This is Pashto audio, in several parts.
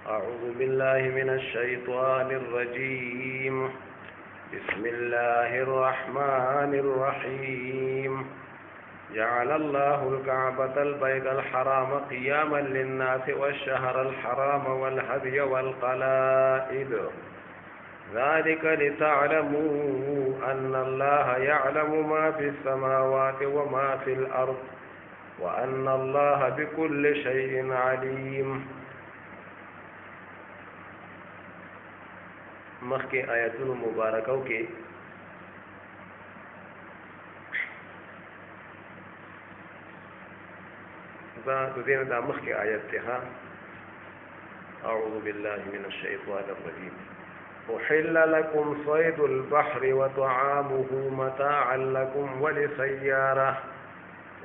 أعوذ بالله من الشيطان الرجيم. بسم الله الرحمن الرحيم. جعل الله الكعبة البيت الحرام قياما للناس والشهر الحرام والهدي والقلائد ذلك لتعلموا أن الله يعلم ما في السماوات وما في الأرض وأن الله بكل شيء عليم. مخکې آیاتونو مبارکو کې دا مخکې آیت ته أعوذ بالله من الشيطان الرجيم. أحل لكم صيد البحر وطعامه متاعا لكم ولسيارة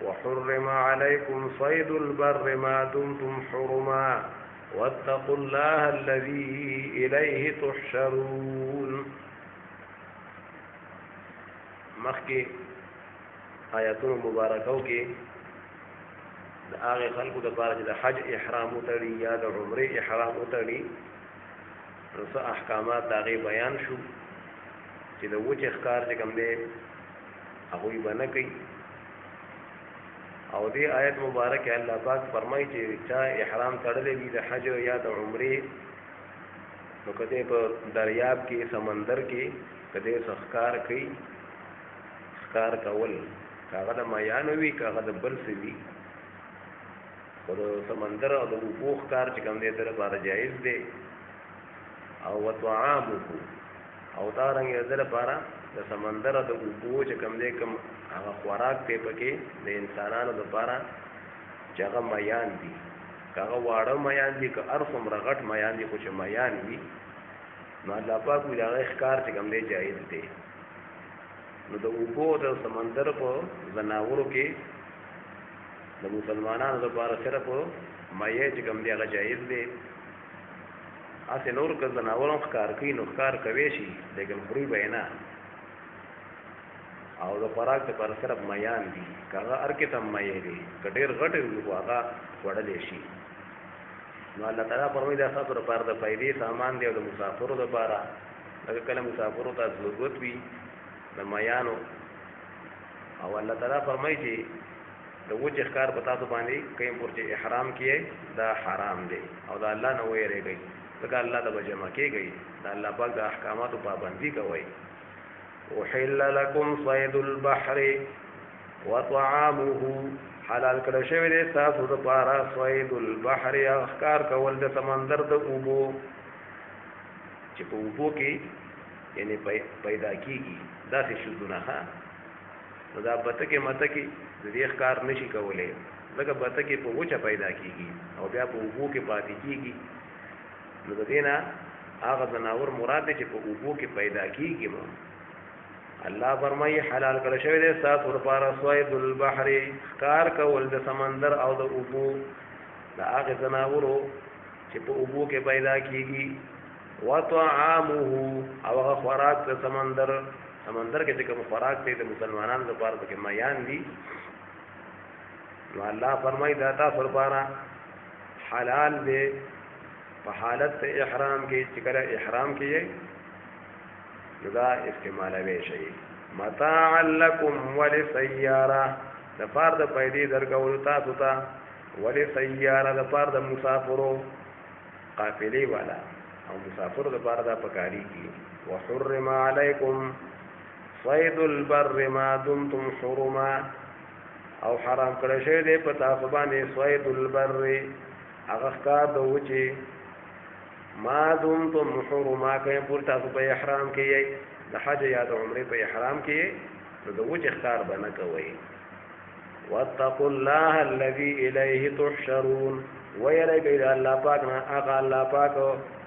وحرم عليكم صيد البر ما دمتم حرما واتقوا الله الذي إليه تحشرون. مخکې آیاتونو مبارکو کې د هغه خلکو د پاره چې د حج احرام وتړي یا د عمره احرام وتړي نو څه احکامات د هغې بیان شو چې د وچ ښکار چې کوم دی هغوی به نه کوي. او دې آیت مبارک الله پاک فرمایي چې چا احرام تړلی وي د حج یا د عمرې نو که دی په دریاب کې سمندر کې که دی څه ښکار کوي ښکار کول که هغه د میانو وي که هغه د بل څه وي خو د سمندر او د اوبو ښکار چې کوم دی د لپاره جایز دی. او وطعامه او دارنګې د لپاره د سمندر د اوبو چې کوم دی کوم هغه خوراک دی پکې د انسانانو لپاره چې هغه میان دي که هغه واړه میان دي که هر څومره غټ میان دي خو چې میان وي نو الله پاک وایي د هغې ښکار چې کوم دی جایز دی. نو د اوبو د سمندر په ځناورو کې د مسلمانانو لپاره صرف میې چې کوم دی هغه جایز دی. هسې نور که ځناور هم ښکار کوي نو ښکار کوی شي لیکن خوري به یې نه. او د خوراک دپاره صرف میان دي که هغه هر قسم میې دي که ډېر غټ وي خو هغه خوړلی شي. نو الله تعالی فرمایي دا ستاسو لپاره د فایدې سامان دی او د مسافرو لپاره لکه کله مسافرو ته ضرورت وي د میانو. او الله تعالی فرمایي چې د وچ ښکار په تاسو باندې کیم پور چې احرام کیے دا حرام دی او دا الله نه ویریږئ ځکه الله ته به جمع کېږئ د الله پاک د احکاماتو پابندي کوئ. أحل لكم صيد البحر وطعامه حلال کړه شوی دی تاسو دپاره صید البحر ښکار کول د سمندر د اوبو چې په اوبو کې یعنې پیدا کېږي داسې شودونه ښه نو دا بتکې متکې د دې ښکار نشي کولی ځکه بتکې په وچه پیدا کېږي او بیا په اوبو کې پاتې کېږي. نو د دې نه هغه ځناور مراد دی چې په اوبو کې پیدا کېږي. الله فرمایي حلال کړه شوی دی ستاسو لپاره صید البحر ښکار کول د سمندر او د اوبو د هغې ځناورو چې په اوبو کې پیدا کېږي. وطعامه او هغه خوراک د سمندر کې چې کوم خوراک دی د مسلمانانو لپاره پکې میان دي. نو الله فرمایي دا تاسو لپاره حلال دی په حالت د احرام کې چې کله احرام کیږي نو دا استعمالوی شي. متاعا لکم ولسیاره د پاره د پیدې درکولو تاسو ته ولسیاره د پاره د مسافرو قافلې والا او مسافرو د پاره دا پکاریږي. وحرم علیکم صید البر ما دمتم حرما او حرام کړی شوی دی په تاسو باندې صید البر هغه ښکار د وچې ما دمتم حرما که پور تاسو په احرام کې یې د حج یا د عمرې په احرام کې یې نو د وچې ښکار به نه کوئ. واتقوا الله الذي الیه تحشرون ویریږئ د الله پاک نه هغه الله پاک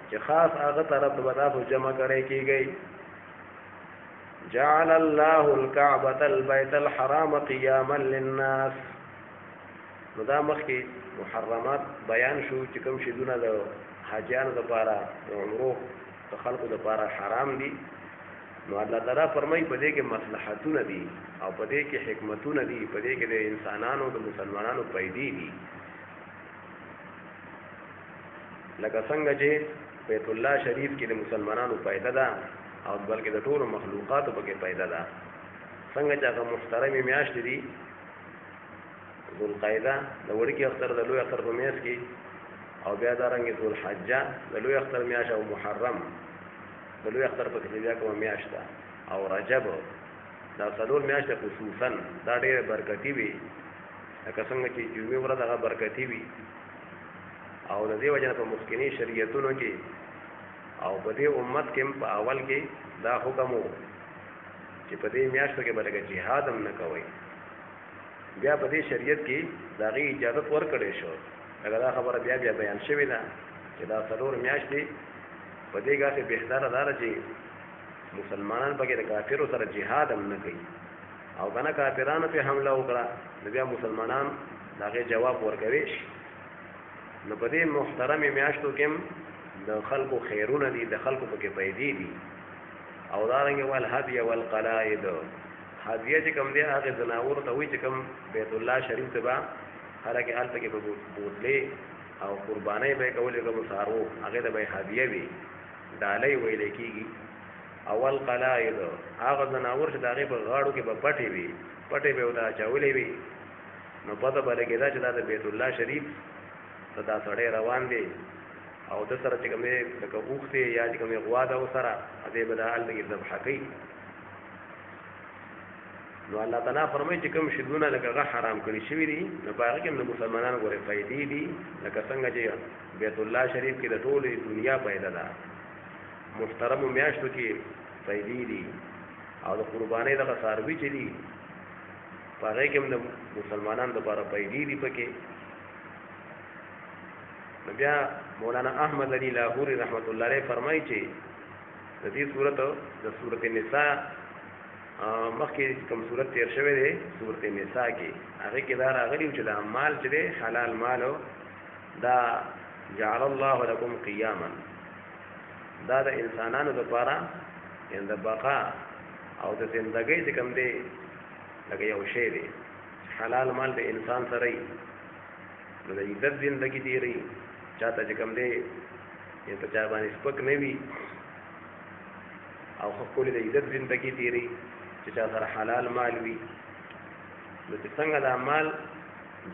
چې خاص هغه طرف ته به تاسو جمع کړی کېږئ. جعل الله الكعبة البيت الحرام قياما للناس. نو دا مخکې محرمات بیان شو چې کوم شیدونه د حاجیانو دپاره د عمرو د خلکو دپاره حرام دي. نو الله تعالی فرمایي په دې کې مصلحتونه دي او په دې کې حکمتونه دي په دې کې د انسانانو د مسلمانانو پیدې دي. لکه څنګه چې بیت الله شریف کې د مسلمانانو پیدا ده او بلکې د ټولو مخلوقاتو پکې پیدا ده. څنګه چې هغه محترمې میاشتې دي ذوالقعده د وړکي اختر د لوی اختر په میاشت کې، او بیا دارنګې ذوالحجه د لوی اختر میاشت، او محرم د لوی اختر په کې بیا کومه میاشت ده، او رجب دا څلور میاشتې خصوصا دا ډېرې برکتي وي، لکه څنګه چې جمعې ورځ هغه برکتي وي. او د دې وجه نه په مخکینی شریعتونو کې او په دې امت کې په اول کې دا حکم و چې په دې میاشتو کې به لکه جهاد هم نه کوئ. بیا په دې شریعت کې د هغې اجازت ورکړی شو، لکه دا خبره بیا بیا بیان شوې ده چې دا څلور میاشتې په دې ګاسې بهتره دا ده چې مسلمانان پکې د کافرو سره جهاد هم نه کوي، او که نه کافرانو پې حمله وکړه نو بیا مسلمانان د هغې جواب ورکوي شي. نو په دې محترمې میاشتو کې هم د خلکو خیرونه دي، د خلکو پکې پیدې دي. او دارنګې والهدی والقلائد، هدیه چې کوم دی هغې ځناورو ته وایي چې کوم بیت الله شریف ته به حالکې هلته کې به بوتلې او قربانۍ به یې کولې، کوم څاروو هغې ته به یې هدیه وي، ډالۍ ویلی کېږي. اول قلائد هغه ځناور چې د هغې په غاړو کې به پټې وي، پټې به یې ورته اچولې وي، نو پته به لګېده چې دا د بیت الله شریف ته دا سړی روان دی، او د سره چې کوم دی لکه اوښتې یا چې کوم غوا ده ورسره دې به دا هلته کې ذبحه کوي. نو الله تعالی فرمایي چې کوم شیدونه لکه هغه حرام کړي شوي دي، نو په هغې کې هم د مسلمانانو ګورې فایدې دي، لکه څنګه چې بیت الله شریف کې د ټولې دنیا پیدا ده، محترمو میاشتو کې فایدې دي، او د قربانۍ دغه څاروي چې دي په هغې کې هم د مسلمانانو دپاره فایدې دي پکې. نو بیا مولانا احمد علی لاهوري رحمت الله علیه فرمایي چې د دې صورت د صورت نساء مخکې کوم صورت تیر شوی دی صورت نساء کې، هغې کې دا راغلي چې دا مال چې دی حلال مال دا جعل الله لکم قیاما، دا د انسانانو دپاره یعنې د بقا او د زندګۍ چې کوم دی لکه یو شی دی. حلال مال د انسان سره وي نو د عزت زندګي تېروي، چاته چې کوم دی په چا باندې سپک نه وي، او ښکلې د عزت زندګي تېروي چې چا سره حلال مال وي. نو چې څنګه دا مال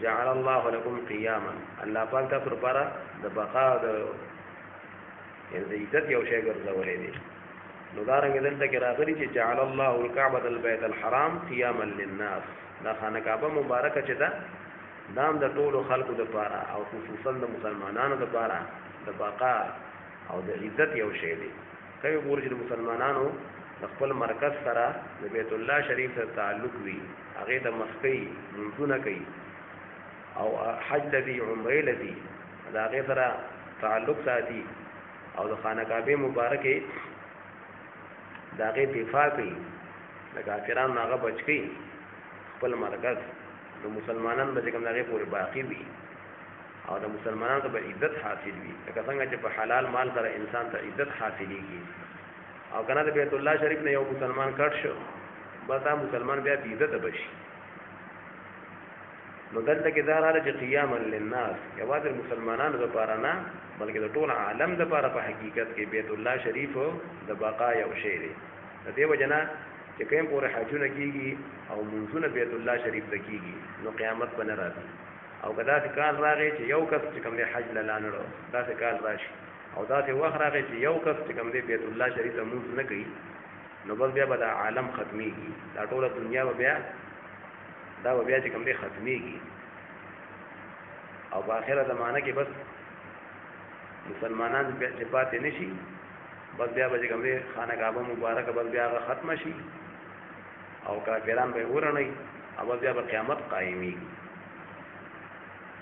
جعل الله لکم قیاما، الله پاک تاسو لپاره د بقا د عزت یو شی ګرځولی دی. نو دارنګې دلته کې راغلي چې جعل الله الکعبة البیت الحرام قیاما للناس، دا خانه کعبه مبارکه چې ده دا هم د ټولو خلکو دپاره او خصوصا د مسلمانانو دپاره د بقا او د عزت یو شی دی. که وګورو چې د مسلمانانو د خپل مرکز سره د بیت الله شریف سره تعلق وي، هغې ته مخ کوي، لمونځونه کوي، او حج لدي عمرې لدي د هغې سره تعلق ساتي، او د خانه کعبې مبارکې د هغې دفاع کوي، د کافرانو نه هغه بچ کوي خپل مرکز. د مسلمانانو به چې کوم د هغې پورې باقي وي، او د مسلمانانو ته به عزت حاصل وي، لکه څنګه چې په حلال مال سره انسان ته عزت حاصلېږي. او که نه د بیت الله شریف نه یو مسلمان کټ شو بس دا مسلمان بیا بې عزته به شي. نو دلته کې دا راغله چې قیاما للناس، یوازې مسلمانانو دپاره نه بلکې د ټول عالم دپاره په حقیقت کې بیت الله شریف د بقا یو شی دی. د دې وجه نه چې کوم پورې حجونه کېږي او منځونه بیت الله شریف ته کېږي نو قیامت به نه راځي. او که داسې کال راغی چې یو کس چې کوم دی حج له لا نه ړو، داسې کال راشي، او داسې وخت راغی چې یو کس چې کوم دی بیت الله شریف ته مونځ نه کوي، نو بس بیا به دا عالم ختمېږي، دا ټوله دنیا به بیا دا به بیا چې کوم دی ختمېږي، او په آخره زمانه کې بس مسلمانان چې پاتې نه شي، بس بیا به چې کوم دی خانه کعبه مبارکه بس بیا هغه ختمه شي، او کافران به یې ورڼوي، او بس بیا به قیامت قایمېږي.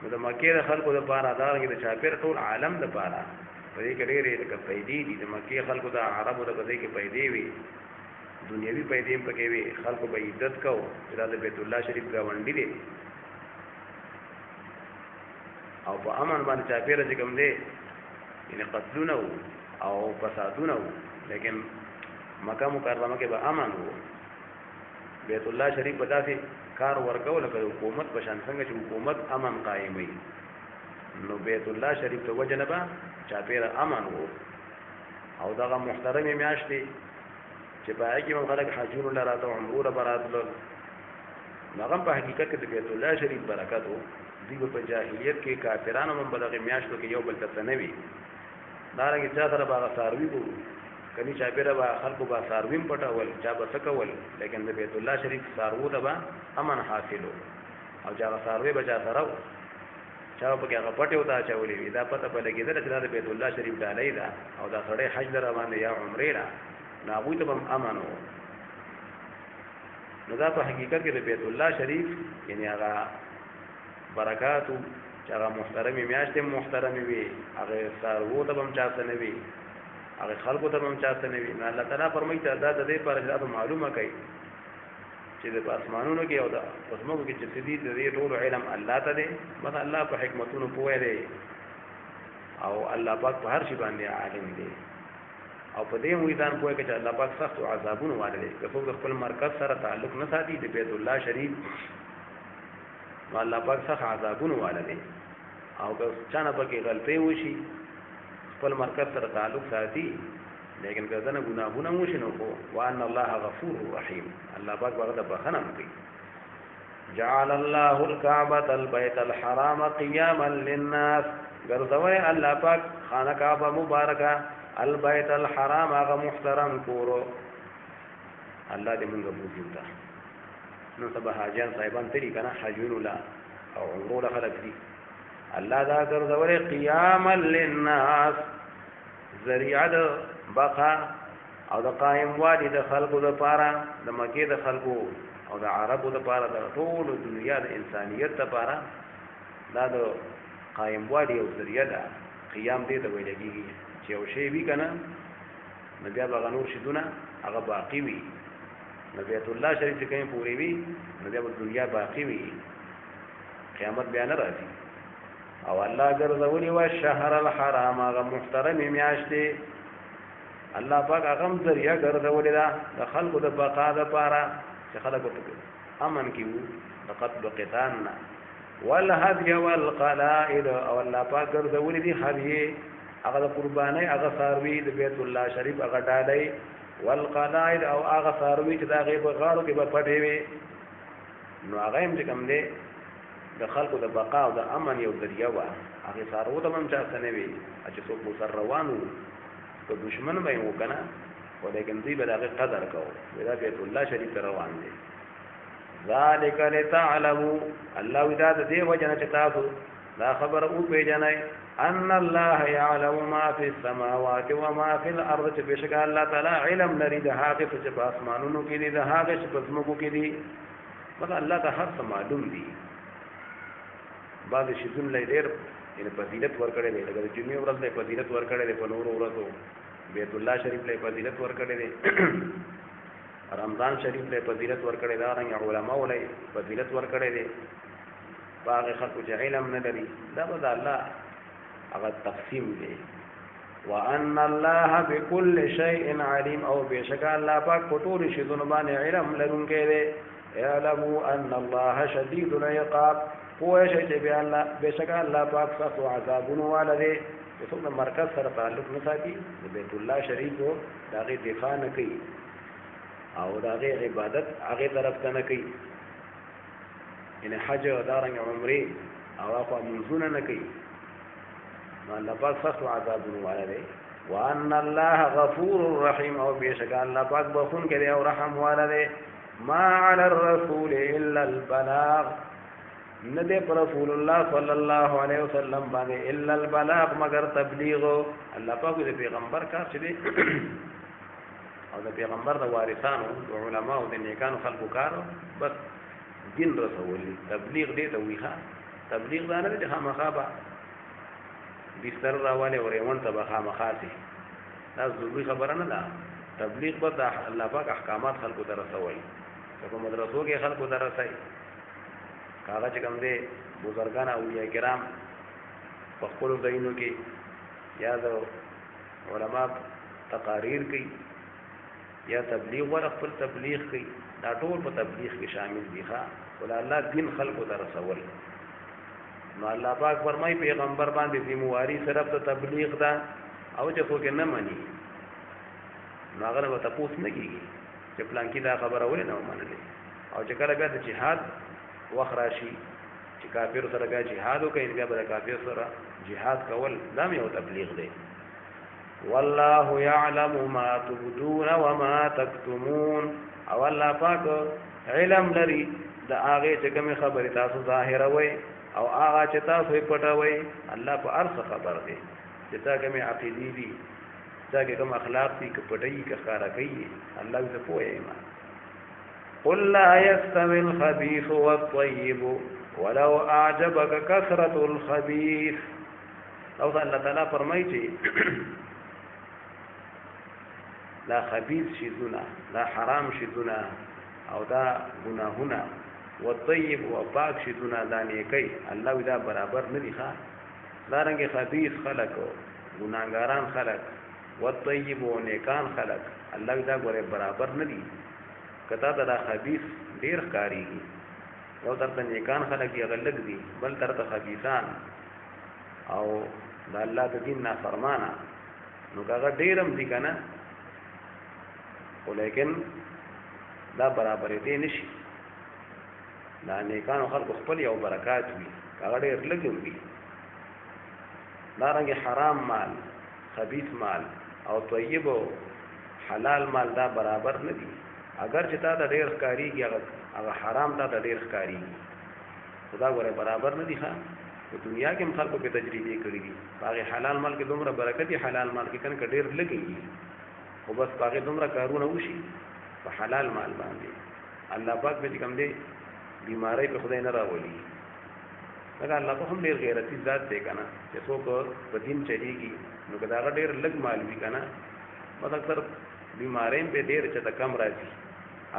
نو د مکې د خلکو دپاره دارنګې د چاپېره ټول عالم دپاره په دې کې ډېرې لکه پیدې دي. د مکې خلکو د عربو د په دې کې پیدې وي، دنیوي پیدې هم پکې وي، خلکو به عزت کو چې دا د بیت الله شریف ګاونډي دی، او په امن باندې چاپېره چې کوم دی یعنې قتلونه وو او فسادونه وو، لیکن مکه مکرمه کې به امن وو. بیت الله شریف په داسې کار ورکو لکه د حکومت په شان، څنګه چې حکومت امن قایموي، نو بیت الله شریف ته وجنبا چاپیره امن وو او دغه محترم میاشتې چې پای کې موږ خلک حجونو لراته عمره براتلو هغه په حقیقت کې د بیت الله شریف برکت وو دی په جاهلیت کې کافرانو هم بلغه میاشتو کې یو بل ته نوي دا رنګ چې سره باغ ساروي وو کني چاپیره با خلکو با سارویم پټول چا به سکول لیکن د بیت الله شریف سارو ته به امن حاصلو او چا ساروي بچا سره چا په کې هغه پټو ته چولې وي دا پته په لګیدل چې دا بیت الله شریف ډالۍ ده او دا سړی حج در باندې یا عمره را ناغوی ته هم امن وو نو دا په حقیقت کې د بیت الله شریف یعنی هغه برکاتو چې هغه محترمي میاشتې محترمي وي هغه سارو ته هم چاته نه وي هغه خلکو ته هم چاته نه وي نه الله تعالی فرمایي چې دا د دې پر ځای معلومه کوي چې د اسمانونو کې او د قسمو کې چې دې دې ټول علم الله ته دی بس الله په حکمتونو پوهه دی او الله پاک په هر شي باندې عالم دی او په دې میدان پوهه کې چې الله پاک سخت عذابونه والي دی که څوک خپل مرکز سره تعلق نه ساتي د بیت الله شریف نو الله پاک سخت عذابونه والي دی او که چانه پکې غلطي وشي خپل مرکز سره تعلق ساتي لیکن که ځنه ګناهونه وشي نو وان الله غفور رحیم الله پاک هغه بخنه کوي جعل الله الكعبة البيت الحرام قياما للناس ګرځوي الله پاک خانه کعبه مبارکه البيت الحرام هغه محترم کورو الله دې موږ بوځو نو سبا حاجیان صاحبان تری کنه حجون لا او عمره لا خلق دي الله دا ګرځوي قياما للناس ذریعہ د بقا او د قائم والی د خلقو د پاره د مکه د خلقو او د عربو د پاره د ټول دنیا د انسانیت د پاره دا د قائم والی او ذریعہ د قیام دې د ویلګي چې او شی وی کنه نبي هغه نور شدونه هغه باقی وي نبی الله شریف کې کوم پوری وي نبي د دنیا باقی وي قیامت بیان راځي او الله ګرځولي وا شهر الحرام هغه محترم میاشتې الله پاک هغه ذریعہ ګرځولي دا د خلقو د بقا د پاره چې خلقو ته امن کیو لقد بقتان والهدي والقلائد او الله پاک ګرځولي دي هدي هغه د قرباني هغه ساروي د بیت الله شریف هغه ډالۍ والقلائد او هغه ساروي چې دا غیب غاړو کې به پټې وي نو هغه هم چې کوم دی د خلقو د بقا او د امن یو ذریعہ وا هغه سارو ته هم چاته نه وي چې څوک سر روانو که دشمن به یو کنه ولیکن دوی به دغه قدر کوو دا بیت الله شریف روان دي ذالک لتعلموا الله ودا د دې وجنه چې تاسو دا خبر او پیژنئ ان الله يعلم ما في السماوات وما في الارض چې بشک الله تعالی علم لري د هغه چې په اسمانونو کې دي د هغه چې په زمکو کې دي مګر الله ته هر څه معلوم دي بعض شیزون لای ډېر ان فضیلت ورکړي دي لکه د جمعې ورځ له فضیلت ورکړي دي په نور ورځو بیت الله شریف له فضیلت ورکړي دي رمضان شریف له فضیلت ورکړي دا رنګ علماء له فضیلت ورکړي دي باغ خلق چې علم نه لري دا به الله هغه تقسیم دی وان الله بكل شيء عليم او بشک الله پاک په ټول شی باندې علم لرونکی دی يعلموا ان الله شديد العقاب پوه شي چې به الله بشک الله پاک سخت عذابونه والده چې څومره مرکز سره تعلق نه ساتي د بیت الله شریف او دغه دفاع نه کوي او دغه عبادت هغه طرف ته نه کوي ان حج او دارنګ عمره او هغه منځونه نه کوي الله پاک سخت عذابونه والده وان الله غفور رحيم او بشک الله پاک بخون کوي او رحم والده ما على الرسول الا البلاغ ندے پر رسول الله صلی الله علیه وسلم باندې الا البلاغ مگر تبلیغ الله پاک دې پیغمبر کار چي او د پیغمبر د وارثانو او علماء او د نیکانو خلقو کارو بس دین رسولي تبلیغ دې ته ویخه تبلیغ دا نه دي خامخابه بستر راواله ورېون ته خامخاسي دا ضروري خبره نه ده تبلیغ به الله پاک احکامات خلقو ته رسوي په مدرسو کې خلقو ته رسوي کاغه چې کوم دي بزرګان او اولیاء کرام په خپل ځایونو کې یا د علما تقاریر کوي یا تبلیغ ور خپل تبلیغ کوي دا ټول په تبلیغ کې شامل دي ښا ول الله دین خلقو ته رسول نو الله پاک فرمای پیغمبر باندې ذمہواری صرف ته تبلیغ ده او چې څوک نه مني نو هغه به تاسو نه کیږي چې پلان کې دا خبره ولې نه ومنلې او چې کله بیا د جهاد وخت راشي چې کافر سره بیا جهاد وکړي بیا به کافر سره جهاد کول دا یو تبلیغ دی والله يعلم ما تبدون وما تكتمون او الله پاک علم لري د هغه چې کوم خبره تاسو ظاهره وي او هغه چې تاسو پټوي الله په ارث خبر دی چې تا کوم عقیدې دي تا کوم اخلاق دي که پټي که ښکارا کوي الله دې پوهه ما قل لا يستوي الخبيث والطيب ولو اعجبك كثرة الخبيث او الله تعالی فرمایي چې دا خبيث شيزونه دا حرام شيزونه او دا گناهونه والطيب وپاک شيزونه دا نیکی الله دا برابر نه دي ښا دا رنګ خبيث خلق ګناګاران خلق والطيب ونیکان خلق الله دا ګوره برابر نه دي کته دا خبيث ډیر ښکاریږي یو ترته نیکان خلق یې غلط دي بل ترته خبيثان او دا الله د دین نافرمانه نو هغه ډیرم دي کنه ولیکن دا برابر دي نشي دا نیکانو خلق خپل یو برکات وي هغه ډیر لګم وي دا رنګ حرام مال خبيث مال او طیب او حلال مال دا برابر نه دي اگر چې تا دا ډیر ښکاریږي هغه حرام دا ډیر ښکاریږي خدا غره برابر نه دي ښا په دنیا کې خلکو په تجربه کړې دي هغه حلال مال کې دومره برکت دي حلال مال کې کنه ډیر لګي او بس هغه دومره کارونه وشي په حلال مال باندې الله پاک به کوم دي بیماری په خدای نه راولي دا الله په هم ډیر غیرتی ذات دی کنه چې څوک په دین چلیږي نو کدا ډیر لګ مال وی کنه بس اکثر بیماری په ډیر چې کم راځي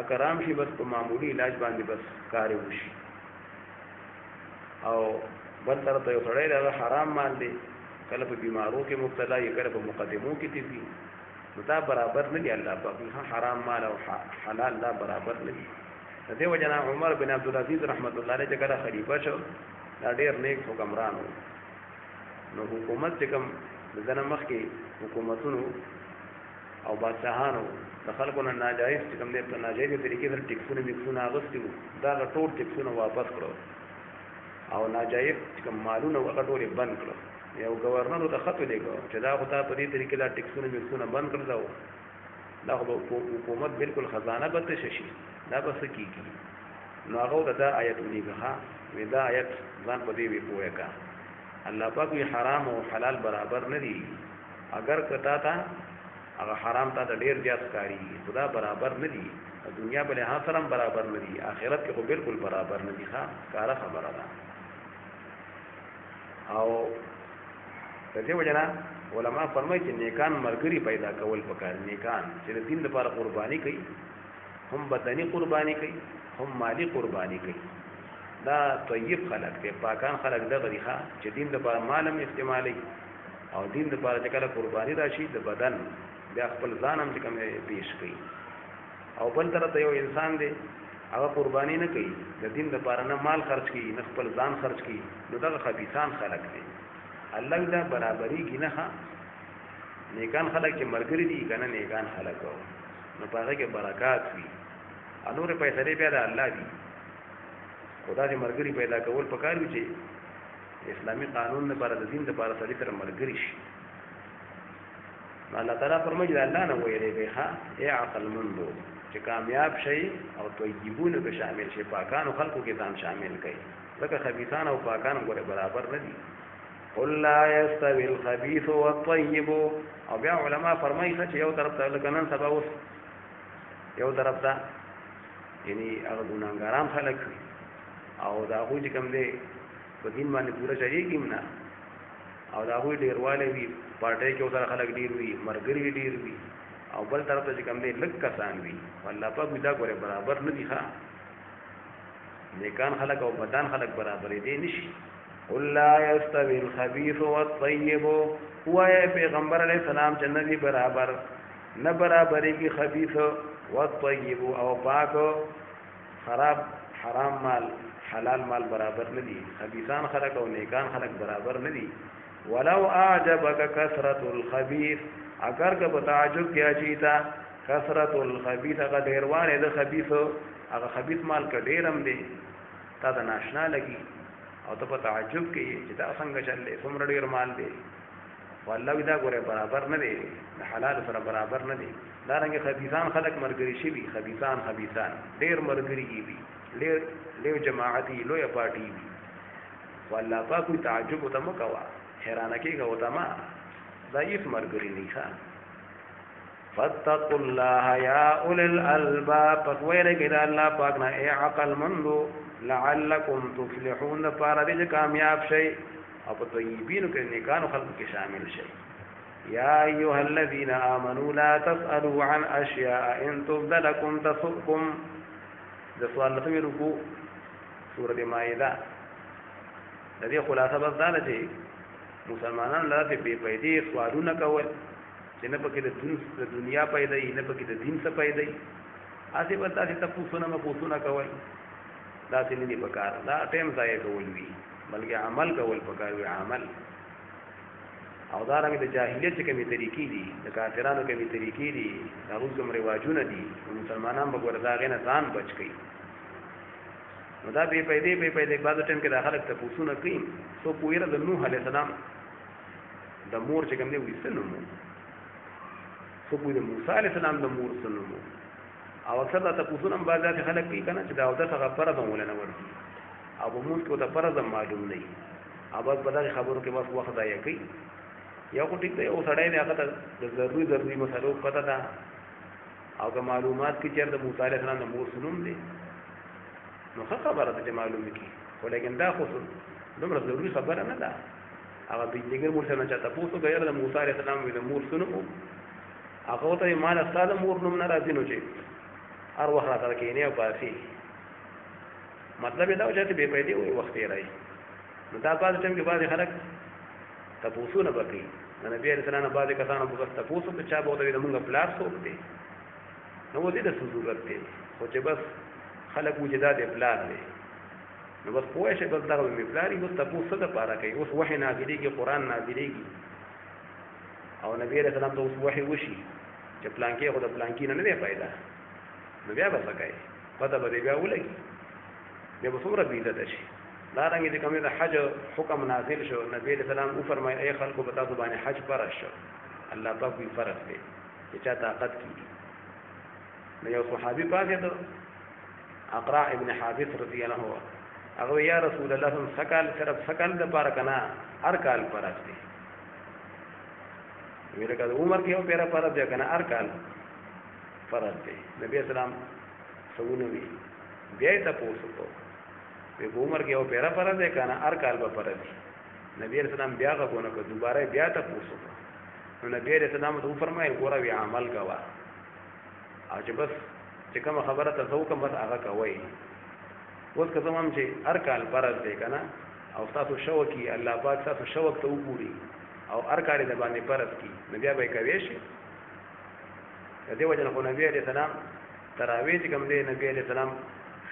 اکرام شي بس په معمولی علاج باندې بس کار وشي او بل طرف ته یو سړی دا حرام مال دی کله په بیمارو کې مبتلا یې کله په مقدمو کې تي نو دا برابر نه دی الله پاک حرام مال او حلال دا برابر نه دي د دې وجنا عمر بن عبد العزيز رحمت الله علیه چې کله خلیفہ شو دا ډیر نیک حکمران نو حکومت چې کوم ځنه مخ کې حکومتونو او بادشاہانو د خلکو نه ناجایز چې کوم دې په ناجایز طریقې سره ټیکسونه میکسونه اغوستي دا ټول ټیکسونه واپس کړو او ناجایز کوم مالونه هغه ټول بند کړو یو گورنر ته خط لیکو چې دا خو ته په دې طریقې دا ټیکسونه میکسونه بند کړل دا حکومت بالکل خزانه بته شي دا بس کیږي نو هغه دا آیت ونیګه ودا آیت ځان په دې وی پوهه کا الله پاک وی حرام او حلال برابر نه دي اگر کتا تا هغه حرام ته ډیر زیات کاری خدا برابر نه دي دنیا بل حاصلم برابر نه دي آخرت کې خو بالکل برابر نه دي ښا کار خبره ده او دغه وجنا علماء فرمایي چې نیکان مرګري پیدا کول پکار نیکان چې د دین لپاره قرباني کوي هم بدني قرباني کوي هم مالی قرباني کوي دا طیب خلق دی پاکان خلق دغه دی ښا چې دین لپاره مالم استعمالي او دین لپاره چې کله قرباني راشي د بدن بیا خپل ځان هم چې کوم پیش کوي او بل طرف ته یو انسان دی هغه قرباني نه کوي د دین لپاره نه مال خرج کوي نه خپل ځان خرج کوي نو دغه خبيثان خلق دي الله دا برابرۍ کې نه ها نیکان خلق چې مرګري دي کنه نیکان خلق نو پاره کې برکات وي انور پیسې بیا د الله دي خدا دې مرګري پیدا کول پکار وي چې اسلامي قانون نه پر د دین د پر سړي تر مرګري شي الله تعالی فرمایي الله نه ویلې به ها اے عقل مندو چې کامیاب شي او طیبون به شامل شي پاکانو خلقو کې ځان شامل کړي ځکه خبيثان او پاکان ګوره برابر نه دي قل لا يستوي الخبيث والطيب او بیا علماء فرمایي چې یو طرف ته لکنن سبا اوس یو طرف ته یعنی هغه ګناګاران خلک او دا خو چې کوم دی په دین باندې پوره چریږي نه او دا خو ډیرواله وي پټه کې اوسه خلک ډیر وي مرګري ډیر وي او بل طرف ته چې کوم دی لک کسان وي والله په دا ګوره برابر نه دي ښا نیکان خلک او بدن خلک برابر دي نشي قل لا يستوي الخبيث والطيب هو پیغمبر علیہ السلام جنت برابر نه برابرۍ کی خبيث والطيب او پاک خراب حرام مال حلال مال برابر نه دي خبيثان خلق او نیکان خلق برابر نه دي ولو اعجبك كثرة الخبيث اگر که په تعجب کې اچیتا کثرت الخبيث هغه ډیروانه د خبيث هغه خبيث مال ک ډیرم دی تا د ناشنا لګي او ته په تعجب کې چې دا څنګه چلې څومره ډیر مال دی والله دا ګوره برابر نه دی د حلال سره برابر نه دی دا رنګ خبيثان خلق مرګري شي وي خبيثان ډیر مرګري وي ډیر جماعتي لوی پارټي وي والله پاک تعجب ته مکوا حیران کېږي او ته ما ضعیف مرګري نه ښه فاتقوا الله يا اولي الالباب فويره کې دا الله پاک نه اي عقل مندو لعلكم تفلحون فارد کامیاب شي او په طیبینو کې نیکانو خلق کې شامل شي یا ایها الذين امنوا لا تسالوا عن اشياء ان تبد لكم تسؤكم د سوال لته رکو سوره مائده د دې خلاصه بس دا نه چې مسلمانان لاره به پیدا سوالونه کول چې نه پکې د دنیا پیدا نه پکې د دین څخه پیدا اسی په تاسو ته پوښتنه کول دا څه نه دی پکار دا ټیم ځای کول وی بلکې عمل کول پکار وی عمل او دا رنګ د جاهلیت چې کومې طریقې دي د کافرانو کومې طریقې دي هغه کوم رواجونه دي مسلمانان به ورته نه ځان بچ کړي نو دا به پیدا بعد ټیم کې داخله ته پوښتنه کوي سو پویره د نوح علی السلام د مور چې کوم دی وسنو سو پویره موسی علی السلام د مور سنو او اکثر دا تاسو هم بعضی خلک کوي کنه چې دا د څنګه فرض مولنه ورته او موږ کو ته فرض معلوم نه او بس بدل خبرو کې بس وخت ضایع کوي یو کو ټیک دی او سړی نه هغه د ضروري مسلو پته ده او که معلومات کې چیرته موسی علیه السلام د مور سنوم دی نو خبره ده معلومه کی ولیکن دا خو دومره ضروري خبره نه ده هغه بیګر مور څنګه چاته پوسو غیر د موسی علیه السلام د مور سنوم هغه ته مال استاد مور نوم نه راځي نو چې هر وخت راته کې نه او پاسي مطلب دا چې به پیدا وي وخت یې راځي نو دا په ټیم کې بعض خلک تاسو نه بکی نبی رسول الله بعض کسانو په تاسو ته چا بوته د موږ پلار څوک دی نو دې د ضرورت دی خو چې بس خلک وجداد پلار دی نو بس پوه شي بس دا مې پلاری بس تاسو ته پاره کوي اوس وحی نازلېږي قران نازلېږي او نبی رسول الله ته اوس وحی وشي چې پلانکی خو د پلانکی نه نه پیدا نو بیا به څه کوي پته به بیا ولګي بیا به څومره بیزه شي دا رنګ دې کومه د حج حکم نازل شو نبی رسول الله او فرمایي اي خلکو به تاسو باندې حج فرض شو الله پاک وی فرض دی چې چا طاقت کړي نو یو صحابي پاک ته اقرا ابن حابس رضی الله عنه هغه یا رسول الله صلی الله علیه وسلم صرف سکل د پاره کنا هر کال فرض دی ویل کده عمر کې یو پیرا فرض دی کنه هر کال فرض دی نبی اسلام سونه وی بیا ته پوښتنه په عمر کې یو پیرا فرض دی کنه هر کال به فرض دی نبی اسلام بیا غوونه کو دوباره بیا ته پوښتنه نو نبی اسلام ته فرمایي ګوره وی عمل کوا او چې بس چې کوم خبره ته زو کوم بس هغه کوي اوس که زموږ چې هر کال فرض دی کنه او تاسو شوقي الله پاک تاسو شوق ته وګوري او هر کال د باندې فرض کی نبی به کوي شي د دې وجه نه نبی عليه السلام تراویح کوم دی نبی عليه السلام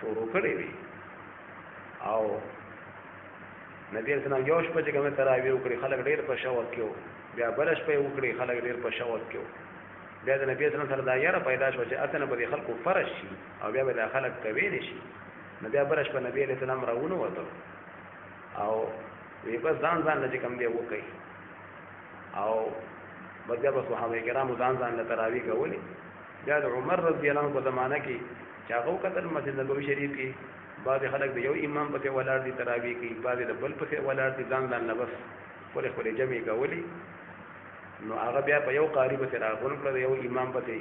شروع کړی وی او نبی عليه السلام یو شپه چې کوم تراویح وکړي خلک ډېر په شوق کې بیا بلش په وکړي خلک ډېر په شوق کې بیا د نبی عليه السلام سره دا یاره پیدا شو چې اته نه به خلکو فرض شي او بیا به خلک کوي نشي نبی بلش په نبی عليه السلام راونه وته او وی بس ځان چې کوم دی وکړي او بیا به صحابه کرامو ځان له تراویح کولې بیا د عمر رضی الله عنه په زمانہ کې چې هغه قتل مسجد نبوي شریف کې بعض خلک د یو امام په ولاړ دي تراویح کوي بعض د بل په ولاړ دي ځان نه بس خپل جمع کولې نو هغه بیا په یو قاری په راغون کړ یو امام په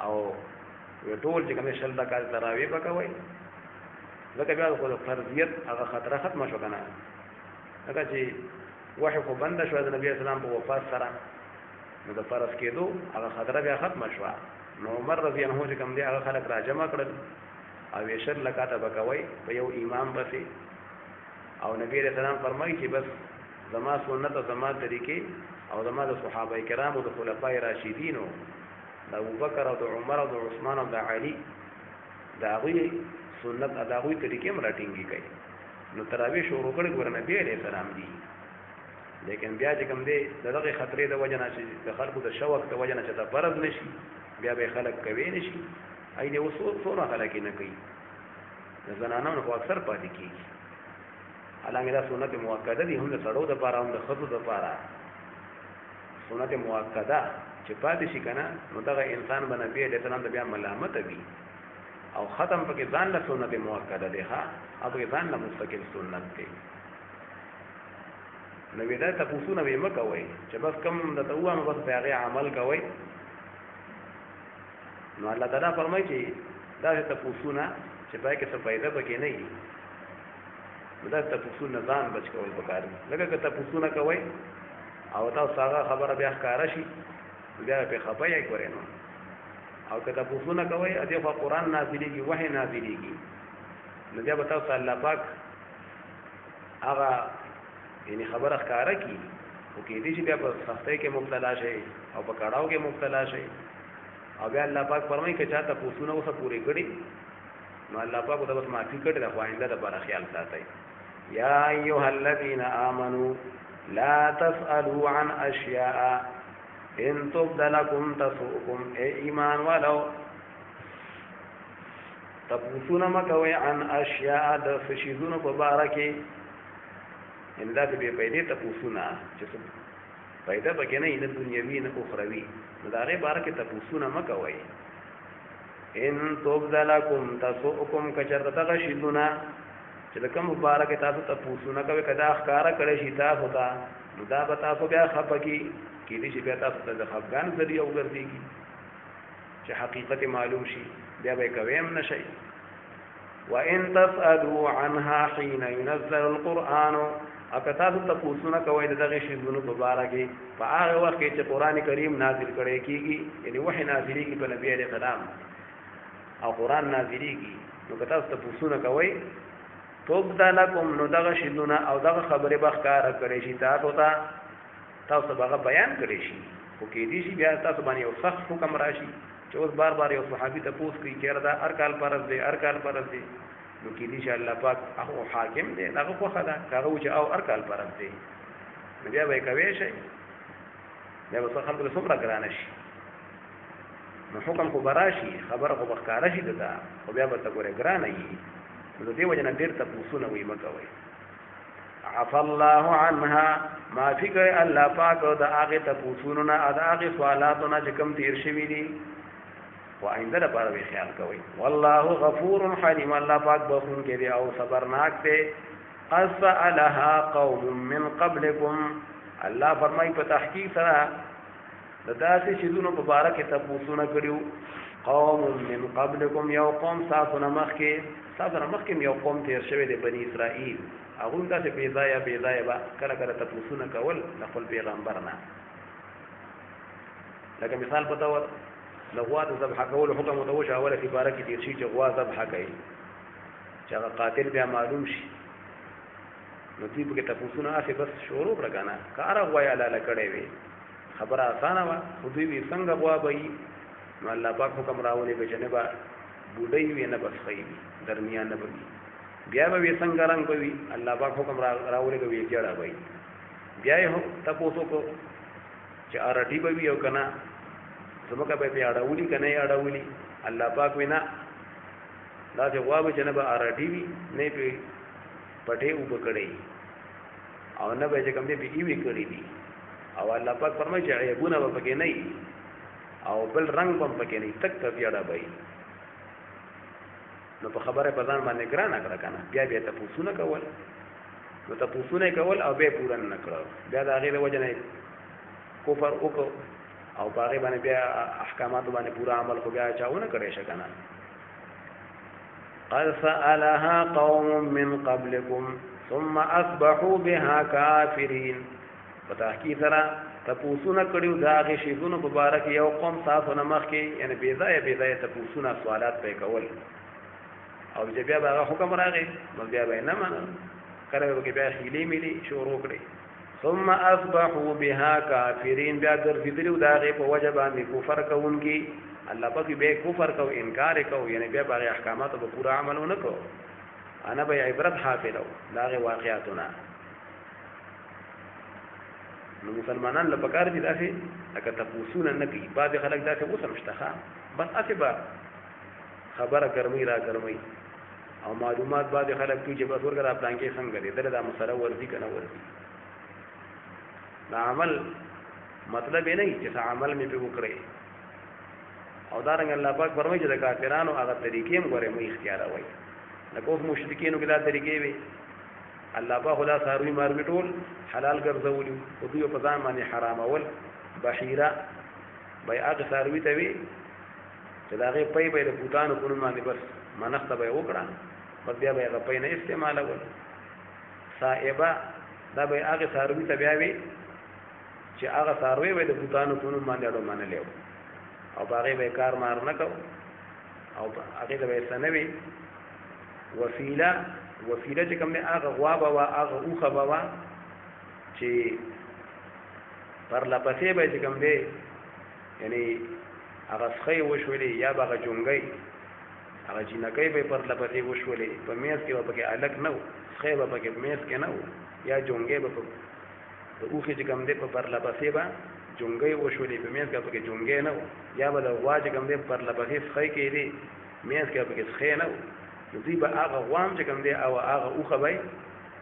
او ټول چې کوم شل د کال تراویح وکوي لکه بیا خو د فرضیت هغه خطر ختم شو کنه لکه چې وحی خو بند شو د نبی اسلام په وفات سره نو د فرض کېدو هغه خطر بیا ختم شو نو عمر رضی الله عنه کوم دی هغه خلک را جمع کړل او یشر لکاته بکوي په یو امام بسې او نبی رسول الله فرمایي چې بس زما سنت او زما طریقې او زما د صحابه کرامو د خلفای راشدین او د ابوبکر او د عمر او د عثمان او د علی دا غوي سنت ادا کوي طریقې مراټینګي کوي نو تراویح شروع کړي ګور نبی عليه السلام دي لیکن بیا چې کوم دی دغه خطرې د وجنه چې د خلکو د شوق د وجنه چې دا فرض نشي بیا به خلک کوي نشي اې دې وسوره خلک نه کوي د زنانو په اکثر پاتې کیږي حالانکه دا سنت مؤکده دي هم د سړو د پاره هم د خطو د پاره سنت مؤکده چې پاتې شي کنه نو دا انسان باندې نبی عليه السلام د بیا ملامت وي او ختم پکې ځان له سنت مؤکده ده ها او پکې ځان له مستقل سنت دی نو ودا تاسو نه وې مکوي چې بس کم د توه نو بس هغه عمل کوي نو الله تعالی فرمایي چې دا تاسو نه چې پای کې څه فائدہ پکې نه وي دا تاسو نه ځان بچ کول پکار لکه که تاسو نه کوي او تاسو هغه خبره بیا ښکارا شي بیا په خپای کوي نو او که تاسو نه کوي اته په قران نازلېږي وحي نازلېږي نو بیا به تاسو الله پاک هغه یعنی خبره ښکارا کی او کې دې چې بیا په سختۍ کې مبتلا شي او په کاړهو کې مبتلا شي او بیا الله پاک فرمایي چې چاته تاسو نه اوسه پوری کړي نو الله پاک دا بس معافي کړي دا خوانده د بار خیال ساتي یا ایها الذين امنوا لا تسالوا عن اشیاء ان تبد لكم تسؤكم اي ایمان والو تبوسون مکوي عن اشیاء د فشیزون مبارکه ان دا به پیدا تبوسون چې پیدا پکې نه د دنیوي نه اخروی نو دا غي بارکه تبوسون مکوي ان تبد لكم تسؤكم کچرته غشیدونه چې د کوم مبارکه تاسو تبوسون کوي کدا ښکارا کړي شي تاسو ته نو دا به تاسو بیا خپکی کې دې چې بیا تاسو ته د خفګان ذریعہ وګرځيږي چې حقیقت معلوم شي بیا به کویم نشي وان تسالوا عنها حين ينزل القران اکتاسو تاسو کوي دغه شی دونو مبارکه په هغه وخت کې چې قران کریم نازل کړي کیږي یعنی وحی نازلېږي په نبی عليه السلام او قران نازلېږي نو تاسو تاسو کوي توب دلکم نو دغه شی دونه او دغه خبره بخکار کړي شي تاسو به بیان کړی شي خو کې دي چې بیا تاسو باندې یو سخت حکم راشي چې اوس بار بار یو صحابي ته پوښتنه کوي چې دا ارکال پرز دی نو کې دي چې الله پاک هغه حاکم دی هغه خو خدا هغه چې او ارکال پرز دی نو بیا به کوي شي بیا به خلک له څومره ګران شي نو حکم خو براشي خبره خو بخکاره شي دا خو بیا به تاسو ګران یې نو دې وجه نه ډیر تاسو نه وي مکوي عفا الله عنها ما فکر الله پاک دا هغه تاسوونه دا هغه سوالاتونه چې کوم تیر شوي دي او آینده لپاره به خیال کوي والله غفور حلیم الله پاک بخون کې دی او صبرناک دی اسالها قوم من قبلكم الله فرمای په تحقیق سره د داسې شذونو مبارک تاسوونه کړیو قوم من قبلكم یو قوم تاسو نه مخکې یو قوم تیر شوی دی بنی اسرائیل هغه تاسو بیزایا با کله تاسو نه کول خپل پیغمبر نه لکه مثال په تور لغوا د ذبح کول حکم متوش اوله په باره کې دي چې غوا ذبح کوي چې هغه قاتل بیا معلوم شي نو دې په کې تاسو نه اسه بس شروع راغانا کار غوا یا لاله کړي وي خبره اسانه وا خو دې څنګه غوا به نو الله پاک حکم راولي به جنبا بوډۍ وي نه بس خي درمیان نه بوي بیا به څنګه رنگ کوي الله پاک حکم راولي کوي جړه وي بیا یې تاسو کو چې ارټي به وي او کنه زمکه به اړولي کنه اړولي الله پاک وینا دا جواب جنب ارټي وي نه په پټه وبکړي او نه به کوم دې به وی کړی دي او الله پاک فرمایي چې عیبونه به پکې نه او بل رنگ هم پکې نه تک ته بیا راځي نو په خبره بدن باندې ګرانه کړه کنه بیا تاسو نه کول نو تاسو نه کول او به پورا نه کړو بیا دا غیر وجه نه کفر وکړو او باغې باندې بیا احکامات باندې پورا عمل خو بیا چاونه کړی شکنه قد سألها قوم من قبلكم ثم اصبحوا بها كافرين فتحقیق سره تاسو نه کړیو دا غي شیزونو مبارک یو قوم تاسو نه مخ کې یعنی بیزای تاسو نه سوالات په کول او چې بیا هغه حکم راغی نو بیا به نه منل کله به بیا خېلې ملي شروع کړي ثم اصبحوا بها كافرين بیا ګرځیدلو دا غي په وجه باندې کفر کوونکی الله پاک به کفر کو انکار کو یعنی به باغ احکامات په پورا عمل نه کو انا به عبرت حاصلو داغه واقعاتونه نو مسلمانان له پکار دي داسې لکه تاسو نه کوي بعض خلک داسې اوس مشتخه بس اسبه خبره ګرمي را ګرمي او معلومات بعض خلک کوي چې بس ورګه پلان کې څنګه دي دغه مسله ورزي کنه ورزي دا عمل مطلب نه چې عمل می په وکړي او دا رنګ الله پاک فرمایي چې د کافرانو هغه طریقې هم غوړې مې اختیار وای لکه اوس مشرکین کې دا طریقې وي الله پاک خدا ساروي مارمي ټول حلال ګرځولي او دوی په ځان باندې حرام اول بحیره بای هغه ساروي ته وي چې دا غي پي به د بوتانو په نوم باندې بس منښت به وکړه بس بیا به هغه پي نه استعمال اول صائبه دا به هغه ساروي ته بیا وي چې هغه ساروي به د بوتانو په نوم باندې اړه منلې او باغې به کار مار نه کو او هغه به سنوي وسیله چې کوم نه هغه غوا به هغه اوخه به چې پر لپسې به چې کوم دی یعنی هغه څخه وشولې یا هغه جونګي هغه جنکې به پر لپسې وشولې په میاس کې به کې الګ نه څخه به کې میاس کې نه یا جونګي به په اوخه چې کوم دی په پر لپسې به جونګي وشولې په میاس کې به کې جونګي نه یا به د غوا چې کوم دی پر لپسې څخه کې دی میاس کې به کې څخه نه دوی به هغه غوام چې کوم دی او هغه اوخه به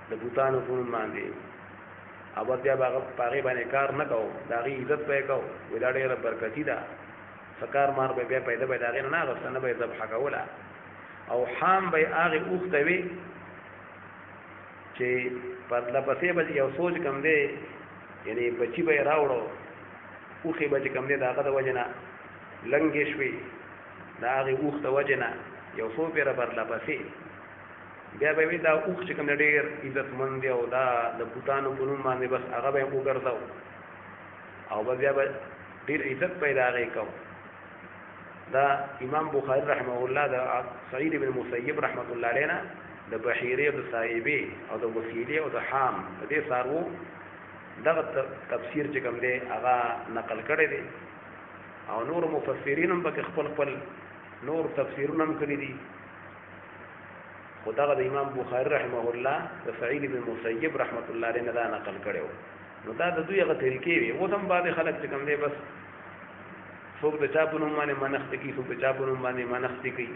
د بوتانو په نوم باندې او بیا هغه پاغي باندې کار نه کو دا غي عزت به کو ودا ډېر برکتی ده فکر مار به پیدا به دا غي نه غوښتنه به ذبح کوله او حام به هغه اوخته وي چې پر لپسې به یو سوچ کوم دی یعنی بچی به راوړو اوخه به کوم دی داغه د وجنه لنګې شوي دا هغه اوخته وجنه یو څو پیره پر لپسې بیا به دا اوخ چې کوم ډېر عزت مند او دا د بوتانو په نوم باندې بس هغه به وګرځاو او بیا به ډېر عزت پیدا غېکاو دا امام بخاری رحمه الله دا سعید بن مسیب رحمت الله علیه د بحیره او د صایبه او د وسیله او د حام د دې سارو دغه تفسیر چې کوم دی هغه نقل کړی دی او نور مفسرین هم په خپل نور تفسیرونه هم کړی دي خدای د امام بخاری رحمه الله د سعید بن مسیب رحمت الله علیه نه دا نقل کړو نو دا د دوی هغه طریقې وي او هم بعض خلک چې کوم دی بس څوک د چا په نوم باندې منښت کوي څوک د چا په نوم باندې منښت کوي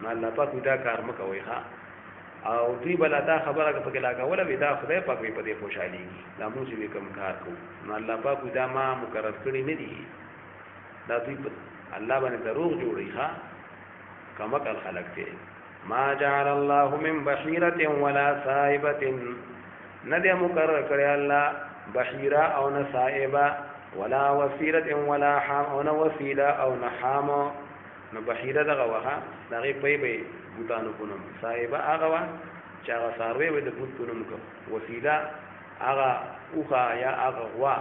نو الله پاک دا کار مکوي ښا او دوی بل دا خبره په کې لاګول وي دا خدای پاک په دې خوشاليږي دا موږ چې کوم کار کوو نو الله پاک دا ما مقرر کړی نه دي دا دوی الله باندې دروغ جوړي ښا کمکل خلق دي ما جعل الله من بحيرة ولا سائبة ندی مقرر کړی الله بحیره او نه سائبه ولا وسیله ولا حام او نه وسیله او نه حام نو بحیره دغه وها دغه پي به بوتانو پونم سائبه هغه وا چې هغه ساروي به د بوت پونم کو وسیله هغه اوخه یا هغه غوا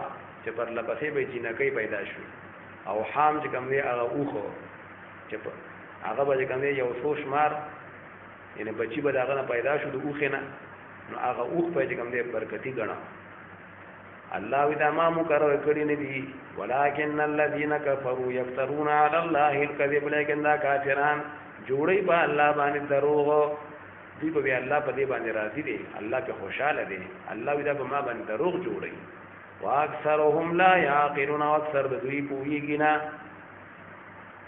چې پر لپسې به جنکې پیدا شو او حام چې کوم دی هغه اوخه چې هغه به کوم دی یو څو شمار یعنی بچی به داغه پیدا شو د اوخه نه نو هغه اوخ په کوم دی برکتی غنا الله ودا ما مقرر کړی نه دي ولکن الذين كفروا يفترون على الله الكذب لیکن دا کافران جوړي په الله باندې دروغ دی په الله په دې باندې راضي دي الله په خوشاله دي الله ودا په ما باندې دروغ جوړي واکثرهم لا يعقلون واکثر دوی پوهیږي نه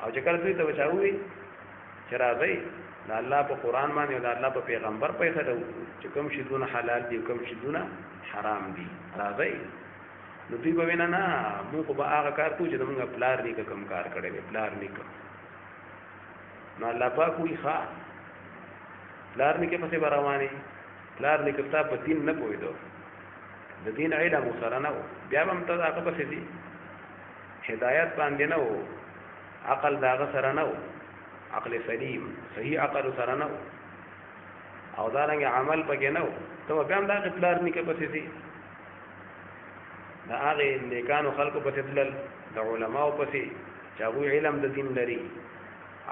او چې کله دوی ته وچاوي چې راځي دا الله په قران باندې او دا الله په پیغمبر په څه چې کوم شي دونه حلال دي کوم شي دونه حرام دي راځي نو دوی به وینا نه موږ به هغه کار کوو چې موږ پلار نه کوم کار کړی دی پلار نه کوم نو الله پاک وی ښا پلار نه کې پسې رواني پلار نه کتاب په دین نه پوهیدو د دین علم سره نه بیا هم ته هغه پسې دي هدایت باندې نه وو عقل داغه سره نه وو عقل سلیم صحیح عقل سره نه او دا رنګ عمل پکې نه وو ته بیا هم دا پلار نه کې پسې دي دا هغه نیکانو خلقو پسې تلل د علماو پسې چې هغه علم د دین لري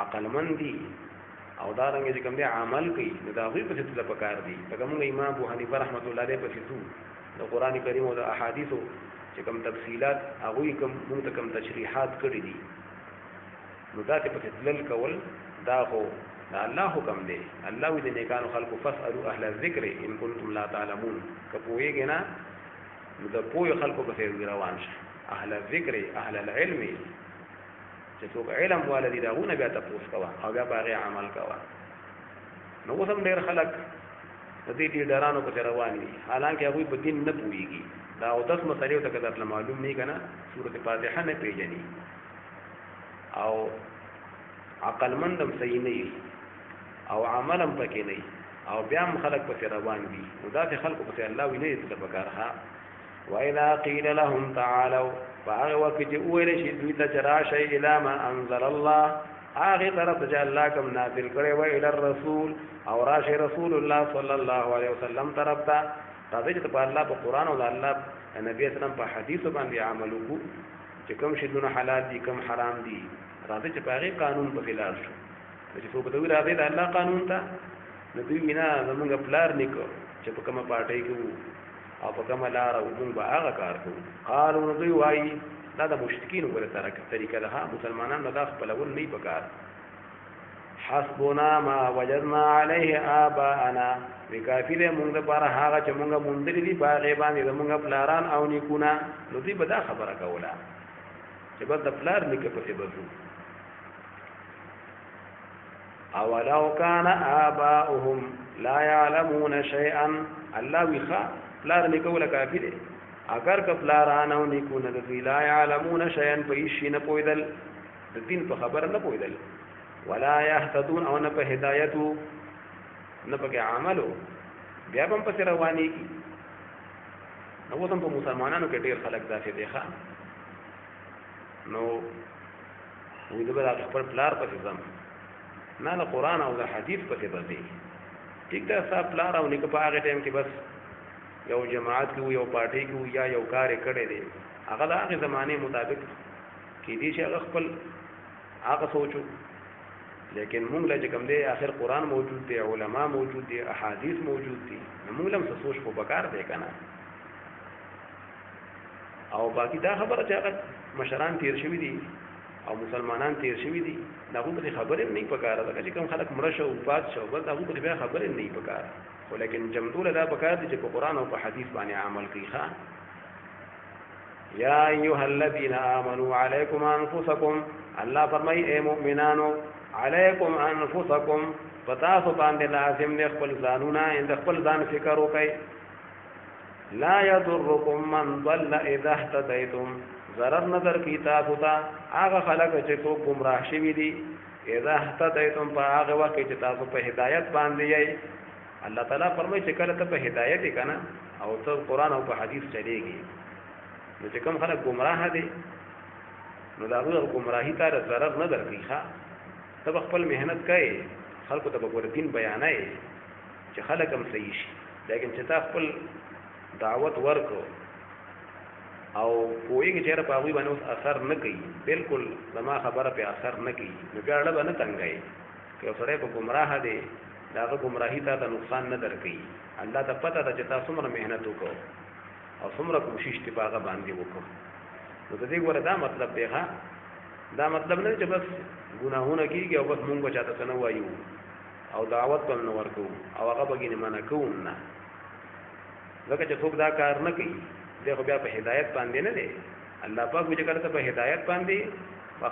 عقل مندي او دا رنګ چې کوم دی عمل کوي نو دا هغه پسې تل پکار دي لکه موږ امام ابو حنیفه رحمۃ اللہ علیہ پسې څو د قران کریم او د احادیثو چې کوم تفصيلات هغه کوم موږ ته کوم تشریحات کړی دي نو دا ته په دلل کول دا خو دا الله حکم دی. الله دې نیکانو خلقو فاسالو اهل الذکر ان کنتم لا تعلمون. کپوېږي نه نو د پوهې خلقو په روان شه. اهل الذکر اهل العلم چې څوک علم والدي داونه بیا تاسو کوه او بیا باغې عمل کوه. نو وسم ډېر خلک د دې ډیرانو په روان دي حالانکه هغه په دین نه پوهیږي. دا او 10 مسلې ته کله معلوم نه کنه سورته فاتحه نه پیژني او عقل مندم صحیح نه او عملم پکې نه او بیا هم خلک په روان دي. نو دا چې خلکو په الله ویني ته بکارها وإذا قيل لهم تعالوا فهغه وخت چې ویل شي دوی ته راشه اله ما انزل الله هغه طرف چې الله کوم نازل کړي و الى الرسول او راشه رسول الله صلی الله علیه وسلم طرف ته راځي چې په الله په قران او الله نبی اسلام په حدیث باندې عمل وکړو چې کوم شی دونه حلال دي کوم حرام دي. راځي چې په هغه قانون په خلاف شو چې څوک دوی راځي د الله قانون ته نو دوی وینا زمونږ پلار نکو چې په کومه پارټي کې او په کومه لار او موږ به هغه کار کوو. قالو نو دوی وایي دا د مشرکین وګړه طریقه ده. مسلمانان نه دا خپلول نه پکار. حسبنا ما وجدنا عليه آباءنا وکافی دې موږ لپاره هغه چې موږ مونږ دي باغې باندې موږ پلاران او نیکونه. نو دوی به دا خبره کوله چې بس د پلار نیکه پسې بزو. اولو کان آباؤهم لا يعلمون شيئا. الله ویخا پلار نیکوله کافی دی. اگر که پلاران او نیکونه د دوی لا يعلمون شيئا په شي نه پویدل د دین په خبره نه پویدل ولا يهتدون او نه په هدایتو نه په عملو بیا هم په رواني کی. نو وتم په مسلمانانو کې ډیر خلک داسې دي ښا نو وې د بل خپل پلار په ځم نه له قران او د حدیث په څیر دی. ټیک دا صاحب پلار او نیک په هغه ټیم کې بس یو جماعت کې یو پارټي کې یا یو کار کړي دي هغه د هغه زمانه مطابق کې دي چې هغه خپل هغه سوچو. لیکن موږ له کوم دی اخر قران موجود دی علما موجود دي احادیث موجود دي موږ لم سوچ په بکار دی کنه. او باقی دا خبره چې هغه مشران تیر شوی دي او مسلمانان تیر شوی دي دا غوښتل خبره نه پکاره ده چې کوم خلک مرشه او پات شو بس دا غوښتل بیا خبره نه پکاره. ولیکن جمدول دا پکاره دي چې په قران او په حدیث باندې عمل کوي. ښا یا ایها الذین آمنوا علیکم انفسکم. الله فرمای اے مؤمنانو علیکم انفسکم پتاسو باندې لازم دی خپل ځانونه اند خپل ځان فکر وکړئ. لا یضرکم من ضل اذا اهتدیتم. ضرر نظر کی تاسو ته هغه خلک چې څوک گمراه شوي دي اذا اهتدیتم په هغه وخت چې تاسو په هدایت باندې یې. الله تعالی فرمایي چې کله ته په هدایت کې کنه او ته قران او په حدیث چلےږي نو چې کوم خلک گمراه دي نو دا هغه گمراهی ته ضرر نه درکې. ښا ته خپل مهنت کوي خلکو ته به دین بیانای چې خلک هم صحیح شي. لیکن چې تا خپل دعوت ورکو او کویږي چې په هغه باندې اوس اثر نه کوي بالکل زما خبره په اثر نه کوي نو بیا له باندې تنګای که سره په گمراه دي داغه گمراهی ته نقصان نه درکې. الله ته پته ده چې تاسو څومره مهنت وکړو او څومره کوشش تی باغه باندې وکړو. نو د دې ګوره دا مطلب دی ها دا مطلب نه چې بس ګناهونه کیږي او بس مونږ چاته څه نه وایو او دعوت به نه ورکو او هغه بګینه منع کوو نه. ځکه چې څوک دا کار نه کوي دغه بیا په هدایت باندې نه دی. الله پاک وجه کړه ته په هدایت باندې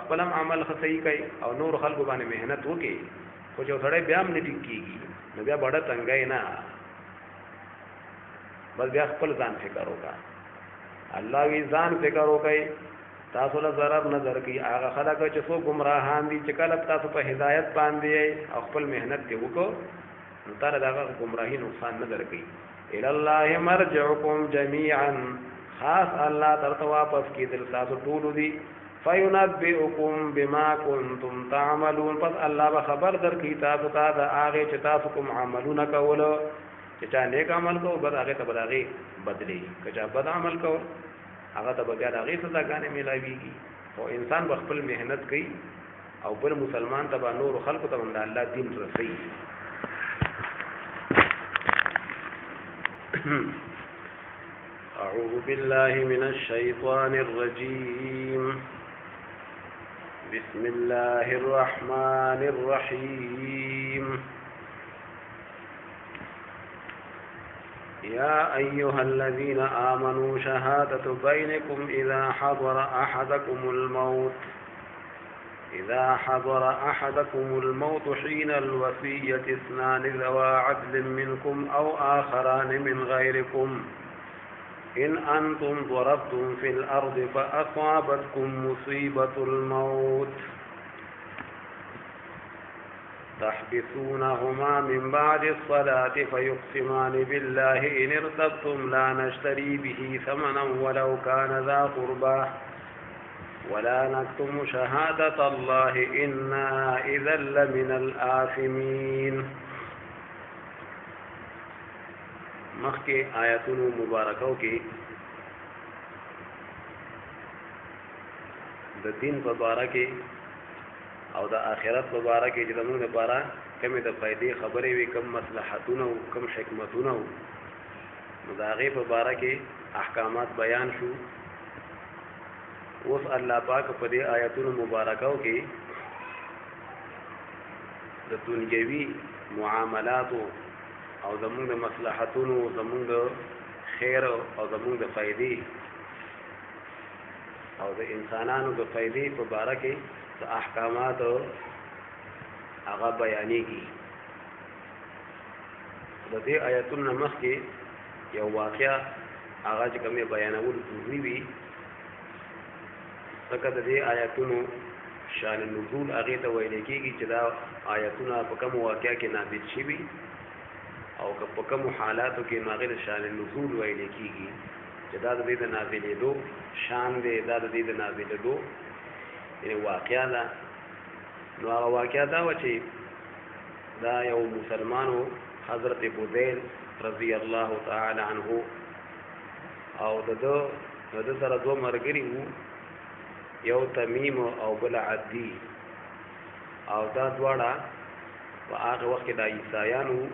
خپل عمل صحیح کوي او نور خلکو باندې مهنت وکړي خو چې سړی بیا هم نه ټیک کیږي نو بیا بڑا څنګه نه بس بیا خپل ځان فکر وکړه. الله وی ځان فکر وکړي تاسو له ضرر نظر کوي هغه خلک چې څو گمراهان دي چې کله تاسو په هدایت باندې او خپل مهنت دی وکړو نو تر دغه گمراهی نقصان نه درکې. الى الله مرجعكم جميعا. خاص الله ترته واپس کیدل تاسو ټول دي. فینبئکم بما کنتم تعملون. پس الله به خبر درکې تاسو ته دا هغه چې تاسو کوم عملونه کول چې چا نیک عمل کوو بس هغه ته بداغي بدلی که چا بد عمل کوو هغه ته بیا هغه سزاګانې ملایويږي. او انسان خپل مهنت کوي او بل مسلمان ته نور خلق ته الله دین رسي. أعوذ بالله من الشيطان الرجيم. بسم الله الرحمن الرحيم يا أيها الذين آمنوا شهادة بينكم إذا حضر أحدكم الموت حين الوصية اثنان ذوى عدل منكم أو آخران من غيركم إن أنتم ضربتم في الأرض فأصابتكم مصيبة الموت تحبسونهما من بعد الصلاة فيقسمان بالله إن ارتبتم لا نشتري به ثمنا ولو كان ذا قربى ولا نكتم شهادة الله إنا إذا لمن الآثمين. مخکې آیاتونو مبارکو کې د دین په باره کې او د آخرت په باره کې چې زموږ لپاره کمې د فائدې خبرې وي، کم مصلحتونه او کم حکمتونه نو د هغې په باره کې احکامات بیان شو. اوس الله پاک په دې آیاتونو مبارکو کې د دنیوي معاملاتو او زمونږ د مصلحتونو، زمونږ د خیر او زمونږ د فائدې او د انسانانو د فائدې په باره کې د احکامات هغه بیانېږي. د دې آیاتونو مخکې یو واقعه هغه چې کومې بیانول ضروري وي، ځکه د دې آیاتونو شان نزول هغې ته ویل کېږي چې دا آیاتونه په کومو واقعه کې نازل شوي او که په کومو حالاتو کې نو هغې د شان نزول ویل کېږي چې دا د دې د نازلېدو شان دی، دا د دې د نازلېدو یعنې واقعه ده. نو هغه واقعه دا وه چې دا یو مسلمانو حضرت بودیل رضی الله تعالی عنه او د ده سره دوه ملګري وو، یو تمیم او بل عدي، او دا دواړه په هغه وخت کې د عیسایان وو.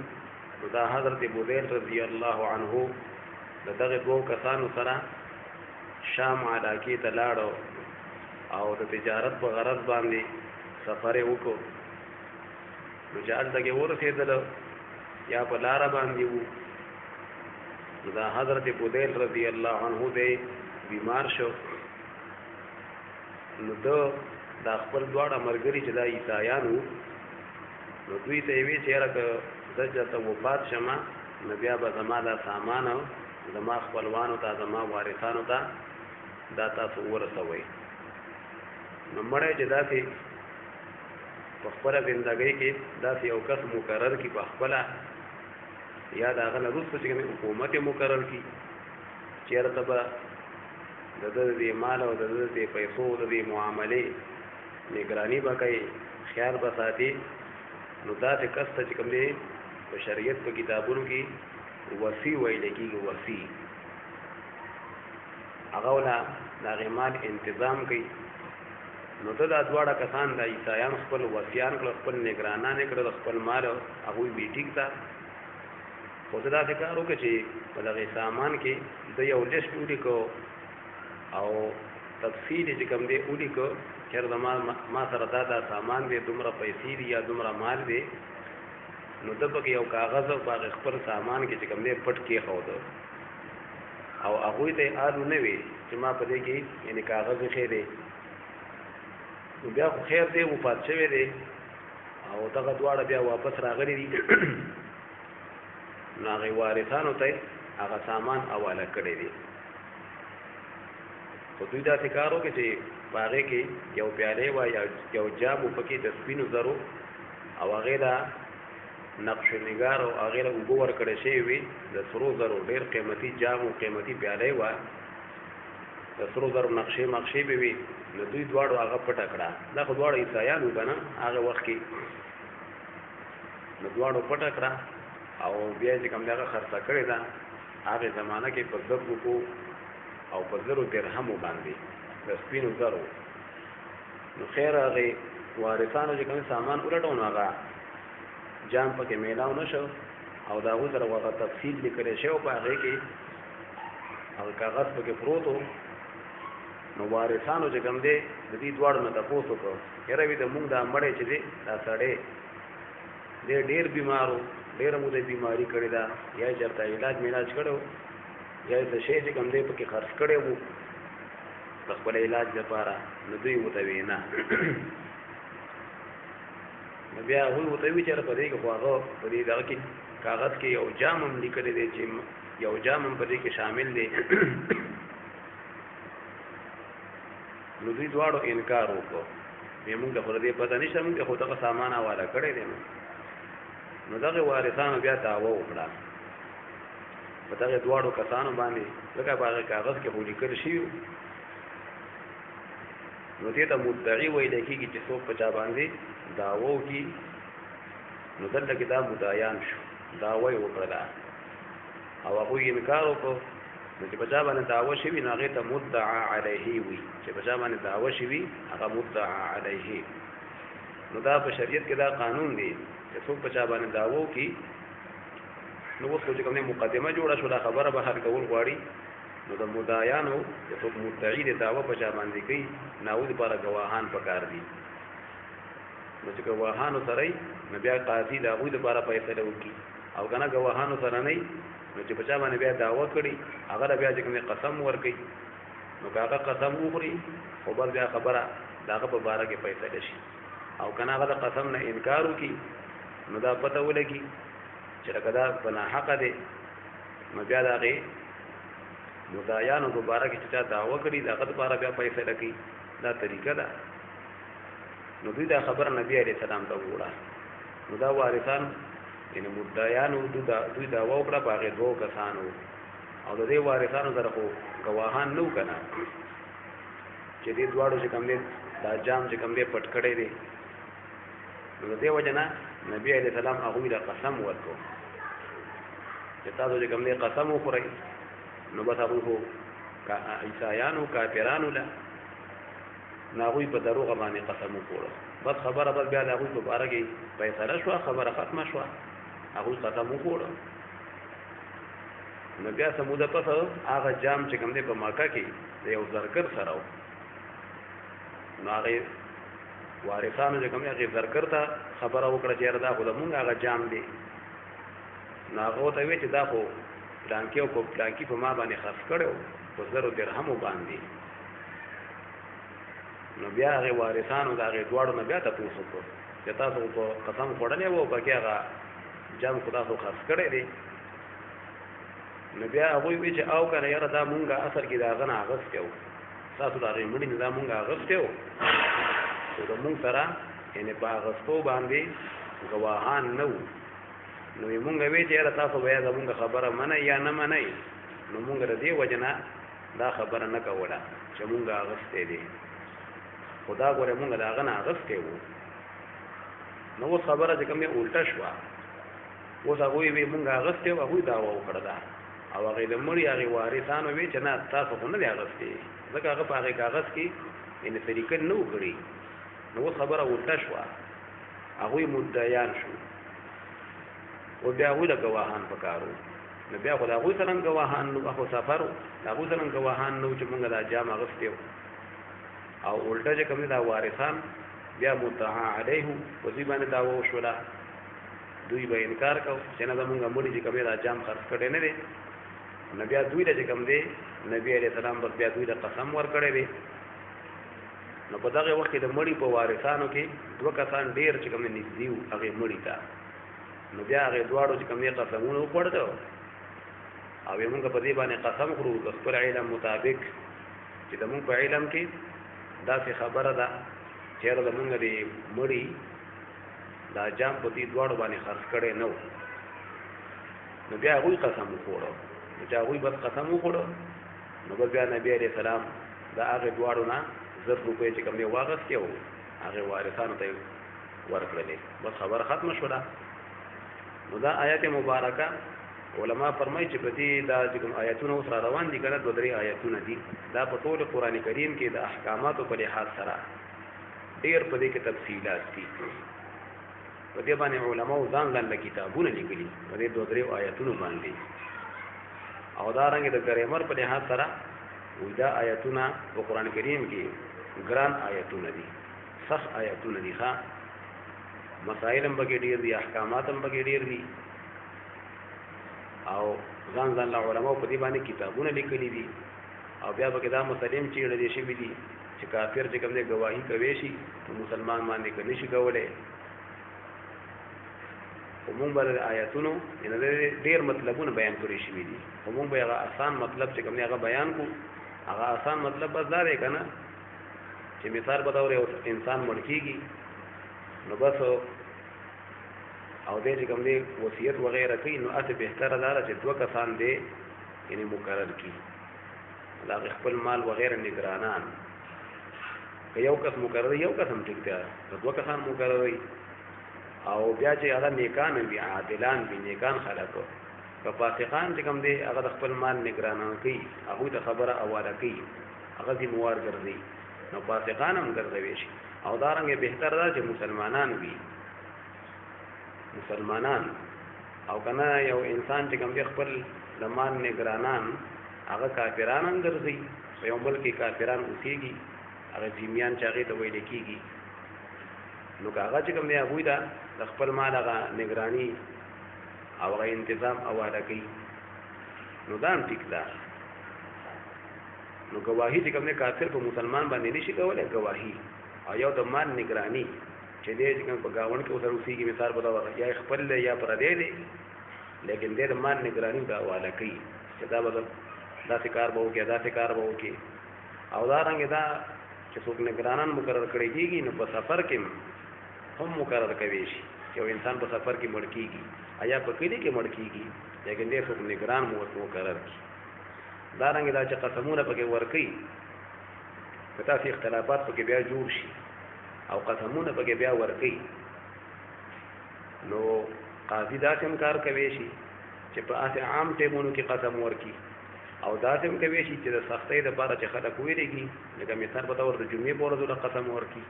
نو دا حضرت بودیل رضی الله عنه د دغه دوو کسانو سره شام علاقې ته لاړو او د تجارت په غرض باندې سفر یې وکړو. نو چې هلته کې ورسېدل یا په لاره باندې وو، نو دا حضرت بودیل رضی الله عنه دی بیمار شو. نو دا خپل دواړه ملګري چې دا عیسایان وو، نو دوی ته یې وی چې یاره که زه چېرته وفات شمه نو بیا به زما دا سامان زما خپلوانو ته، زما وارثانو ته دا تاسو ورسوئ. نو مړی چې داسې په خپله زندګۍ کې داسې یو کس مقرر کړي په خپله، یا د هغه نه وروسته چې کومې حکومت یې مقرر کړي چېرته به د ده د دې مال او د ده د پیسو د دې معاملې نګراني به کوي، خیال به ساتي. نو داسې کس ته چې کوم دی په شریعت په کتابونو کې وصي ویل کېږي. وصي هغه وله د هغې مال انتظام کوي. نو ته دا دواړه کسان د عیسایان خپل وصیان کړل، خپل نګرانان یې کړل، خپل مال هغوی بې ټیک ته. خو ته داسې کار وکړه چې په دغې سامان کې د یو لیست ولیکو او تفصیل چې کوم دی ولیکو، چېرته ما سره دا سامان دی، دومره پیسې دي یا دومره مال دی. نو ده پکې یو کاغذ په هغې خپل سامان کې چې کوم دی پټ کېښوده او هغوی ته یې آلو نه وي چې ما په دې کې یعنې کاغذ ایښی دی. نو بیا خو خیر دی، وفات شوی دی او دغه دواړه بیا واپس راغلي دي. نو هغې وارثانو ته هغه سامان حواله کړی دی. خو دوی داسې کار وکړي چې په هغې کې یو پیالې وه یا یو جام و پکې د سپینو زرو او هغې له نقش نگار او هغې له اوبه ورکړی شوي وي د سرو زرو. ډېر قیمتي جام و قیمتي پیالې وه، د سرو زرو نقشې مقشې به وي. نو دوی دواړو هغه پټه کړه. دا خو دواړه عیسایان وو که نه هغه وخت کې. نو دواړو پټه کړه او بیا چې کوم دی هغه خرڅه کړې ده هغې زمانه کې په 10 روپو او په 1000 درهمو باندې د سپینو زرو. نو خیر هغې وارثانو چې کوم سامان ولټو نو هغه جام پکې میلاو نه شو او د هغو سره هغه تفصیل لیکلی شوی په هغې کې، هغه کاغذ پکې پروت و. نو وارثانو چې کوم دی د دې دواړو نه تپوس وکړو یاره وي د مونږ دا مړی چې دی دا سړی دی ډېر بیمارو ډېره موده بیماري کړې ده یا یې چېرته علاج میلاج کړی یا یې څه شی چې کوم دی پکې خرڅ کړی وو د خپل علاج لپاره نو دوی ورته وی نه نو بیا هغوی ورته وي چېرې په دې کې خو هغه په دې دغه کې کاغذ کې یو جام هم لیکلی دی چې یو جام هم په دې کې شامل دی نو دوی دواړو انکار وکړو بیا موږ ته خو د دې پته نشته موږ خو دغه سامان حواله کړی دی نو دغه وارثانو بیا دعوه وکړه په دغه دواړو کسانو باندې لکه په هغه کاغذ کې خو لیکل شوي نو دې ته مدعي ویل کېږي چې څوک په چا باندې دعوه وکړي نو دلته کې دا مدعیان شو دعوه یې وکړله او هغوی انکار وکړو نو چې په چا باندې دعوه شوي نو هغې ته مدعا علیه وي چې په چا باندې دعوه شوي هغه مدعا علیه نو دا په شریعت کې دا قانون دی چې څوک په چا باندې دعوه وکړي نو اوس چې کومه مقدمه جوړه شو دا خبره به حل کول غواړي نو د مدعیانو چې څوک مدعي د دعوه په چا باندې کوي نو د لپاره ګواهان پکار دي نو چې ګواهانو سره نو بیا قاضي د هغوی لپاره فیصله وکړي او که نه ګواهانو سره نه نو چې په چا باندې بیا دعوه کړي هغه بیا چې کومې قسم ورکړي نو که هغه قسم وخوري خو بل بیا خبره د هغه په باره کې فیصله شي او که نه هغه د قسم نه انکار وکړي نو دا پته ولګي چې لکه دا په ناحقه دی نو بیا د هغې مدعیانو په باره کې چې چا دعوه کړي د هغه دپاره بیا فیصله کوي دا طریقه ده نو دوی دا خبره نبي علیه السلام ته ووړه نو دا وارثان یعنې مدعیانو دوی دعوه وکړه په هغې دوو کسانو او د دې وارثانو سره خو ګواهان نه وو که نه چې دې دواړو چې کوم دی دا جام چې کوم دی پټ کړی دی نو د دې وجه نه نبي علیه السلام هغوی له قسم ورکړو چې تاسو چې کوم دی قسم وخورئ نو بس هغوی خو عیسایانو کافرانو له نو هغوی په دروغه باندې قسم وخوړه بس خبره بس بیا د هغوی په باره کې فیصله شوه خبره ختمه شوه هغوی قسم وخوړه نو بیا څه موده پس هغه جام چې کوم دی په مکه کې د یو زرګر سره و نو هغې وارثانو چې کوم دی هغې زرګر ته خبره وکړه چې یاره دا خو زمونږ هغه جام دی نو هغه ورته ویې چې دا خو پلانکي او پلانکي په ما باندې خرڅ کړی و په 1000 درهمو باندې نو بیا هغې وارثانو د هغې دواړو نه بیا تپوس وکړو چې تاسو په قسم خوړلی و پکې هغه جام خو تاسو خرڅ کړی دی نو بیا هغوی وی چې او که نه یاره دا مونږ اصل کې د هغه نه اخیستی و ستاسو د هغې مړي نه دا مونږ اخیستی و خو د مونږ سره یعنې په اخیستو باندې ګواهان نه وو نو یې مونږ وی چې یاره تاسو به یا زمونږ خبره منئ یا نه منئ نو مونږ د دې وجه نه دا خبره نه کوله چې مونږ اخیستی دی خو دا ګوره مونږ د هغه نه اخیستی وو نو اوس خبره چې کوم یې الټه شوه اوس هغوی وی مونږ اخیستی و هغوی دعوه وکړه ده او هغې د مړي هغې وارثانو وی چې نه تاسو خو نه دی اخیستی ځکه هغه په هغې کاغذ کې یعنې طریقه نه و کړي نو اوس خبره الټه شوه هغوی مدعیان شو او بیا هغوی له ګواهان پکار وو نو بیا خو د هغوی سره هم ګواهان نه خو سفر و د هغوی سره هم ګواهان نه و چې مونږ دا جام اخیستی و او الټه چې کوم دی دا وارثان بیا مدعا علیه په دوی باندې دعوه وشوله دوی به انکار کو چې نه زمونږ مړي چې کوم دا جام خرڅ کړی نه دی نو بیا دوی له چې کوم دی نبي علیه السلام بس بیا دوی له قسم ورکړی دی نو په دغه وخت کې د مړي په وارثانو کې 2 کسان ډېر چې کوم دی نږدې وو هغې مړي ته نو بیا هغې دواړو چې کوم دی قسمونه وخوړده او یې مونږ په دې باندې قسم خورو د خپل علم مطابق چې زمونږ په علم کې داسې خبره ده چې یاره زمونږ د مړي دا جام په دې دواړو باندې خرڅ کړی نه و نو بیا هغوی قسم وخوړه نو چې هغوی بس قسم وخوړه نو بس بیا نبي علیه السلام د هغې دواړو نه 1000 روپۍ چې کوم دی واخیستې وو هغې وارثانو ته یې ورکړلې بس خبره ختمه شوله نو دا آیت مبارکه علما فرمایي چې په دې دا چې کوم آیتونه اوس را روان دي که نه 2-3 آیتونه دي دا په ټول قرآن کریم کې د احکاماتو په لحاظ سره ډېر په دې کې تفصیلات دي په دې باندې علماو ځان ځانله کتابونه لیکلي په دې 2-3 آیتونو باندې او دارنګې د ګریمر په لحاظ سره دا آیتونه په قران کریم کې ګران آیتونه دي، سخت آیتونه دي. ښا مسائل هم پکې ډیر دي، احکامات هم پکې ډیر دي، او ځان له علماء په دې باندې کتابونه لیکلي دي، او بیا پکې دا مسلم چې لري شي دي چې کافر چې کوم دې گواہی کوي شي نو مسلمان باندې کوي شي کولای. همون بر آیاتونو ان ډیر مطلبونه بیان کړی شي دي، همون به هغه آسان مطلب چې کوم هغه بیان کو. هغه آسان مطلب بس دا دی کنه چې مثال بداور یو انسان مړ کیږي نو بس او دې چې کوم دې وصیت وغیرہ کوي نو اته بهتره ده چې دوه کسان دې یعنی مقرر کی دا خپل مال وغیرہ نگرانان، یو کس مقرر یو کس هم ټیک دی، دوه کسان مقرر وي او بیا چې هغه نیکان وي عادلان وي نیکان خلک په فاسقان چې کوم دي هغه خپل مال نگرانان کوي، هغه ته خبره اواله کوي، هغه دې موار ګرځي نو فاسقان هم ګرځوي شي. او دا رنګ بهتر ده چې مسلمانان وي، مسلمانان او کنه یو انسان چې کوم دي خپل د مال نگرانان هغه کافران هم ګرځي، په یو ملک کې کافران اوسېږي، هغه جیمیان چې هغه ته ویل کېږي نو هغه چې کوم دی هغه دا د خپل مال هغه نگرانی او هغه تنظیم اواله کوي نو دا هم ټیک ده. نو گواهی چې کوم دی کافر په مسلمان باندې نشي کولای گواهی، او یو د مال نگرانی چې دې چې کوم په گاون کې اوسه اوسېږي مثال بداوه یا خپل یا پر دې دی لیکن دې د مال نگرانی دا اواله کوي چې دا بدل دا کار به وکړي دا کار به وکړي. او دا رنګ دا چې څوک نگرانان مقرر کړی کېږي نو په سفر کې هم مقرر کوي شي. یو انسان په سفر کې مړ کېږي یا په کلی کې مړ کېږي لیکن دې څوک نگران مقرر کړي. دا رنګ دا چې قسمونه پکې ورکوي په تاسې اختلافات پکې بیا جوړ شي او قسمونه پکې بیا ورکوي نو قاضي داسې هم کار کوي شي چې په اسې عام ټیمونو کې قسم ورکي، او داسې هم کوي شي چې د سختۍ دپاره چې خلک ویرېږي لکه مثال په طور د جمعې په ورځ د قسم ورکي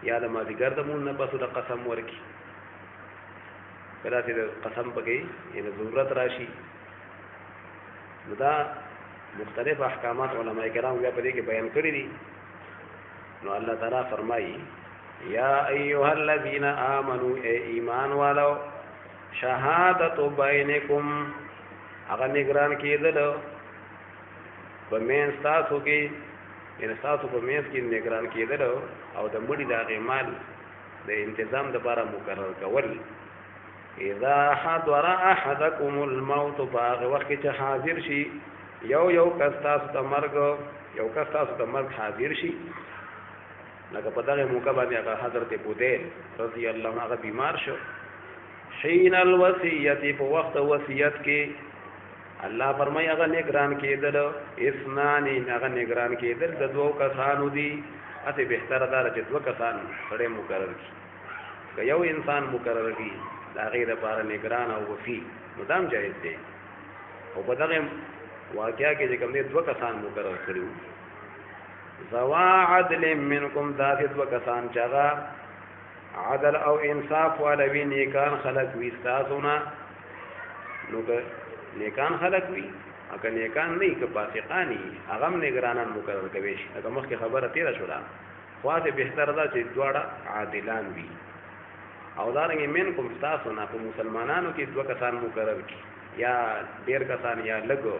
یا د مازدیګر د مونځ نه پس د قسم ورکي، که داسې د قسم پکې یعنې ضرورت راشي نو دا مختلف احکامات علماء کرام بیا په دې کې بیان کړي دي. نو الله تعالی فرمایي یا ایها الذین آمنوا ای ایمان والو شهادت بینکم هغه نگران کېدل په مینځ تاسو کې یعنې تاسو په مینځ کې نگران کېدل او د مړي د هغې مال د انتظام دپاره مقرر کول. اذا حضر احدکم الموت په هغه وخت کې چې حاضر شي یو کس تاسو ته مرګ حاضر شي لکه په دغه موقع باندې هغه حضرت بودیل رضی الله عنه هغه بیمار شو حین الوصیت په وخت وصیت کې الله فرمایي هغه نگران کېدل اسنان هغه نگران کېدل د دوه کسانو دي اته بهتره ده چې دوه کسان سره مقرر کړي که یو انسان مقرر کړي دا غیر لپاره نگران او وفي نو دام جایز دی. او په دغه واقعیا کې چې کوم دي دوه کسان مقرر کړي ذوا عدل منکم ذات دوه کسان چې هغه عدل او انصاف والوی نیکان خلق وي تاسونا نو که نیکان خلق وي اګه نیکان نه که فاسقانی هغه نگرانان مقرر کوي شي. هغه مخکې خبره تیره شوه خواته بهتر ده چې دواړه عادلان وي. او دارنګه منکم تاسونا په مسلمانانو کې دوه کسان مقرر کی یا ډیر کسان یا لګو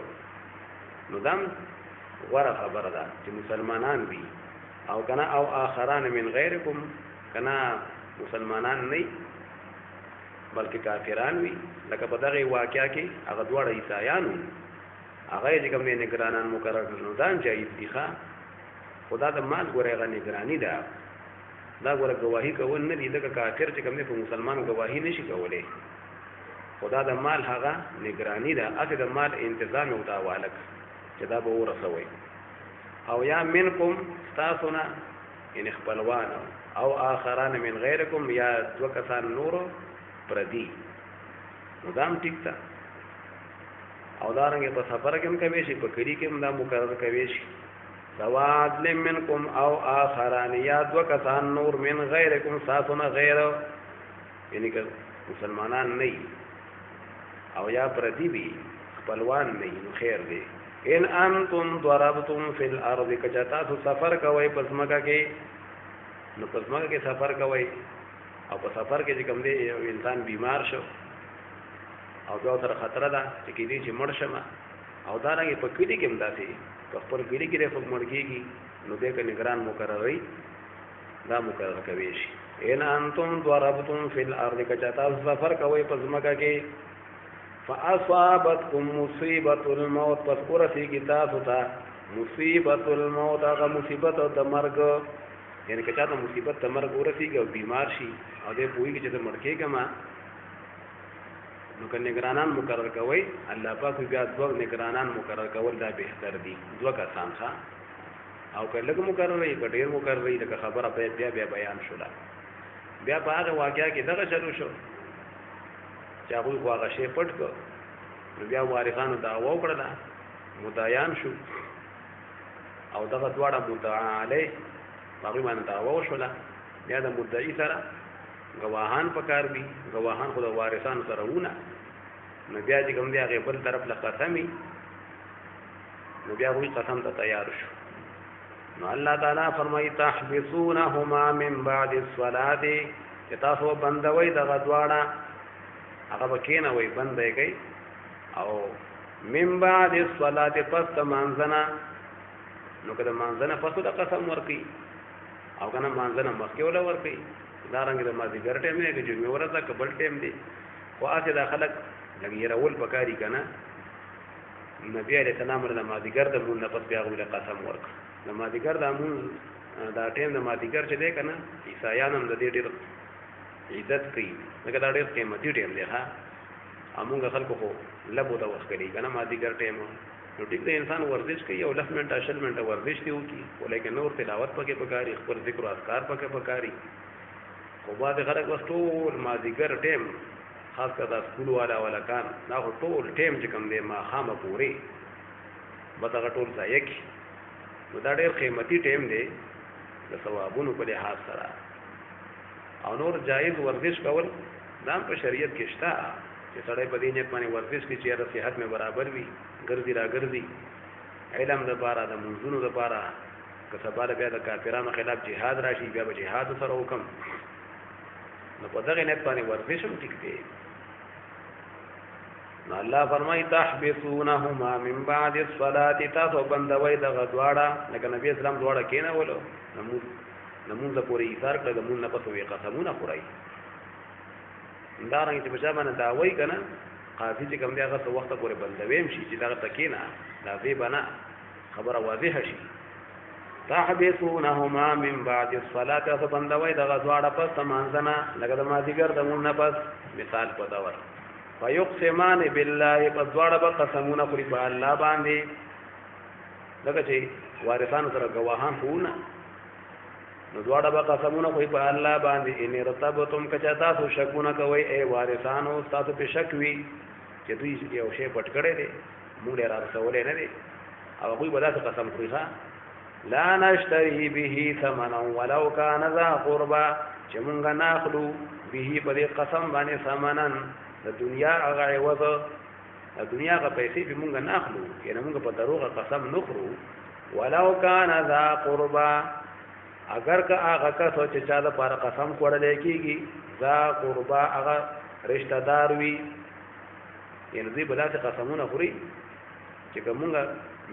نو دم غوره خبره ده چې مسلمانان وي او کنا او آخران من غیرکم کنا مسلمانان نه بلکې کافران وي لکه په دغه واقعیا کې هغه دواړه عیسایانو هغه چې کوم نه نگرانان مقرر کړو دا جایز دي ښا خدا د مال ګورې غا نگرانی ده دا ګوره گواهی کول نه دي دغه کافر چې کوم نه په مسلمان گواهی نشي کولای خدا د مال هغه نگرانی ده اته د مال انتظام او تاوالک چې دا به ورسوي. او یا منکم تاسونا ان خپلوان او آخران من غیرکم یا دو کسان نور پردی نو دام ټیک تا. او دارنګه په سفر کې هم کوي شي په کلی کې هم دا مقرر کوي شي سواد منکم او آخران یا دو کسان نور من غیرکم تاسونا غیر یعنی که مسلمانان نه او یا پردی وي خپلوان نه نو خیر دی ان انتم ضربتم فی الارض کچتا سفر کوي پسمکه کې نو پسمکه کې سفر کوي او په سفر کې چې کوم دی یو انسان بیمار شو او بیا سره خطر ده چې کېدی چې مړ شمه او دا رنګ په کلی کې هم داسې په خپل کلی کې څوک مړ کېږي نو دې کې نگران مقرروي دا مقرر کوي شي ان انتم ضربتم فی الارض کچتا سفر کوي پسمکه کې فاصابتكم مصیبت الموت پس ورسی کی تاسو ته مصیبت الموت هغه مصیبت د مرګ یعنی که چاته مصیبت د مرګ ورسیږي او بیمار شي او دې پوهیږي چې د مړ کېږم نو که نگرانان مقرر کوي الله پاک بیا دوه نگرانان مقرر کول دا بهتر دي دوه کسان ښه او که لږ مقرر وي که ډېر مقرر وي لکه خبره بیا بیان شوله بیا په هغه واقعه کې دغه چلو شو چې هغوی خو هغه شی پټ کړ نو بیا وارثانو دعوه وکړله مدعیان شو او دغه دواړه مدعا علیه هغوی باندې دعوه وشوله بیا د مدعي سره ګواهان پکار دي ګواهان خو د وارثانو سره ونه نو بیا چې کوم دی هغې بل طرف له قسمي نو بیا هغوی قسم ته تیار شو نو الله تعالی فرمایي تحبسونهما من بعد الصلاة چې تاسو بندوئ دغه دواړه هغه به کېنوئ بنده یې کوي او من بعد الصلاة پس د مانځنه نو که د مانځنه پس د قسم ورکوي او که نه مانځنه مخکې وله ورکوي دارنګه د مازدیګر ټایم دی که جمعې ورځ ده که بل ټایم دی خو هسې دا خلک لږ یېرول پکاري که نه نبي علیه السلام د مازدیګر د مونځ نه پس بیا هغوی له قسم ورکړه د مازدیګر دا مونځ دا ټایم د مازدیګر چې دی که نه عیسایان هم د دې ډېر عزت کوي ځکه دا ډېر قیمتي ټایم دی ښه او مونږ خلکو خو لبو ته وخت کوي که نه مازدیګر ټایم نو ټیک د انسان ورزش کوي او 10 منټه 20 منټه ورزش دی وکړي خو لیکن نور تلاوت پکې پکاري خپل ذکر او اذکار پکې پکاري خو بعد خلک بس ټول مازدیګر ټایم خاص کر دا سکول والا کان دا خو ټول ټایم چې کوم دی ماښامه پورې بس هغه ټول ضایع کړي نو دا ډېر قیمتي ټایم دی د ثوابونو په لحاظ سره او نور جایز ورزش کول دا هم په شریعت کې شته چې سړی په دې نیت باندې ورزش کړي چې یاره صحت مې برابر وي ګرځي را ګرځي علم دپاره د منځونو دپاره که سبا بیا د کافرانو خلاف جهاد راشي بیا به جهاد سره وکړم نو په دغه نیت باندې ورزش هم ټیک دی نو الله فرمایي تحبسونهما من بعد الصلاة تاسو بندوئ دغه دواړه لکه نبي اسلام دواړه کېنولو لمونځ پورې ایثار کړه د مونځ نه پس وې قسمونه خورئ همدارنګه چې په چا باندې دعوی که نه قاضي چې کوم دی هغه څه وخته پورې بندوي هم شي چې دغه ته کېنه دا دی به نه خبره واضحه شي تحبسونهما من بعد الصلاة تاسو بندوئ دغه دواړه پس د مانځه نه لکه د مازدیګر د مونځ نه پس مثال په ډول فیقسمان بالله پس دواړه به قسمونه خوري په الله باندې لکه چې وارثانو سره ګواهان خو نه نو دواړه به قسمونه خوري په الله باندې ان ارتبتم که چا تاسو شکونه کوئ ای وارثانو تاسو پې شک وي چې دوی یو شی پټ کړی دی موږ یې را رسولی نه دی او هغوی به داسې قسم خوري ښه لا نشتری به ثمنا ولو کان ذا قربا چې مونږ نه اخلو به په دې قسم باندې ثمنا د دنیا هغه عوض د دنیا هغه پیسې به مونږ نه اخلو یعنې مونږ په دروغه قسم نه خورو ولو کان ذا قربا اگر که هغه کس چې چا دپاره قسم خوړلی کېږي ذا قربا هغه رشته دار وي یعنې دوی به داسې قسمونه خوري چې که مونږ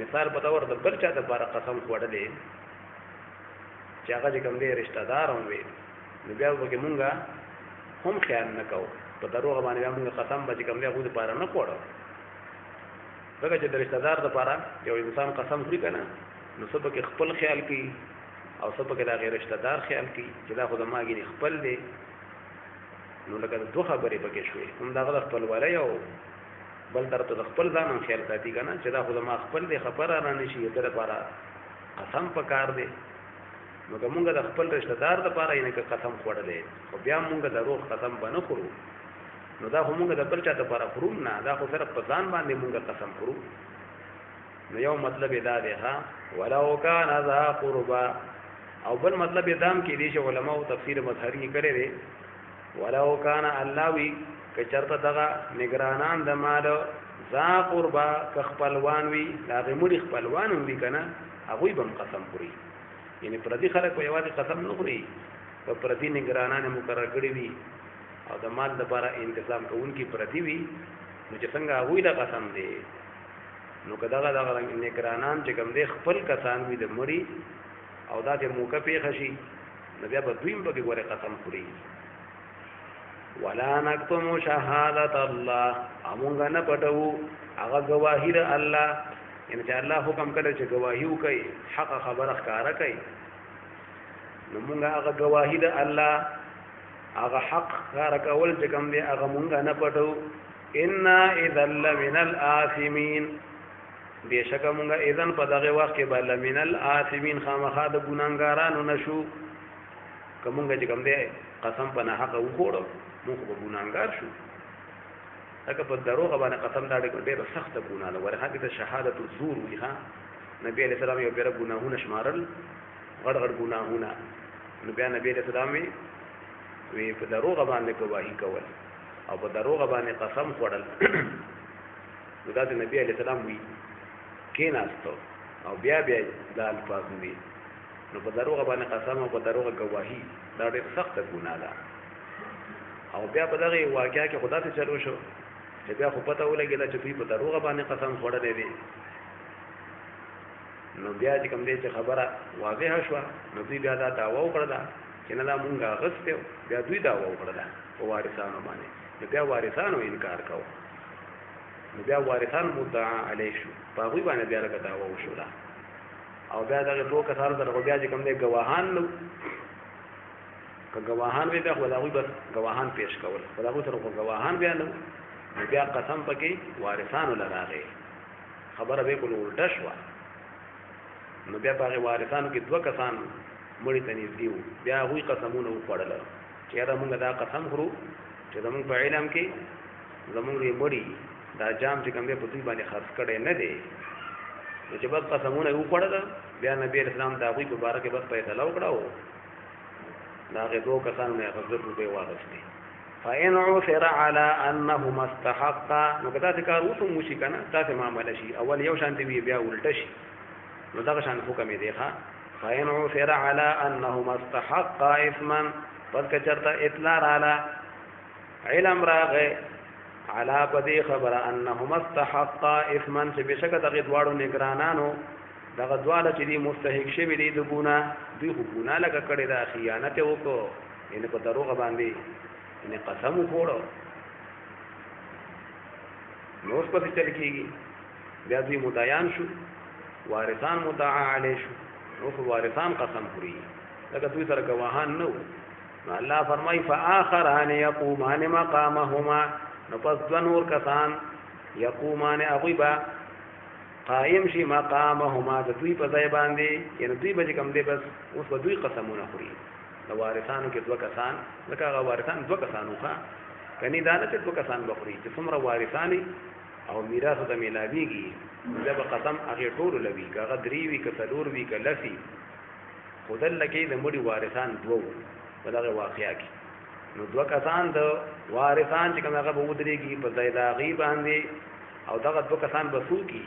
مثال په طور د بل چا دپاره قسم خوړلی چې هغه چې کوم دی رشته دار هم وي نو بیا به کې مونږ هم خیال نه کوو په دروغه باندې بیا مونږ قسم به چې کوم دی هغوی دپاره نه خوړو ځکه چې د رشته دار دپاره یو انسان قسم خوري که نه نو څه پکې خپل خیال کوي او څه پکې د هغې رشته دار خیال کوي چې دا خو د ما ګینې خپل دی نو لکه د دوه خبرې پکې شوې هم د هغه د خپلوالۍ او بل طرف ته د خپل ځان هم خیال ساتي که نه چې دا خو د ما خپل دی خبره را نه شي د دپاره قسم پکار دی نو که مونږ د خپل رشته دار دپاره یعنې که قسم خوړلی خو بیا مونږ د روغ قسم به نه خورو نو دا خو مونږ د بل چا دپاره خورو نه دا خو صرف په ځان باندې مونږ قسم خورو نو یو مطلب یې دا دی ښه ولو کان ذا قربا او بل مطلب یې دام کې دی چې علماو تفسیر مظهري کړی دی ولو کان الله وي که چېرته دغه نگرانان د مال ذا قربا که خپلوان وي د هغې مړي خپلوان هم وي که نه هغوی به هم قسم خوري یعنې پردي خلک به یوازې قسم نه خوري که پردي نګرانان یې مقرر کړي وي او د مال دپاره انتظام کوونکي پردي وي نو چې څنګه هغوی د قسم دی نو که دغه نګرانان چې کوم دی خپل کسان وي د مړي او داسې موقع پېښه شي نو بیا به دوی هم پکې ګورې قسم خوري ولا نکتم شهادت الله امونږ نه پټو هغه گواهی د الله یعنی چې الله حکم کړی چې گواهی وکړي حق خبره ښکاره کوي نو مونږ هغه گواهی د الله هغه حق ښکاره کول چې کوم دی هغه مونږ نه پټو انا اذا لمن الآثمین بېشکه مونږ اذن په دغه وخت کې به لمن الآثمین خامخا د ګناهګارانو نشو که مونږ چې کوم دی قسم په ناحقه وخوړو موږ به ګناهګار شو لکه په دروغه باندې قسم دا ډېره سخته ګناه ده ورهغې ته شهادت الزور وي ښه نبي علیه السلام یو پیره ګناهونه شمارل غټ غټ ګناهونه نو بیا نبي علیه السلام وی په دروغه باندې ګواهي کول او په دروغه باندې قسم خوړل نو دا د نبي علیه السلام وی کېناستو او بیا دا الفاظ وي نو په دروغه باندې قسم او په دروغه ګواهي دا ډېره سخته ګناه ده او بیا په دغه واقعیا کې خدا ته چلو شو چې بیا خو پته ولګېده چې دوی په دروغه باندې قسم خوړلی دی نو بیا چې کوم دی چې خبره واضحه شوه نو دوی بیا دا دعوه وکړله چې نه دا مونږ اخیستی بیا دوی دعوه وکړله په وارثانو باندې نو بیا وارثانو انکار کوه نو بیا وارثان مدعا علیه شو په هغوی باندې بیا لکه دعوه وشوله او بیا دغه دوه کسانو سره خو بیا چې کوم دی ګواهان نو که ګواهان وي بیا خو د هغوی بس ګواهان پیش کول خو د هغوی سره خو ګواهان بیا نه نو بیا قسم پکې وارثانو له راغی خبره بالکل الټه شوه نو بیا په هغې وارثانو کې دوه کسان مړي ته نږدې وو بیا هغوی قسمونه وخوړله چې یاره مونږ دا قسم خورو چې زمونږ په علم کې زمونږ یې مړي دا جام چې کوم دی په دوی باندې خرڅ کړی نه دی نو چې بس قسمونه یې وخوړله بیا نبي علیه السلام د هغوی په باره کې بس فیصله وکړه دا هغې دوه کسانو نه یې 1000 روپۍ واخیستې فإن عثر على أنهما استحقا نو که داسې کار اوس هم وشي که نه داسې معامله شي اول یو شانتې وي بیا الټه شي نو دغه شان حکم یې دی ښه فإن عثر على أنهما استحقا إثما پس که چېرته اطلاع راله علم راغی علا په دې خبره أنهما استحقا إثما چې بېشکه دغې دواړو نګرانانو دغه دواړه چې دي مستحق شوي دي د ګناه دوی خو ګناه لکه کړې ده خیانت یې وکړو یعنې په دروغه باندې یعنې قسم وخوړو نو اوس پسې چل کېږي بیا دوی مدعیان شو وارثان مدعا علیه شو نو خو وارثان قسم خوري لکه دوی سره ګواهان نه وو نو الله فرمایي فآخران یقومان مقامهما نو پس دوه نور کسان یقومان هغوی به قائم شي مقامهما د دوی په ځای باندې یعنې دوی به چې کوم دی بس اوس به دوی قسمونه خوري د وارثانو کې دوه کسان لکه هغه وارثان دوه کسان وښه کني دا نه چې دوه کسان به خوري چې څومره وارثانې او میراثو ته میلاویږي دا به قسم هغې ټولو لوي که هغه 3 وي که 4 وي که 10 وي خو دلته کې د مړي وارثان 2 وو په دغه واقعه کې نو دوه کسان د وارثان چې کوم هغه به ودرېږي په ځای د هغې باندې او دغه دوه کسان به څوکي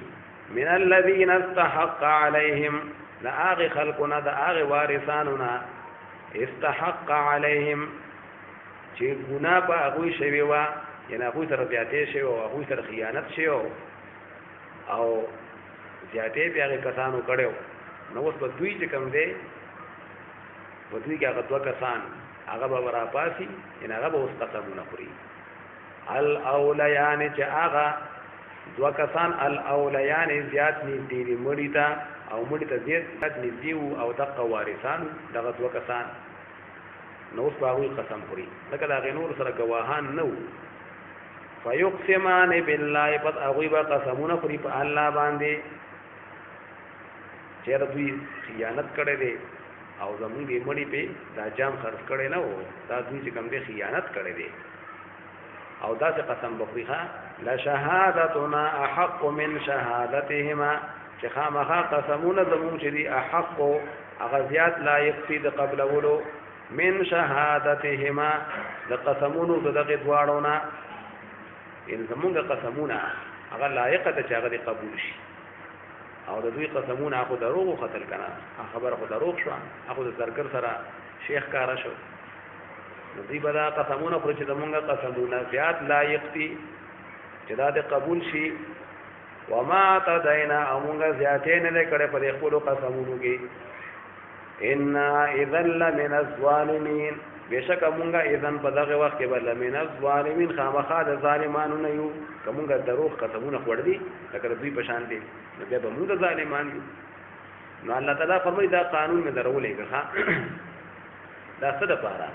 من الذين استحق عليهم د هغې خلقونه د هغې وارثانونه استحق عليهم چې ګناه په هغوی شوې وه یعنې هغوی سره زیاتې شوې او هغوی سره خیانت شوی او زیاتې بیا هغې کسانو کړی نو اوس په دوی چې کوم دی په دوی کې هغه دوه کسان هغه به راپاسي یعنې هغه به اوس قسمونه خوري الاولیان چې هغه دوه کسان الاولیان زیات نږدې دي مړي ته او مړي ته زیات نږدې وو او دقه وارثان دغه دوه کسان نو اوس به هغوی قسم خوري لکه د هغې نورو سره ګواهان نه وو فیقسمان بالله پس هغوی به قسمونه خوري په الله باندې چېرې دوی خیانت کړی دی او زمونږ یې مړي پې دا جام خرڅ کړی نه و دا دوی چې کوم دی خیانت کړی دی او داسې قسم به خوري ښه لشهادتنا احق من شهادتهما چې خامخا قسمونه زمونږ چې دي احقو هغه زیات لایق دي د قبلولو من شهادتهما د قسمونو د دغې دواړو نه یعنې زمونږ قسمونه هغه لایق ته چې هغه قبول شي او د دوی قسمونه اخو دروغ خطل کنه خبر خو دروغ شو اخو د زرګر سره شیخ کارا شو نو دوی بدا قسمونه پر چې زمونږ قسمونه زیات لایق دي چې دا د قبول شي وما تدینا امونږ زیاتې نه کړه په خپل قسمونو کې ان اذا لمن الظالمين بشک امونږ اذن په دغه وخت کې بل من الظالمين خامخا د ظالمانو نه یو کومګه دروغ قسمونه خور دي لکه دوی په شان دي نو بیا به موږ ظالمان یو نو الله تعالی فرمایي دا قانون مې درولې ښه دا څه د پاره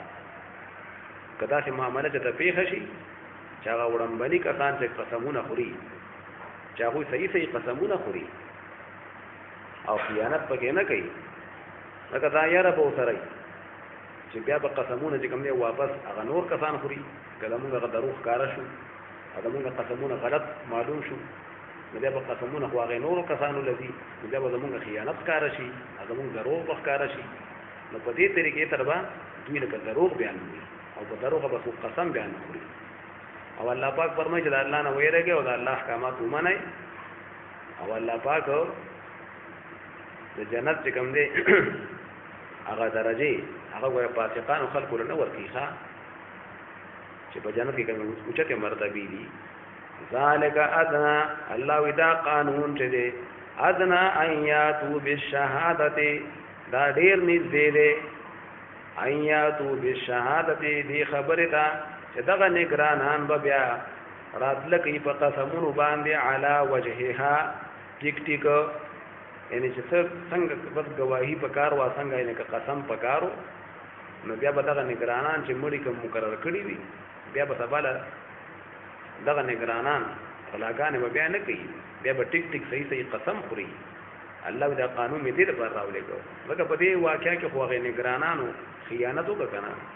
کدا چې معاملې ته پیښ شي چې هغه وړاندې کسان چې قسمونه خوري چې هغه صحیح قسمونه خوري او خیانت پکې نه کوي لکه دا یاره به وسره چې بیا به قسمونه چې کوم دی واپس هغه نور کسان خوري کله موږ دروغ کار شو هغه موږ قسمونه غلط معلوم شو بیا به قسمونه خو هغه نور کسانو لذي بیا به موږ خیانت کار شي هغه موږ دروغ وکړ شي نو په دې طریقې تر با دوی له دروغ بیان کوي او په دروغ به قسم بیان کوي او الله پاک فرمایي چې الله نه ویریږي او د الله احکامات ومني او الله پاک د جنت چې کوم دی هغه درجه هغه ګوره فاسقان خلکو نه ورکیخه چې په جنت کې کوم اوچته مرتبه دي ذالک ادنا الله ودا قانون چې دی ادنا ایاتو بالشهادت دا ډیر نږدې دی ایاتو بالشهادت دی خبره ده چې دغه نگرانان به بیا راتل کوي په قسمونو باندې علی وجهها ټیک ټیک یعنی چې څنګه بس گواہی پکار وا څنګه یعنی قسم پکارو نو بیا به دغه نگرانان چې مړي کوم مقرر کړی وي بیا به سباله دغه نگرانان غلاګانې به بیا نه کوي بیا به ټیک ټیک صحیح قسم خوري الله دا قانون می دې لپاره راولېګو لکه په دې واقعیا کې خو هغه نگرانانو خیانت وکړه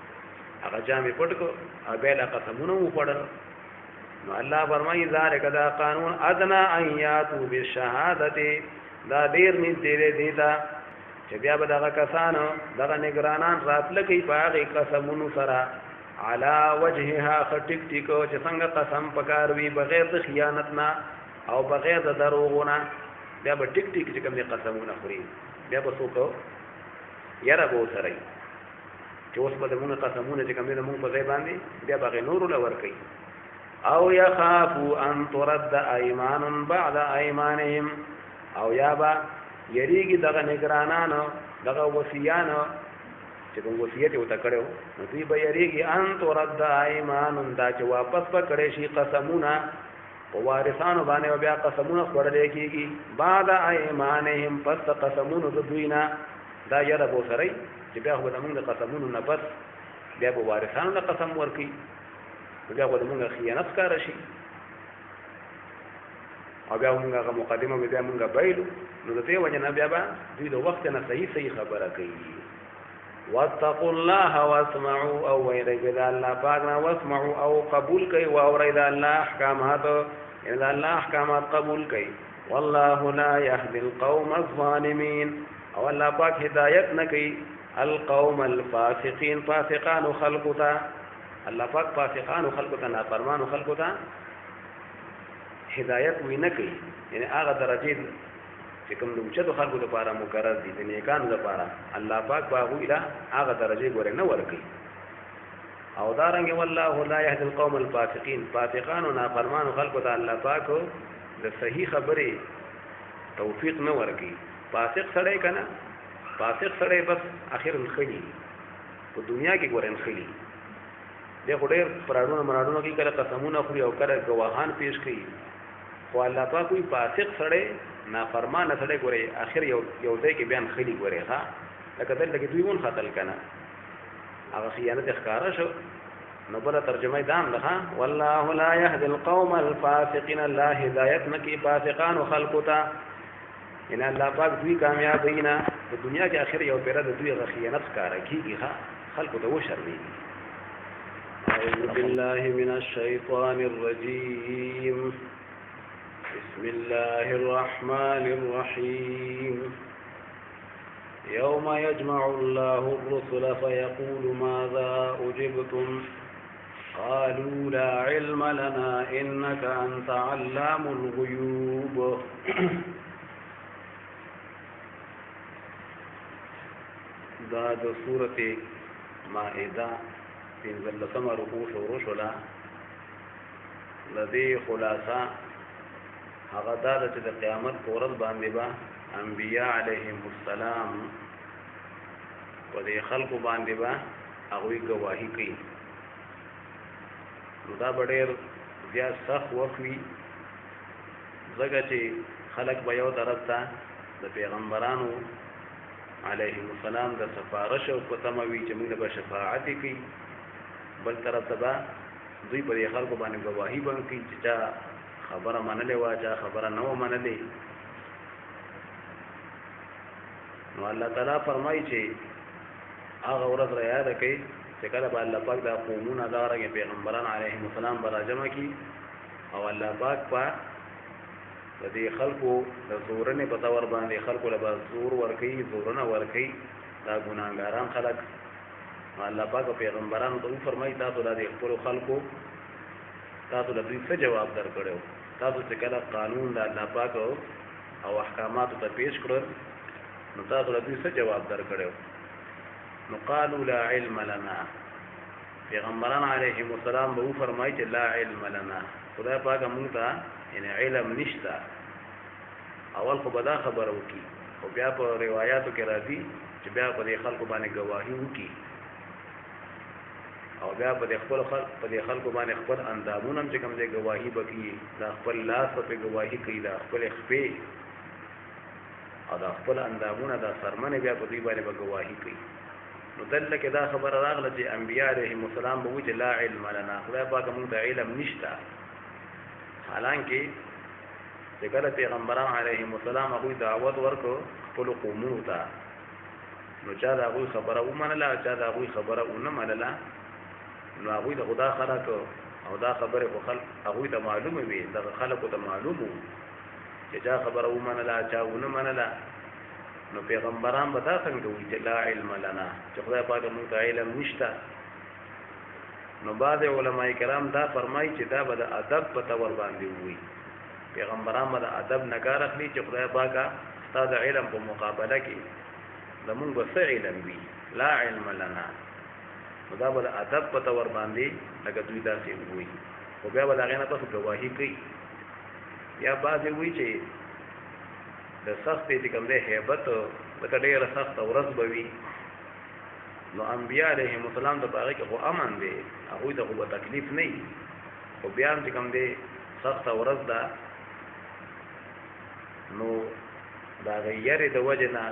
هغه جامې پټ کو او بیا قسمونه وخوړل نو الله فرمایي ذالک دا قانون ادنا ایاتو بالشهادت دا ډیر نږدې دی دا چې بیا به دغه کسانو دغه نگرانان راتل کوي په هغه قسمونو سره علی وجهها خټیک ټیکو چې څنګه قسم پکار وي بغیر د خیانت نه او بغیر د دروغونه بیا به ټیک ټیک چې کوم دي قسمونه خوري بیا به څوک یاره به وسره چې اوس به موږ قسمونه چې کوم دي موږ په ځای باندې بیا به نور لور کوي او یخافوا ان ترد ایمان بعد ایمانهم او یا با یریږي دغه نگرانانو دغه وصیانو چې کوم وصیت یو تکړو نو دوی به یریږي ان ترد ایمان دا چې واپس پکړې شي قسمونه او وارثانو باندې بیا قسمونه خورل کېږي بعد ایمانهم پس قسمونه د دوی نه دا یره بو سره چې بیا خو د موږ قسمونو نه پس بیا به وارثانو نه قسم ورکي بیا خو د موږ خیانت کار شي او بیا موږ هغه مقدمه بیا موږ بایلو نو د دې وجه نه بیا به دوی د وخت نه صحیح خبره کوي واتقوا الله واسمعوا او ويرجد الله پاکنا واسمعوا او قبول کوي او اورید الله احکامات ان الله احکامات قبول کوي والله لا يهدي القوم الظالمين او الله پاک هدایت نه کوي القوم الفاسقين فاسقان خلقتا الله پاک فاسقان خلقتا نافرمان خلقتا هدایت وی نه کوي یعنی هغه درجه چې کوم د اوچتو خلکو لپاره مقرر دي د نیکانو لپاره الله پاک باغو اله هغه درجه ګورې نه ورکي او دارنګ والله لا يهدي القوم الفاسقين فاسقان او نافرمان خلکو ته الله پاک د صحیح خبرې توفیق نه ورکي فاسق سړی کنه فاسق سړی بس اخر الخلی په دنیا کې ګورن خلی د خډیر پراډونو مرادونو کې کله قسمونه خوري او کله گواهان پیش کوي خو الله پاک وي فاسق سړی نافرمان سړی ګوري اخر یو ځای کې بیان خلی ګوري ها لکه دلته کې دوی مون خطل کنه هغه خیانت ښکارا شو نو بل ترجمه دام ده والله لا يهدي القوم الفاسقين الله هدایت نکي فاسقان خلقتا ان الله پاک دوی کامیابینا په دنیا کې اخر یو پیره د دوی خیانت ښکارا کیږي ها خلق ته و شرمي اعوذ بالله من الشيطان الرجيم بسم الله الرحمن الرحيم يوم يجمع الله الرسل فيقول ماذا أجبتم قالوا لا علم لنا انك انت علام الغيوب. دا د سورته مائده پنځلسمه رکوع شروع شوه. د دې خلاصه هغه دا چې د قیامت په ورځ باندې به انبیاء علیهم السلام په دې خلکو باندې به هغوی ګواهي کوي. نو دا به ډېر زیات سخت وخت وي، ځکه چې خلک به یو طرف ته د پیغمبرانو علیهم السلام د سفارش او په تمه وي چې موږ به شفاعت کوي، بل طرف ته به دوی په دې خلکو باندې ګواهي باندې کوي چې چا خبره منلې وه، چا خبره نه وه منلې. نو الله تعالی فرمایي چې هغه ورځ را یاده کوي چې کله به الله پاک دا قومونه دارنګې پیغمبران علیهم السلام به راجمع کړي او الله پاک په د دې خلکو د زورنې په طور باندې خلکو له به زور ورکوي، زورونه ورکوي، دا ګناهګاران خلک. الله پاک پیغمبرانو ته وفرمایي تاسو د دې خپلو خلکو تاسو له دوی څه جواب درکړی، تاسو چې کله قانون د الله پاک او احکاماتو ته پیش کړل نو تاسو له دوی څه جواب درکړی. نو قالوا لا علم لنا، پیغمبران علیهم السلام به وفرمایي چې لا علم لنا، خدای پاک موږ ته یعنی علم نشته. اول خو به دا خبره وکړي او بیا په روایاتو کې راځي چې بیا په دې خلکو باندې ګواهي وکړي او بیا په دې خلکو باندې خپل اندامونه هم چې کوم ځای ګواهي به کوي، دا خپل لاس په ګواهي کوي، دا خپل خپې او دا خپل اندامونه دا سرمنې بیا په دوی باندې به ګواهي کوي. نو دلته کې دا خبره راغله چې انبیاء علیهم السلام به وایي چې لا علم لنا، خدای پاک موږ ته علم نشته. حالانکه چې کله پیغمبران علیهم السلام هغوی دعوت ورکړو خپلو قومونو ته، نو چا د هغوی خبره ومنله، چا د هغوی خبره ونه منله، نو هغوی د خدا خلق او دا خبرې خو هغوی ته معلومه وي، دغه خلقو ته معلوم وو چې چا خبره ومنله چا ونه منله. نو پیغمبران به دا څنګه وایي چې لا علم لنا، چې خدای پاک موږ ته علم نشته. نو بعض علماء کرام دا فرمایي چې دا به د ادب په طور باندې وي، پیغمبران به د ادب نه کار اخلي چې خدای پاک ستا د علم په مقابله کې زمونږ به څه علم وي، لا علم لنا. نو دا به د ادب په طور باندې لکه دوی داسې وي، خو بیا به د هغې نه پس ګواهي کوي. یا بعضې وایي چې د سختې چې کوم دی هیبت لکه ډېره سخته ورځ به وي، نو انبیاء علیهم السلام د په هغې کې خو امن دی، هغوی ته خو به تکلیف نه وي، خو بیا هم چې کوم دی سخته ورځ ده، نو د هغې یرې د وجې نه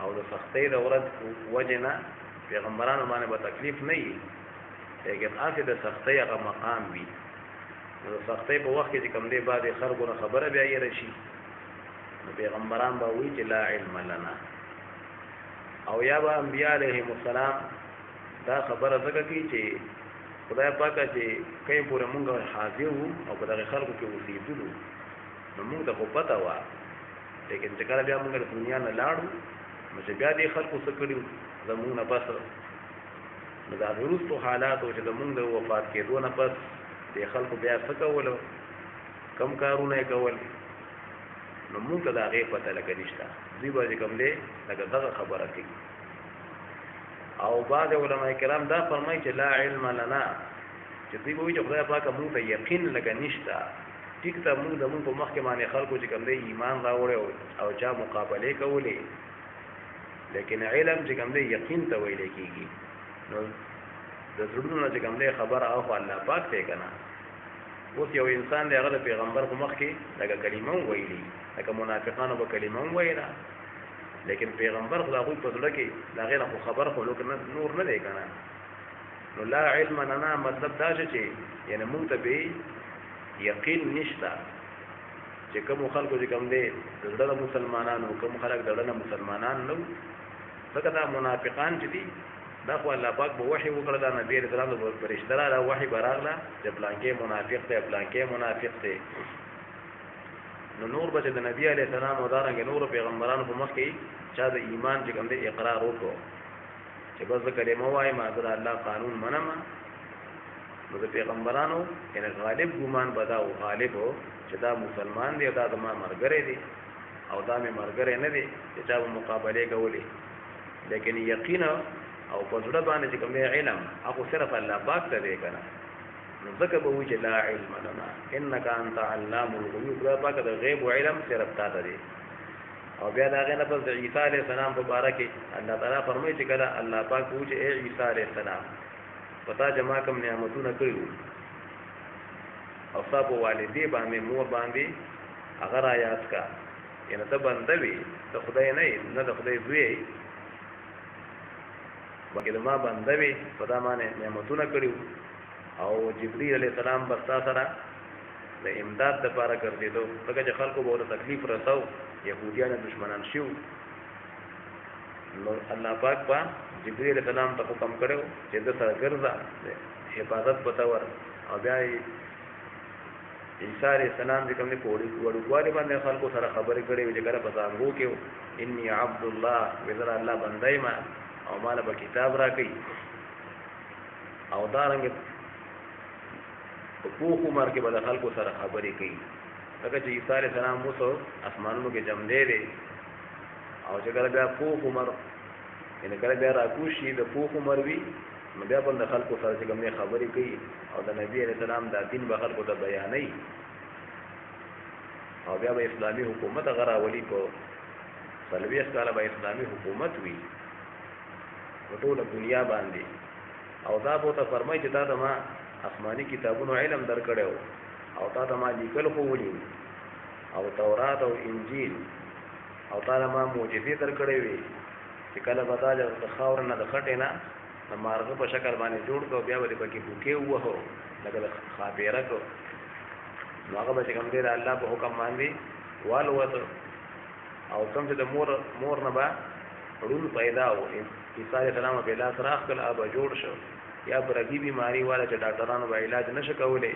او د سختۍ د ورځ وجې نه پیغمبرانو باندې به تکلیف نه وي، لیکن هسې د سختۍ هغه مقام وي. نو د سختۍ په وخت کې چې کوم دی بعضې خلکو نه خبره بیا یېره شي، نو پیغمبران به وایي چې لا علم لنا. او یا به انبیاء علیهم السلام دا خبره ځکه کوي چې خدای پاکه چې کئ پورې مونږ حاضر وو او په دغې خلکو کې اوسېدلو نو مونږ ته خو پته وه، لیکن چې کله بیا مونږ د دنیا نه لاړو نو چې بیا دې خلکو څه کړي زمونږ نه پس، نو د هغې وروستو حالاتو چې زمونږ د وفات کېدو نه پس دې خلکو بیا څه کولو، کم کارونه یې کول، نو مونږ ته د هغې پته لکه نشته. دوی به چې کوم دی لکه دغه خبره کوي. او بعض علماء کرام دا فرمایي چې لا علم لنا، چې دوی به وایي چې خدای پاکه مونږ ته یقین لکه نشته. ټیک ته مونږ زمونږ په مخکې باندې خلکو چې کوم دی ایمان راوړی او چا مقابلې کولې، لیکن علم چې کوم دی یقین ته ویلی کېږي. نو د زړونو نه چې کوم دی خبره او الله پاک دی که نه. اوس یو انسان دی هغه د پیغمبر په مخ کې لکه کلمه هم ویلي، لکه منافقانو به کلمه هم ویله، لیکن پیغمبر خو د هغوی په زړه کې د هغې نه خو خبر خو نور نه دی که نه. نو لا علم لنا مطلب دا چې یعنې مونږ ته به یقین نشته چې کومو خلکو چې کوم دی د زړه د مسلمانانو، کوم خلک د زړه نه مسلمانان نه وو، ځکه دا منافقان چې دي دا خو الله پاک به وحي وکړه، دا نبي علیه السلام د فرشته راغله وحي به راغله چې پلانکې منافق دی پلانکې منافق دی. نو نور به چې د نبي علیه السلام او دارنګې نورو پیغمبرانو په مخ کې چا د ایمان چې کوم دی اقرار وکړو چې بس زه کلمه وایم زه د الله قانون منم، نو د پیغمبرانو یعنی غالب ګمان بداو غالب چې دا مسلمان دی دا زما مرګره دی او دا مې مرګره نه دی چې چا مقابله کولې لیکن یقین او په زړه باندې چې کوم علم هغه صرف الله پاک ته دی کنه نو ځکه به وایي چې لا علم لنا انك انت علام الغیوب دا پاک د غیب او علم صرف تا ته دی او بیا دا غنه په عیسی علیه السلام په باره کې الله تعالی فرمایي چې کله الله پاک وایي چې اے عیسی علیه السلام پتا جما کوم نعمتونه کړو او تاسو والدې باندې مور باندې اگر آیات کا ینه ته بندوي ته خدای نه د خدای زوی بلکې ما بندوي په دا باندې نعمتونه کړو او جبرئیل علیه السلام بستا سره د امداد لپاره ګرځېدو ځکه چې خلکو به ورته تکلیف رساو یهودیان دشمنان شو نو الله پاک په جبرئیل علیه السلام ته حکم کړو چې د سره ګرځا حفاظت پتاور او بیا عیسی علیه السلام چې کوم نه کوړي وړوکوالي باندې خلکو سره خبرې کړې چې کله په ځانګو کې انی عبد الله وذر الله بندای ما او مال به کتاب راکې او دارنګ په پوخ عمر کې به خلکو سره خبرې کوي ځکه چې عیسی علیه السلام موږ اسمانونو کې جمع دی او چې کله بیا پوخ عمر ان کله بیا راکوشي د پوخ عمر وی نو بیا په خلکو سره چې کومه خبرې کوي او د نبی علیه السلام د دین به خلکو ته بیانوي او بیا به اسلامي حکومت غراولي په سلويس کاله به اسلامي حکومت وي په ټول دنیا باندې او دا به ته فرمایي چې دا د ما آسماني کتابونو علم درکړو او تا ته ما لیکل خو ولي او تورات او انجیل او تعالی ما معجزې درکړې وي چې کله به دا د خاور نه د خټې نه د مارغه په شکل باندې جوړ کو بیا به پکې بوکې وو لکه خابیره کو نو هغه به کوم دی الله په حکم باندې والوته او کوم چې د مور نه با ړون پیدا و عیسی علیه السلام په لاس راخ کله اب جوړ شو یا برګي بیماری والا چې ډاکټرانو به علاج نشه کولای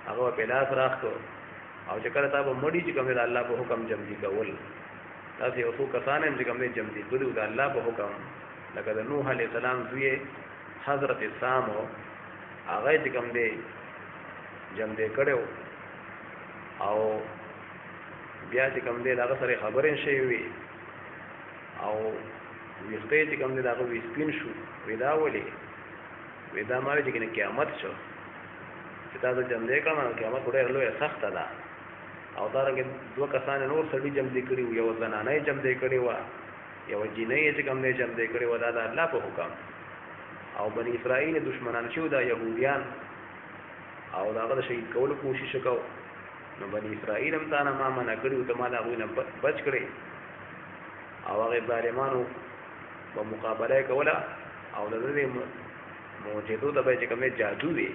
هغه په لاس راخ کو او چې کله تاسو مړی چې کوم دی الله په حکم جمع کول تاسو یو څو کسان هم چې کوم دی جمع کړو د الله په حکم لکه د نوح علیه السلام زوی حضرت سام هغه چې کوم دی جمع کړو او بیا چې کوم دی هغه سره خبرې شي وي او ویسته چې کوم دی هغه وسپین شو ودا ولي ودا ماره چې قیامت شو چې تاسو جمع کړه قیامت ډېر لوی سخت ده او دا رنګ دوه کسان نور سړي جمع کړي یو زنانه جمع کړي و یو جنې چې کوم دی جمع کړي و دا د الله په حکم او بنی اسرائیل دشمنان شو دا يهوديان او داغه د شهید کولو کوشش وکاو نو بنی اسرائیل هم تا نه ما منع کړي ته ما دا غوینه بچ کړي او هغه ظالمانو په مقابله کوله او د دې موجودو د به چې کومه جادو وي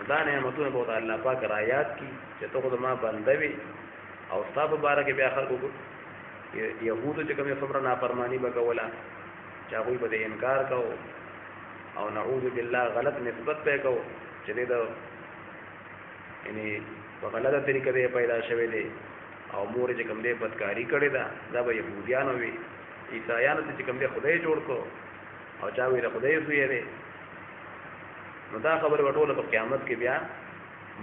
دا نعمتونه به الله پاک رايات کی چې ته خود ما بندوي او ستاسو بارکه بیا خلکو يهودو چې کومه صبر نافرمانی وکوله چې هغه به انکار کو او نعوذ بالله غلط نسبت په کو چې دا یعنی په غلطه طریقه دی پیدا شوی دی او مور چې کوم دی بدکاری کړی دا به يهوديانو وي عیسایانو چې کوم دی خدای جوړ کو او چا وی خدای سوی دی نو دا خبره وټوله په قیامت کې بیا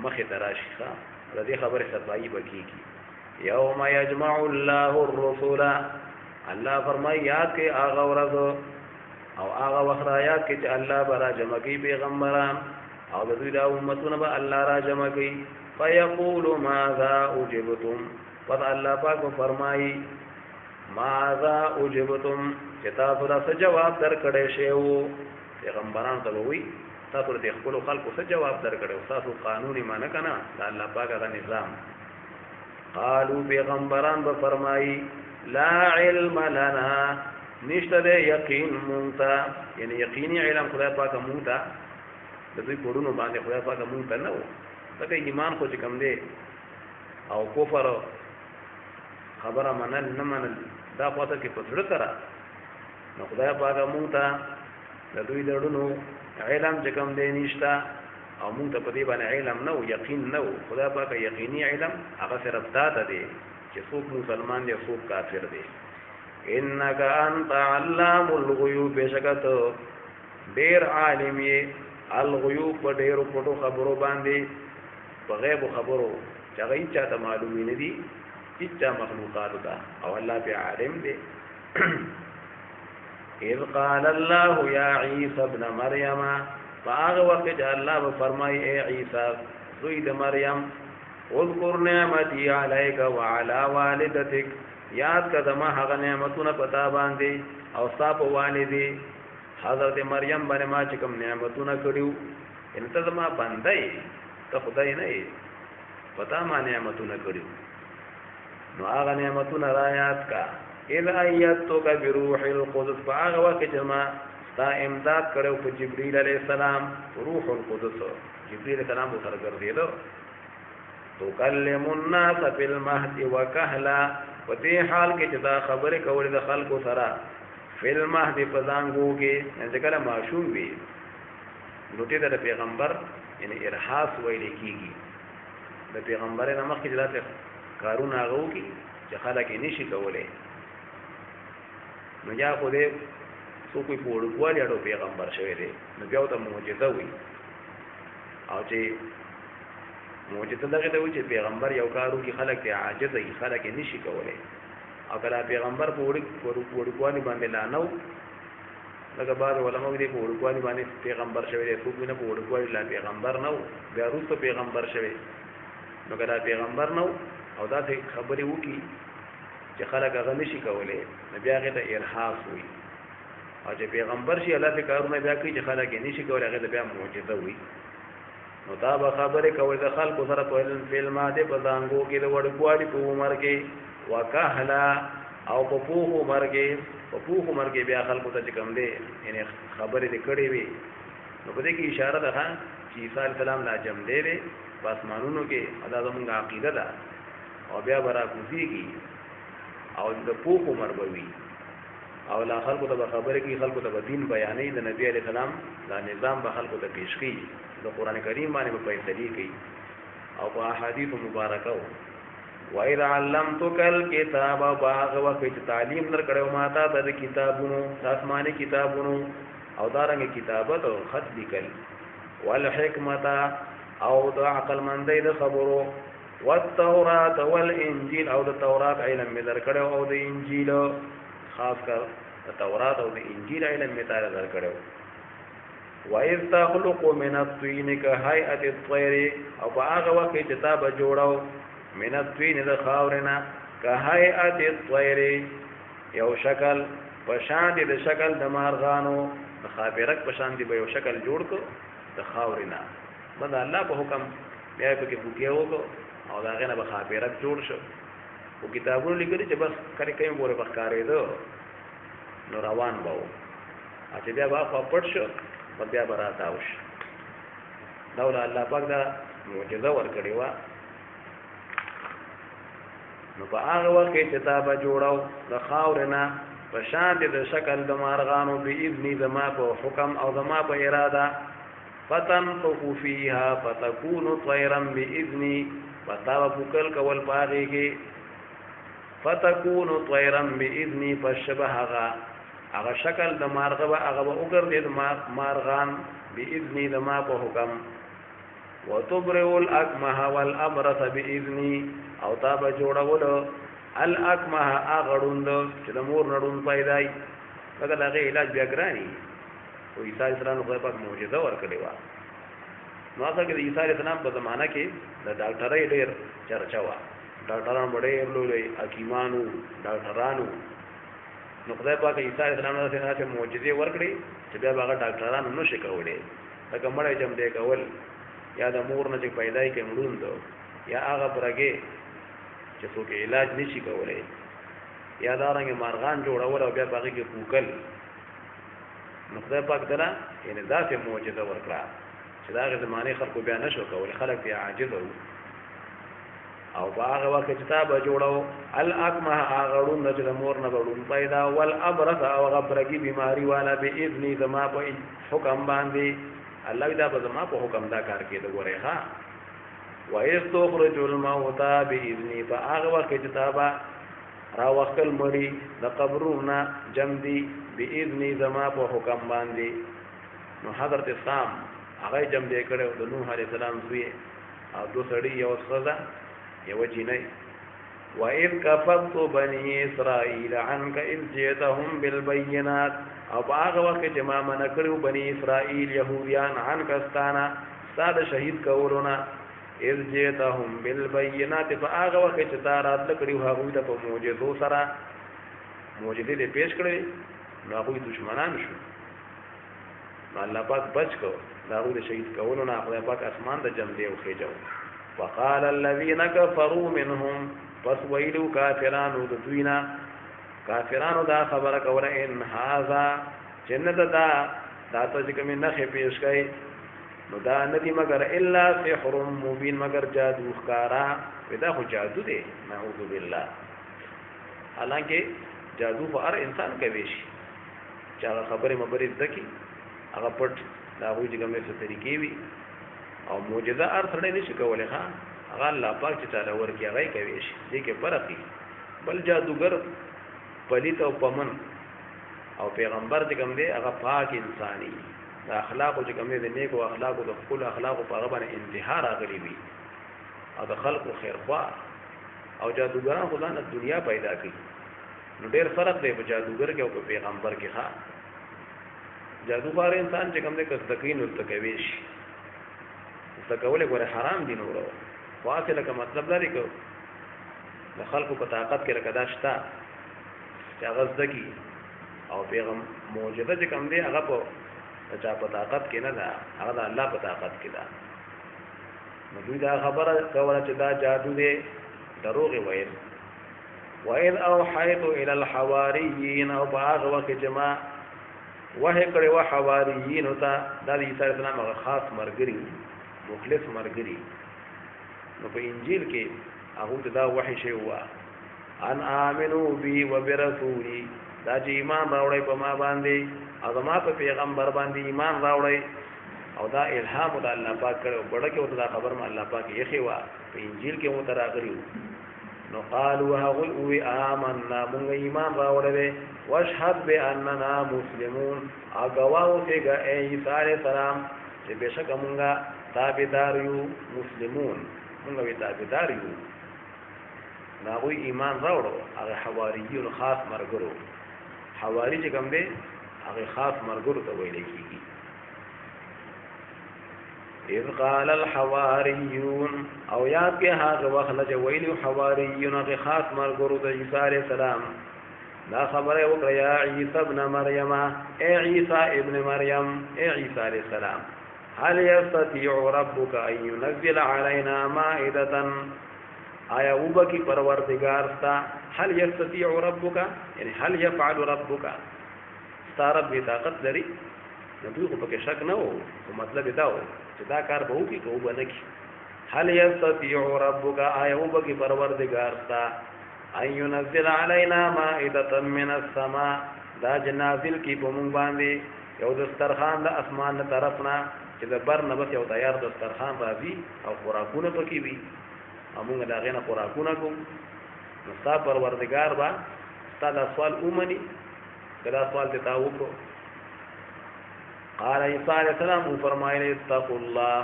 مخه تراشي ښا د دې خبره صفایي بکیږي یوم یجمع الله الرسل الله فرمایي یاد کې هغه ورځ او هغه وخت یاد کې چې الله برا جمع کوي پیغمبران او د دوی د امتونو به الله را جمع کوي فیقول ماذا اجبتم پس الله پاک فرمایي ماذا اجبتم چې تاسو را څه جواب درکړې شیو پیغمبران ته وایي تاسو د خپل خلکو څه جواب درکړو تاسو قانوني معنی کنه د الله پاک غو نظام قالو پیغمبران به فرمایي لا علم لنا نشته د یقین مونږه یعنی یقیني علم خدای پاک مونږه د دوی کورونو باندې خدای پاک مونږه نه و دا ایمان خو چې کم دی او کفر خبره منل نه منل دا خواته کې پزړه کرا نو خدای پاک مونږه د دوی درونو علم چې کوم دی نشته او مونږ ته په دې باندې علم نه او یقین نه او خدای پاک یقیني علم هغه صرف ذات دی چې څوک مسلمان دی څوک کافر دی انک انت علام الغیوب بشکته ډیر عالم یې الغیوب په ډیرو پټو خبرو باندې په غیب خبرو چې هغه هیڅ چاته معلومې نه دي هیڅ مخلوقاتو ته او الله به عالم دی اذ قال الله یا عیسی ابن مریم فاغ وقت چې الله به فرمای اے عیسی زوی د مریم اذكر نعمتي عليك وعلى والدتك یاد کړه ما هغه نعمتونه پتا باندې او صاحب والدي حضرت مریم باندې ما چې کوم نعمتونه کړیو ان ته ما باندې ته خدای نه یې پتا ما نعمتونه کړیو نو هغه نعمتونه را یاد کا اذ ایتک بروح القدس هغه وخت چې ما تا امداد کړو په جبرئیل علیہ السلام روح القدس جبرئیل علیہ السلام سره ګرځیدو تکلم الناس فی المهد وکهلا په دې حال کې چې دا خبره کولې د خلکو سره فی المهد په زانګو کې چې کله معشوم وي نو ته د پیغمبر یعنی ارهاس ویل کیږي د پیغمبر نه مخکې ځلاته کارونه غو کی چې خلک یې نشي کولای نو یا خو دې سو کوئی پوړکوالي اړو پیغمبر شوی دی نو بیا ته معجزه وي او چې معجزه دغه ته وي چې پیغمبر یو کارو کې خلک ته عاجز وي خلک یې نشي کولای او کله پیغمبر پوړکوالي باندې لانو لکه بعض علماء دې پوړکوالي باندې پیغمبر شوی دی خو نه پوړکوالي لا پیغمبر نو بیا وروسته پیغمبر شوی نو کله پیغمبر نو او دا خبرې وکي چې خلک هغه نشي کولای نو بیا هغه ته ارهاس وي او چې پیغمبر شي الله په کارونه بیا کوي چې خلک یې نشي کولای هغه بیا معجزه وي نو دا به خبرې کوي د خلکو سره په فلماده په زانګو کې د وړکوالي په عمر کې وکهلا او په پوخ عمر کې بیا خلکو ته کوم دی یعنی خبرې دې کړې وي نو په دې کې اشاره ده چې عیسی علیه السلام لا جم دی په اسمانونو کې ادا زموږ عقیده ده او بیا برا کوزيږي او د پوخ عمر بوي او لا خلکو ته خبره کوي خلکو ته دین بیانې د نبی علیہ السلام دا نظام به خلکو ته پیش کړي د قران کریم باندې په فیصله کوي او په احادیث مبارکه و اذا علمتک الكتاب باغ وقت تعلیم در کړو ماته د کتابونو آسماني کتابونو او دارنګ کتابت او خط لیکل والحکمت او د عقل مندۍ د خبرو والتوراۃ والانجیل او د تورات علم می در کړو او د انجیل خاص کر تورات او د انجیل علم می تار در کړو وَإِذْ تَخْلُقُ مِنَ الطِّينِ كَهَيْئَةِ الطَّيْرِ او په هغه وخت کې چې تا به جوړاو من الطين د خاورنا كهيئة الطير یو شکل پشان دي د شکل د مارغانو د خابرک پشان دي به یو شکل جوړ کو د خاورنا بد الله په حکم بیا په کې بوکیو کو او دا غنه به خابرک جوړ شو او کتابونو لیکلي چې بس کړي کوم وره بخارې دو نو روان باو اته بیا با پټ شو بیا براتاوش دا الله پاک دا معجزه ورکړي وا نو په هغه وخت کې چې تا به جوړاو د خاورنا په شان د شکل د مارغانو به اذن زما په حکم او زما په اراده فتنفخ فيها فتكون طيرا باذني فتوکل کول پاږي کې فتكون طيرا باذني فشبهها شکل د مارغه هغه وګرځي د مارغان باذن زما په حکم وتبرئ الاكمه والابرص باذني او تا به جوړول الاکمه اغړوند چې د مور نړون پیدای هغه دغه علاج بیا ګرانی او عیسی علیه السلام په پاک معجزه ورکړي وا نو هغه د عیسی علیه السلام په زمانہ کې د ډاکټرۍ ډېر چرچا وا ډاکټرانو ډېر لوی حکیمانو ډاکټرانو نو خدای پاک عیسی علیه السلام ته معجزه ورکړي چې بیا هغه ډاکټرانو نشي کولای دا مړی جمع دی کول یا د مور نه چې پیدای کې مړوند یا هغه برګه چې څوک علاج نشي کولای یا دا رنګ مارغان جوړول او بیا باقي کې کوکل نو خدای پاک دلا یعنی ذات معجزه ورکړه چې دا غو زمانه خلکو بیا نشو کولای خلک بیا عاجز او هغه وخت چې تا به جوړاو الاکمه اغړون چې د مور نه وړون پیدا ول ابرص او غبرګي بیماری والا باذن زما په حکم باندې الله دا به زما په حکم دا کار کوي د غوړې ها وَيَسْتُخْرِجُ الْمَوْتَى بِإِذْنِهِ فَأَغْوَ كِتَابًا را وکل مړي د قبرونه جمع دي بإذن زما په حکم باندې نو حضرت اسلام هغه جمع دې کړو د نوح علیه السلام زوی او دو سړي یو ښځه یو جینۍ وَإِذْ كَفَرْتُ بَنِي إِسْرَائِيلَ عَنْكَ إِذْ جِئْتَهُمْ بِالْبَيِّنَاتِ او په هغه وخت چې ما منع کړو بني اسرائیل يهوديان عنك استانا ساده شهید کولونه اذ جئتهم بالبينات په هغه وخت چې تا راتل کړو هغه ته په معجزو سره معجزې دې پیش کړې نو هغه دشمنان شو الله پاک بچ کو داغه د شهید کولونه خدای پاک اسمان د جم دی او خېجو وقال الذين كفروا منهم پس ویلو کافرانو د دوینا کافرانو دا خبره کوله ان هاذا جنت دا تاسو کوم نه پیش کړي نو دا ندی مگر الا سحر مبین مگر جادو ښکارا ودا خو جادو دی نعوذ بالله حالانکه جادو په هر انسان کوي شي چې خبره مبرز دکی هغه پټ دا وایي چې کومه څه طریقې وي او معجزه هر څړې نشي کولای ها هغه الله پاک چې تعالی ورکی هغه کوي شي دې کې فرق بل جادوګر پلیت او پمن او پیغمبر چې کوم دی هغه پاک انساني د اخلاق چې کوم دی د نیکو اخلاق او د خپل اخلاق په هغه باندې انتها راغلي وي او د خلق خیر خوا او جادوګران خدای نه دنیا پیدا کړي نو ډېر فرق دی په جادوګر کې او په پیغمبر کې ها جادوګر انسان چې کوم دی کس تکین او تکوي شي تکول ګوره حرام دي نو واصله کا مطلب لري کو د خلقو په طاقت کې رکدا شتا چې هغه ځکي او پیغام معجزه چې کوم دی هغه په چا په طاقت کې نه ده هغه د الله په طاقت کې ده نو دوی دا خبره کوله چې دا جادو دی دروغ ویل وَإِذْ أَوْحَيْتُ إِلَى الْحَوَارِيِّينَ او باغ وخت جما وحی کړي وا حواریین ته د عیسی السلام هغه خاص مرګري مخلص مرګري نو په انجیل کې هغه ته دا وحی شی هوا ان امنو بي وبرسولي دا چې ایمان راوړی په ما باندې او ما په پیغمبر باندې ایمان راوړی او دا الهام د الله پاک کړو بڑا کې وته دا خبر ما الله پاک یې خوا په انجیل کې مو تراغلیو نو قالوا هغوی آمنا مونږ ایمان راوړل واشهد باننا مسلمون اګواو څنګه عیسی علیه السلام چې بشک مونږه تابعدار یو مسلمون مونږ وی تابعدار یو ناغوی ایمان راوړو هغه حواریون خاص مرګرو حواری چې کوم دی هغه خاص مرګرو ته ویل کیږي اذ قال الحواریون او یاد کې هغه وخت چې ویلو حواریون هغه خاص مرګرو د عیسی علیه السلام دا خبره وکړه یا عیسی ابن مریم اے عیسی ابن مریم اے عیسی علیہ السلام هل يستطيع ربك ان ينزل علينا مائده آیا وبکی پروردگار ستا هل يستطيع ربك یعنی هل يفعل ربك ستاره به طاقت لري نو دوی خو پکې شک نه وو مطلب دا و چې دا کار به وکړي که وبه نه کړي هل يستطيع ربك آیا وبکی پروردگار ستا ان ينزل علينا مائده من السماء دا جنازل کی په مونږ باندې یو دسترخوان د اسمان له طرفنا چې د بر نه بس یو تیار دسترخوان راځي او خوراکونه پکې وي موږ دا غینه خوراکونه کوم نو ستا پروردگار با ستا دا سوال اومني کدا سوال ته تا وکړو قال عیسی علیہ السلام فرمایلی اتقوا الله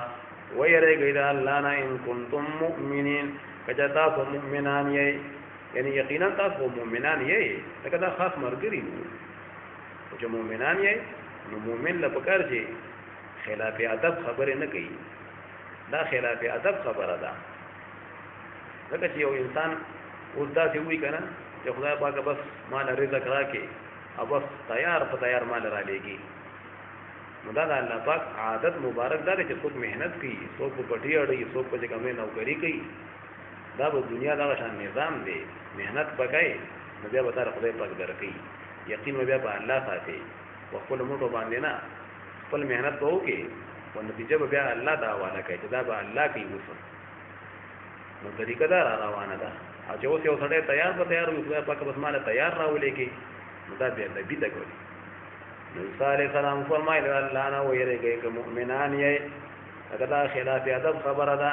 ويرګید الله نه ان کنتم مؤمنین کجا تاسو مؤمنان یې یعنی یقینا تاسو مؤمنان یې دا دا خاص مرګري او چې مؤمنان یې نو مؤمن له پکار چې خلاف ادب خبره نه کوي دا خلاف ادب خبره ده ځکه چې یو انسان اوس دا څه وی کنه چې خدای پاک بس مال رزق راکې او بس تیار په تیار مال را لېږي نو دا د الله پاک عادت مبارک دا چې څوک مهنت کوي څوک په پټي اړي څوک په کومه نوکری کوي دا په دنیا دا شان نظام دی مهنت پکای نو بیا به خدای پاک درکې یقین بیا په الله ساتي خپل موټو باندې نه خپل مهنت به وکي او نتیجه به بیا الله دا حواله کوي چې دا به الله کوي وسو نو طریقه دا روانه ده او چې اوس یو سړی تیار په تیار وي خدای پاک بس مال تیار راولې کی نو دا بیا نبی ته کوي نو عیسی علیہ السلام فرمایله الله نه ویریږي چې مؤمنان یې هغه دا خلاف ادب خبره ده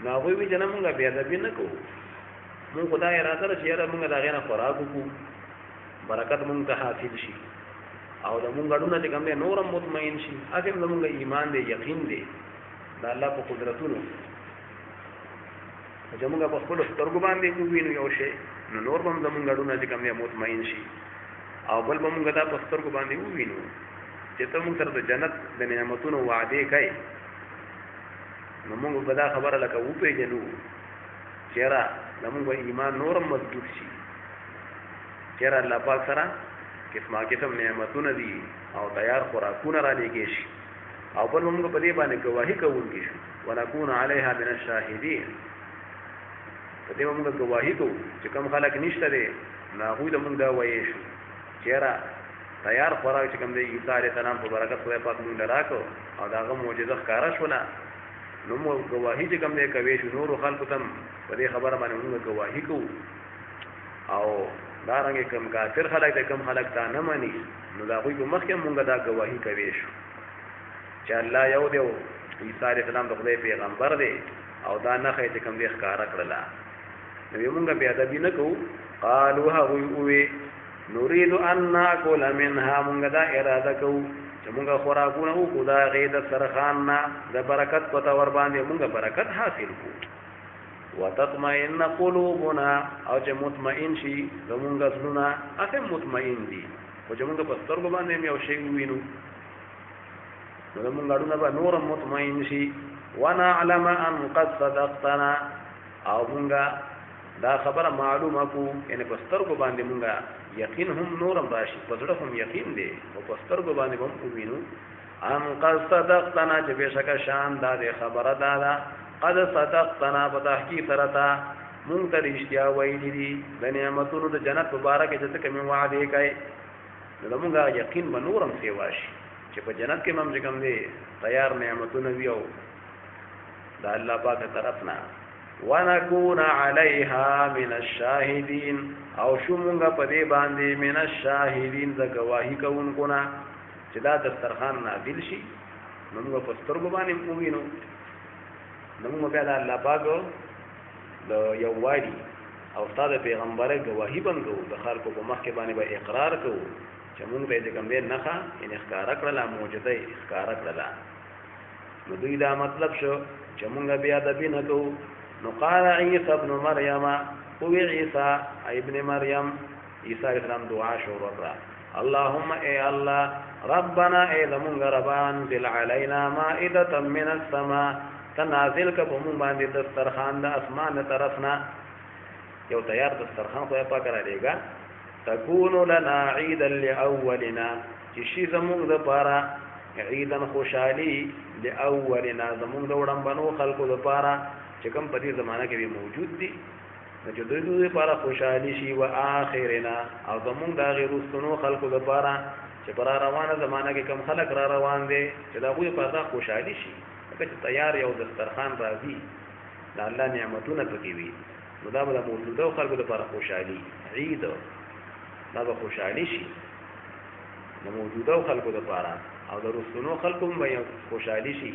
نو وی چې موږ بیا ادب نه کوو موږ خدای را سره چې موږ دا غنه خوراک وکړو برکت موږ ته حاصل شي او د مونږ غړونه چې کوم دی نورم مطمئن شي اته زمونږ ایمان دی یقین دی د الله په قدرتونو چې مونږ په خپل سترګو باندې وینو یو شی نو نور هم زمونږ غړونه چې کوم دی مطمئن شي او بل به مونږ دا په سترګو باندې وینو چې ته مونږ سره د جنت د نعمتونو وعده کوي نو مونږ به دا خبره لکه وپېژنو چیرې زمونږ ایمان نورم مضبوط شي چیرې الله پاک سره قسم نعمتونه دي او تیار خوراکونه را لېږي شي او بل موږ په دې باندې گواهی کوونکي شو ونكون عليها من الشاهدين په دې موږ گواهی کوو چې کوم خلک نشته دي نو هغوی د موږ دا وایي شو چیرې تیار خوراک چې کوم دی عیسی علیه السلام په برکت خدای پاک موږ راکړو او دا هغه معجزه ښکاره شوله نو موږ گواهی چې کوم دی کوي شو نورو خلکو ته په دې خبره باندې موږ گواهی کوو او دارنګه کوم کافر خلک د کوم خلک تا نه مانی نو دا غوی په مخکې مونږ دا گواهی کوي شو چې الله یو دی عیسی علیه السلام د خدای پیغمبر دی او دا نه خې چې کوم دی ښکارا کړلا نو مونږ بیا ادب نه کوو قالوا هو نريد ان ناكل منها مونږ دا اراده کوو چې مونږ خوراکونه وکړو دا غي د سرخان نه د برکت په تور باندې مونږ برکت حاصل کوو وتطمئن قلوبنا او چې مطمئن شي زمونږ زړونه اته مطمئن دي او چې مونږ په سترګو باندې یو شی وینو نو زمونږ اړونه به نور مطمئن شي ونعلم ان قد صدقتنا او مونږ دا خبره معلومه کو یعنی په سترګو باندې مونږ یقین هم نورم راشي په زړه هم یقین دی او په سترګو باندې هم وینو ان قد صدقتنا چې بشکه شان دا خبره دا قد صدقتنا بتحقیق سرتا مونږ ته رښتیا وایي دي د نعمتونو د جنت مبارک چې کوم وعده کوي نو مونږه یقین به نورم سیواشي چې په جنت کې موږ کوم دي تیار نعمتونه ویو د الله پاک طرفنا ونكون عليها من الشاهدين او شو مونږه په دې باندې من الشاهدين د گواہی کوونکو نه چې دا دسترخوان نازل شي موږ په سترګو باندې وګینو نو موږ بیا د الله پاک د یووالي او استاد پیغمبره گواہی بنګو د خلکو په مخ کې باندې به اقرار کوو چې موږ به کوم دې نخا ان ښکارا کړل معجزه ښکارا کړل نو دوی دا مطلب شو چې موږ بیا د بینه کوو نو قال عيسى ابن مريم هو عيسى ابن مريم عيسى علیہ السلام دعا شروع کړه اللهم اے الله ربنا اے زمونږ ربان دل علينا مائده من السماء تنازل کبم باندې دسترخوان د اسمان طرفنا یو تیار دسترخوان خو پاک را دیګا تكون لنا عيدا لاولنا چې شي زمونږ د پاره عيدا خوشالي لاولنا زمونږ د وړم بنو خلقو د پاره چې کوم په دې زمانہ کې موجود دي چې دوی لپاره خوشالي شي او اخرنا او زمونږ د غیرستونو خلقو د پاره چې پر روانه زمانہ کې کوم خلق را روان دي چې دا غوي په ځا خوشالي شي چې تیار یو دسترخوان راځي د الله نعمتونه پکې وي نو دا به موجوده خلکو لپاره خوشحالي عید دا به خوشحالي شي د موجوده خلکو لپاره او د رسونو خلکو هم به خوشحالي شي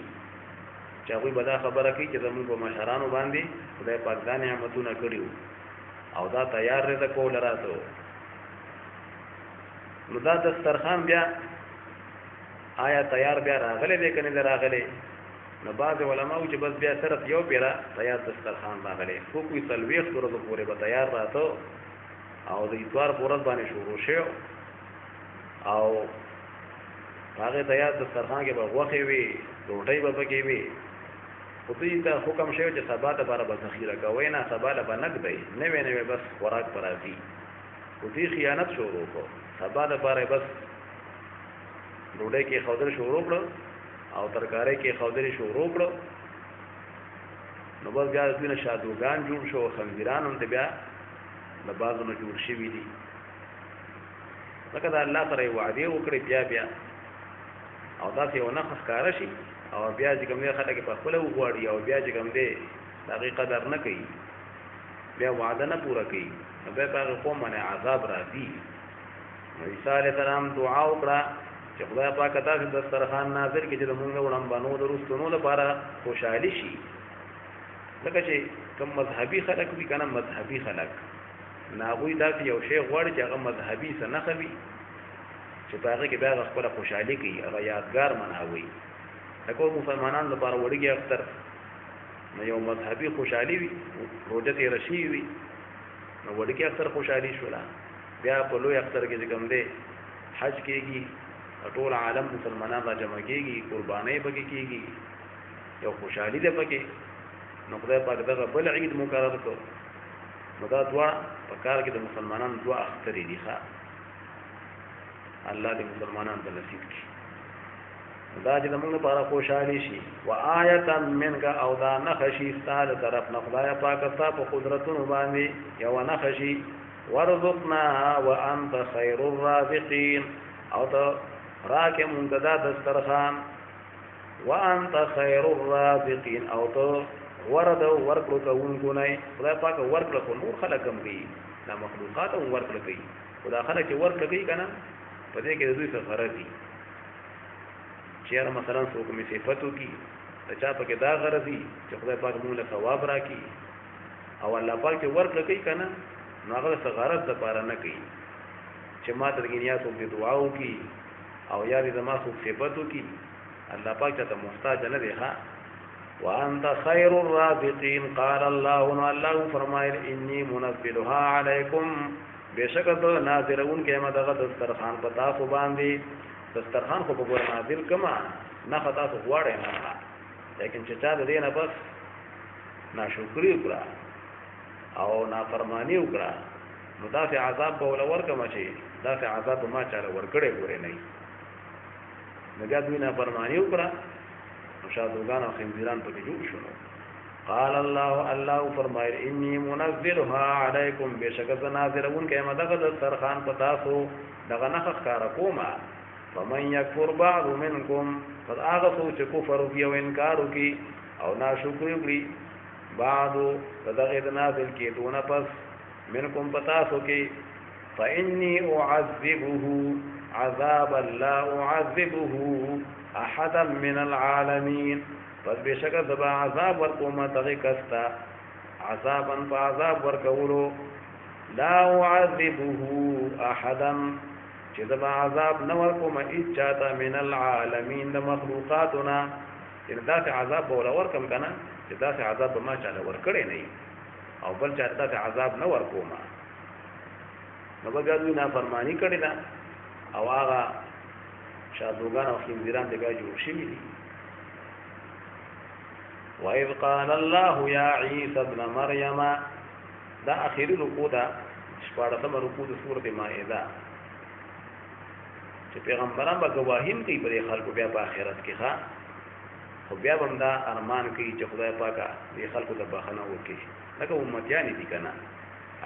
چې هغوی به دا خبره کوي چې زموږ په مشرانو باندې خدای پاک دا نعمتونه کړي او دا تیار رزق کول راته نو دا دسترخوان بیا آیا تیار بیا راغلی دی که نه دی راغلی نو بعض علماء چې بس بیا صرف یو پیرا تیار دسترخوان راغلی خو کوئی څلوېښت ورځو پورې به تیار راته او د اتوار په ورځ باندې شروع شو او هغه تیار دسترخوان کې به غوښې وي ډوډۍ به پکې وي خو دوی ته حکم شوی چې سبا ته باره به ذخیره کوئ نه سبا له به نږدئ نوی نوی بس خوراک به راځي خو دوی خیانت شروع کړو سبا دپاره بس ډوډۍ کې ښودل شروع کړو او ترکاری کې خودري شروع کړو نو بس بیا دوی نه شادوګان جوړ شو خنزیران هم بیا د بازو نه جوړ شوي دي لکه دا الله سره وعدې وکړي بیا او داسې یو نښه ښکاره شي او بیا چې کوم دی خلک په خپله وغواړي او بیا چې کوم دی د هغې قدر نه کوي بیا وعده نه پوره کوي نو بیا په هغې قوم باندې عذاب راځي نو عیسی علیه السلام دعا وکړه چې خدای پاک تاسو دسترخوان نازل کړي چې موږ وړاندې د رستونو لپاره خوشحالي شي لکه چې کوم مذهبي خلک وي کنه مذهبي خلک ناغوی داسې یو شی غواړي چې هغه مذهبي څه نښه وي چې په هغه کې بیا خپل خوشحالي کوي هغه یادګار مناوي لکه مسلمانانو لپاره وړګي اختر نو یو مذهبي خوشحالي وي روزه تیر شي وي نو وړګي اختر خوشحالي شولا بیا په لوی اختر کې کوم دی حج کېږي ټول عالم مسلمانان را جمع کېږي قربانۍ پکې کېږي یو خوشحالي ده پکې نو خدای پاک دغه بل عید مقرر کړ نو دا دوا په کار کې د مسلمانانو دوا اخترې دي ښا الله دې مسلمانانو ته نصیب کړي دا چې موږ لپاره خوشحالي شي وآیه منک او دا نخشي ستاسو طرف نه خدای پاک تاسو په قدرتونو باندې یو نخشي ورزقنا وانت خير الرازقين او ته راکه مونږ دا دسترخوان وانت خير الرازقين او ته ورد ورکړو کوونکو نه خدای پاک ورکړو کو نور خلقم دي دا مخلوقات هم ورکړو کوي خدای خلک ورکړي کوي کنه په دې کې د دوی څه غرض دي چیرې مثلا څوک می صفاتو کی دا چا پکې دا غرض دي چې خدای پاک موږ له ثواب راکړي او الله پاک ورکړي کوي کنه نو هغه څه غرض د پاره نه کوي چې ما ته دنیا څوک دې دعا وکي او یا دې زما څوک صفاتو کی الله پاک ته محتاج نه دی ها وانت خير الرازقين قال الله فرمایل انی منزلها علیکم بشک نازلون کې مدغه دسترخوان پتا خو باندې دسترخوان خو په نازل کما نه خطا خو غواړي نه لیکن چې چا دې نه بس ناشکری وکړه او نافرمانی وکړه نو دا سه عذاب به ولور کما شي دا سه عذاب ما چاله ورکړې ګورې نه نګا دوی نافرمانی وکړه نو شادوغان او خنزیران په جوړ شول قال الله فرمایل انی منزلها علیکم بشک نازلون کما دغه دسترخوان پتا سو دغه نه ښکار کومه فمن یکفر بعض منکم قد اغفو چې کفر او انکار وکي او ناشکری وکړي بعض دغه نازل کې دون پس منکم پتا سو کې فإني أعذبه عذابا لا أعذبه أحدا من العالمين پس بشکر دبا عذاب ورکوما تغی کستا عذابا فعذاب ورکولو لا أعذبه أحدا چې دبا عذاب نور کوما اچاتا من العالمین د مخلوقاتنا ان داسې عذاب بولا ورکم کنه چې داسې عذاب ما چاله ورکړې نه او بل چا داسې عذاب نه ورکوما نو بګادوی نافرمانی کړی دا او هغه شادوغان او خنزیران دغه جوړ شوي دي وَإِذْ قَالَ اللَّهُ يَا عِيسَى ابْنَ مَرْيَمَ دا اخیری رکوع دا شپاړسم رکوع د سورۃ مائده چې پیغمبران به گواهیم کوي پر خلکو بیا په آخرت کې ښا خو بیا هم دا ارمان کوي چې خدای پاکه دې خلکو ته بخنه وکړي لکه امتیان دي کنه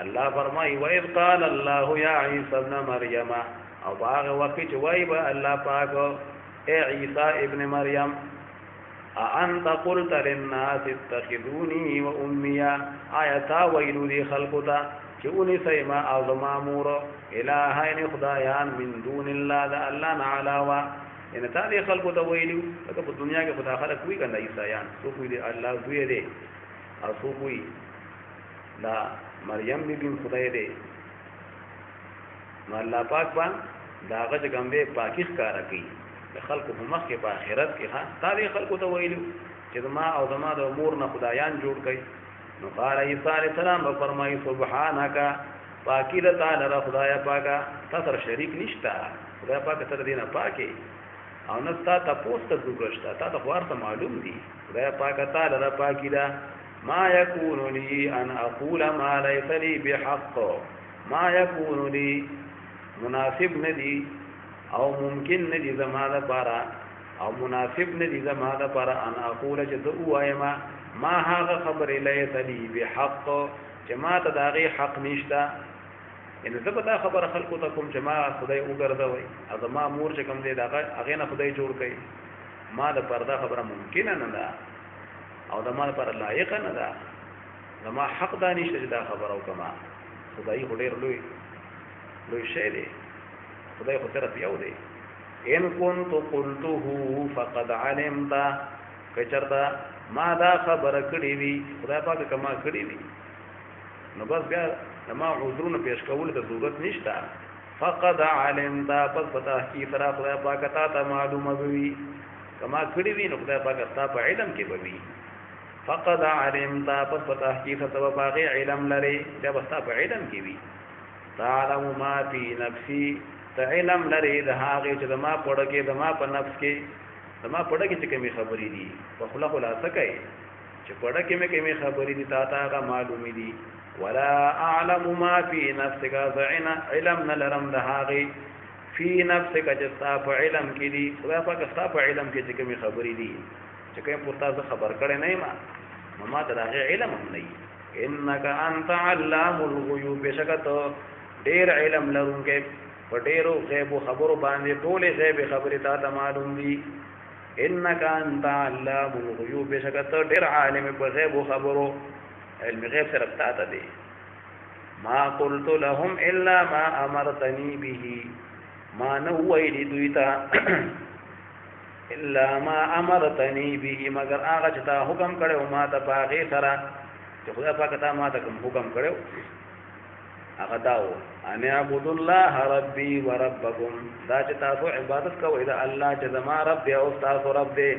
الله فرمایي وَإِذْ قَالَ اللَّهُ يَا عِيسَى ابْنَ مَرْيَمَ او باغ وقت چې وای به الله پاک اے عیسی ابن مریم انت قلت للناس اتخذوني وامي آیات ویلو دی خلقتا چې اونې سیما او زما مور الہین خدایان من دون الله ذا الله علاوه ان تا دې خلقتا ویلو لکه په دنیا کې خدا خلق وی کنه عیسایان سو کوی دی الله دوی دی او سو کوی لا مریم بی خدای دی نو الله پاک باندې داغه څنګه به پاکي ښکارا کوي د خلکو په مخ کې په آخرت کې ها تا دې خلکو ته ویلو چې ما او زما د امور نه خدایان جوړ کړي نو قال عیسی علیہ السلام فرمایي سبحانك پاکی د تعالی را خدای پاکا تاسو شریک نشتا خدای پاک تر دینه پاکي او نستا تاسو ته وګرځتا تا د ورته معلوم دي خدای پاک تعالی را پاکی دا ما يكون لي ان اقول ما ليس لي بحق ما يكون لي مناسب ندی او ممکن ندی زماده پارا او مناسب ندی زماده پارا ان اقول چې دو وایما ما هغه خبر لیس لی بحق چې ما ته داغي حق نشتا ان زه په دا خبر خلکو ته کوم چې ما خدای وګرځوي او ما مور چې کوم دی داغه هغه نه خدای جوړ کړي ما د پردا خبره ممکن نه ده او د ما پر لایق نه ده زما حق دانش دا خبر او کما خدای هډیر لوی شی دی خدای خو طرف یو دی ان كنت قلته فقد علمت کچرتا ما دا خبر کړی وی خدای پاک کما کړی وی نو بس بیا ما عذرونه پیش کول د ضرورت نشته فقد علمت پس پتا کی سره خدای پاک ته معلومه وي کما کړی وی نو خدای پاک ستا په علم کې بوي فقد علمت پس پتا کی سره باغ علم لري دا بستا په علم کې وي تعلم ما فی نفسی ته علم لري د هغه چې ما پړه کې د ما په نفس کې د ما پړه کې چې کومې خبرې دي په خلق خلاصه کوي چې پړه کې مې کومې خبرې دي تا ته معلومې دي ولا اعلم ما في نفسك فعنا علم نلرم د هغه فی نفسك چې صاف علم کې دي خدای پاک صاف علم کې چې کومې خبرې دي چې کوم پورته خبر کړي نه ما ته هغه علم هم نه انك انت علام الغيوب بشکت ډیر علم لرونکې په ډیرو غیب خبرو باندې ټول غیب خبرې ته معلوم دي انك انت علام الغيوب بشکت ډیر عالم په غیب خبرو علم غیب سره پتا دی ما قلت لهم الا ما امرتني به ما نو ویلی دوی ته الا ما امرتني به مگر هغه چې تا حکم کړو ما ته باغې سره چې خدای پاک ته ما ته کوم حکم کړو هغه داو ان اعبد الله ربي وربكم دا چې تاسو عبادت کوئ دا الله چې زما رب دی او تاسو رب دی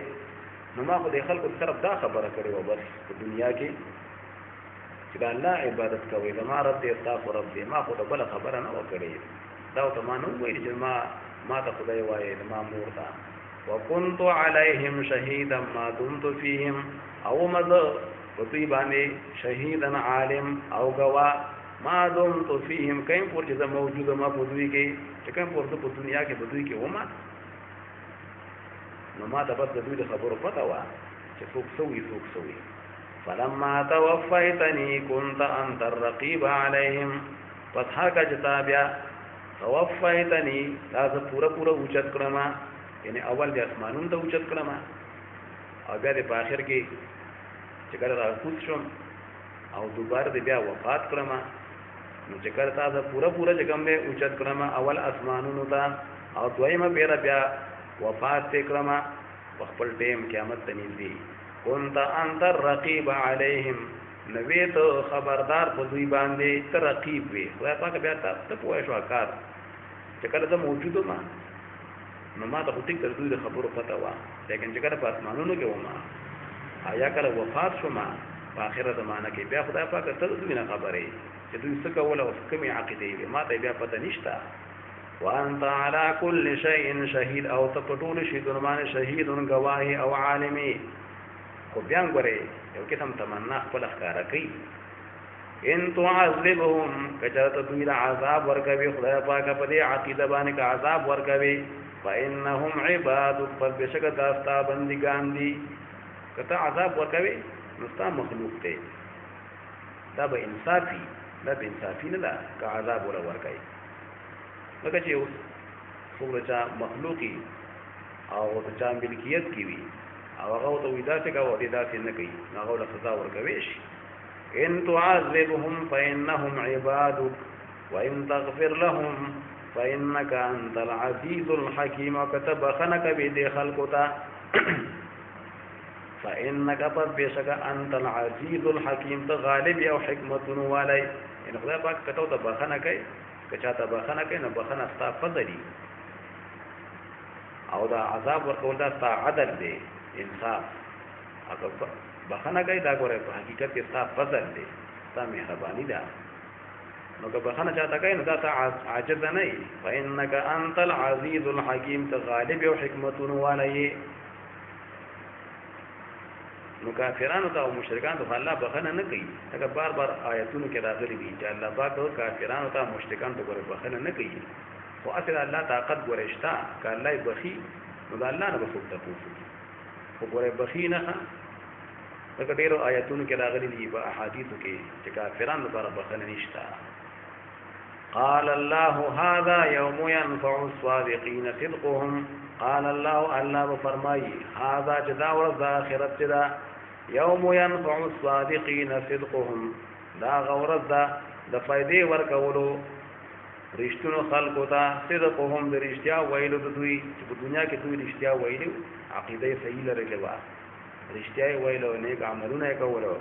نو ما خو د خلکو طرف دا خبره کړې و بس په دنیا کې چې الله عبادت کوي زما رب دې تاسو رب دې ما خو ته بل خبره نه وکړې دا ته ما نو ویل چې ما ته خدای وایي ما مور تا وكنت عليهم شهيدا ما دمت فيهم او مذ وتي باندې شهيدا عالم او گوا ما دمت فيهم کین پور چې موجود ما په دوی کې چې کین پور په دنیا کې په دوی کې ومه نو ما ته بس د دوی خبرو پته و چې څوک سوي فلما توفيتني كنت انت الرقيب عليهم پس هغه جتابیا توفيتني لازم پورا اوچت کړم یعنی اول د اسمانونو ته اوچت کړم او بیا د اخر کې چې کله راکوت شم او دوباره د بیا وفات کړم نو چې کله تاسو پورا چې کوم به اوچت کړم اول اسمانونو ته او دویمه بیا وفات کړم په خپل ټیم قیامت ته نږدې كنت انت الرقيب عليهم نویت خبردار په دوی باندې ته رقیب وي خدای پاک بیا ته پوه شو کار چې کله ته موجود ما نو ما ته ټیک تر دوی د خبرو پته و لیکن چې کله په اسمانونو کې و ما آیا کله وفات شو ما په آخرت زمانہ کې بیا خدای پاک ته دوی نه خبرې چې دوی څه کول او کومه عقیده وي ما ته بیا پته نشته وانت على كل شيء شهيد او ته په ټول شي درمانه شهید گواهی او عالمي خو بیان غره یو کتم تمنا خپل ښکارا کوي ان تعذبهم کجرت دوی عذاب ورکوي خدای پاک په دې عقیده باندې کا عذاب ورکوي فانهم عبادك فبشک داستا بندگان دي کته عذاب ورکوي نستا مخلوق ته دا به انصافي نه ده کا عذاب ورکوي لکه چې اوس څومره مخلوقي او چا ملکیت کی وي او هغه ته ودا څه کوي دا څه نه کوي هغه له سزا ورکوي شي ان تعذبهم فانهم عبادك وان تغفر لهم فانك انت العزيز الحكيم وكتب خنك بيد خلقتا فانك بشك انت العزيز الحكيم تغالب او حکمت والي ان خدای پاک کته ته بخنه کوي کچا ته بخنه کوي نو بخنه ستا فضل او دا عذاب ورکول دا ستا عدل دی انصاف اگر بخنه کوي دا ګوره په حقیقت کې ستا فضل دی ستا مهرباني ده نو که بخنه چاته کوي نو دا ته عاجز نه وي فانك انت العزيز الحكيم تغالب او حکمت والي نو کافرانو ته او مشرکانو ته الله بخنه نه کوي دا بار آیتونو کې راغلي دي چې الله پاک کافرانو ته مشرکانو ته ګوره بخنه نه کوي خو اصل الله طاقت ګورشتا ک الله بخي نو دا الله نه بسوک تاسو خو ګوره بخي نه دا ډیرو آیتونو کې راغلي دي په احادیثو کې چې کافرانو لپاره بخنه نشتا قال الله هذا يوم ينفع الصادقين صدقهم قال الله فرمایي هذا جدا ورځ اخرت جدا يوم ينفع الصادقين صدقهم دا غورز دا د فائدې ورکولو رښتونو خلقو ته صدقهم د رښتیا ویلو د دوی چې په دنیا کې دوی رښتیا ویلو عقیده صحیح لري لوا رښتیا ویلو نیک عملونه کولو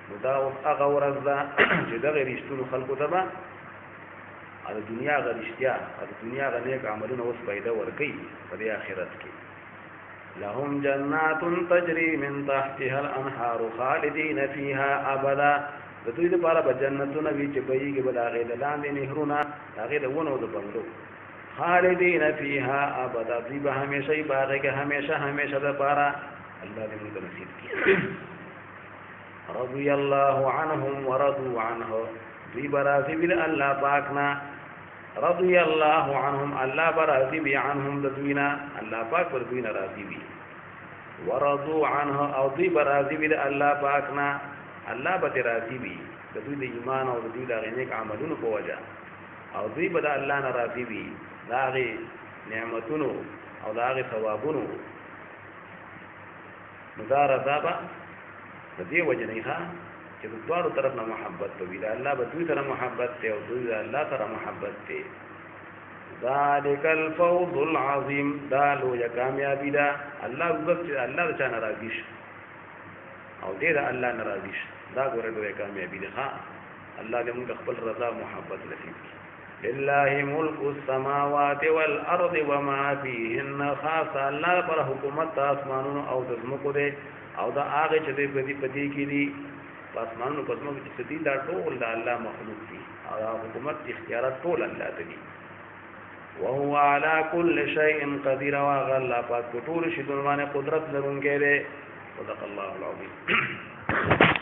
نو دا هغه ورځ ده چې د رښتونو خلقو ته د دنیا غریشتیا د دنیا غ نیک عملونه اوس پیدا ورکي په دې آخرت کې لهم جنات تجري من تحتها الانهار خالدين فيها ابدا د دوی لپاره به جنتونه وي چې بهيږي به د هغې د لاندې نهرونه د هغې د ونو د بنګلو خالدين فيها ابدا دوی به همیشه یې په هغې کې همیشه دپاره الله دې موږ نصیب کړي رضي الله عنهم ورضوا عنه دوی به راضي وي د الله پاک نه رضي الله عنهم الله برازي بي عنهم دوینا الله پاک پر دوینا راضي بي ورضوا عنه او دوی برازي بي الله پاکنا الله به راضي بي دوی د ایمان او دوی د نیک عملونو په وجه او دوی به الله نه راضي بي داغي نعمتونو او داغي ثوابونو مدار ذابا د دې وجه نه ها چې د دوه طرف نه محبت وي دا الله به دوی سره محبت ته او دوی الله سره محبت ته ذالک الفوز العظیم دا لویه کامیابی ده الله وګت الله چا ناراضی شي او دې دا الله ناراضی شي دا ګوره لویه کامیابی ده ها الله دې موږ خپل رضا محبت نصیب کړي لله ملک السماوات والارض وما فيهن خاص الله پر حکومت اسمانونو او د زمکو ده او دا هغه چې دې پدې کې دي پاسمانونو پسمو چې ستې دا ټول د الله مخلوق دي او حکومت اختیارات ټول الله ته دي وهو على كل شيء قدير وغل پاک ټول شي د باندې قدرت لرونکی دی صدق الله العظیم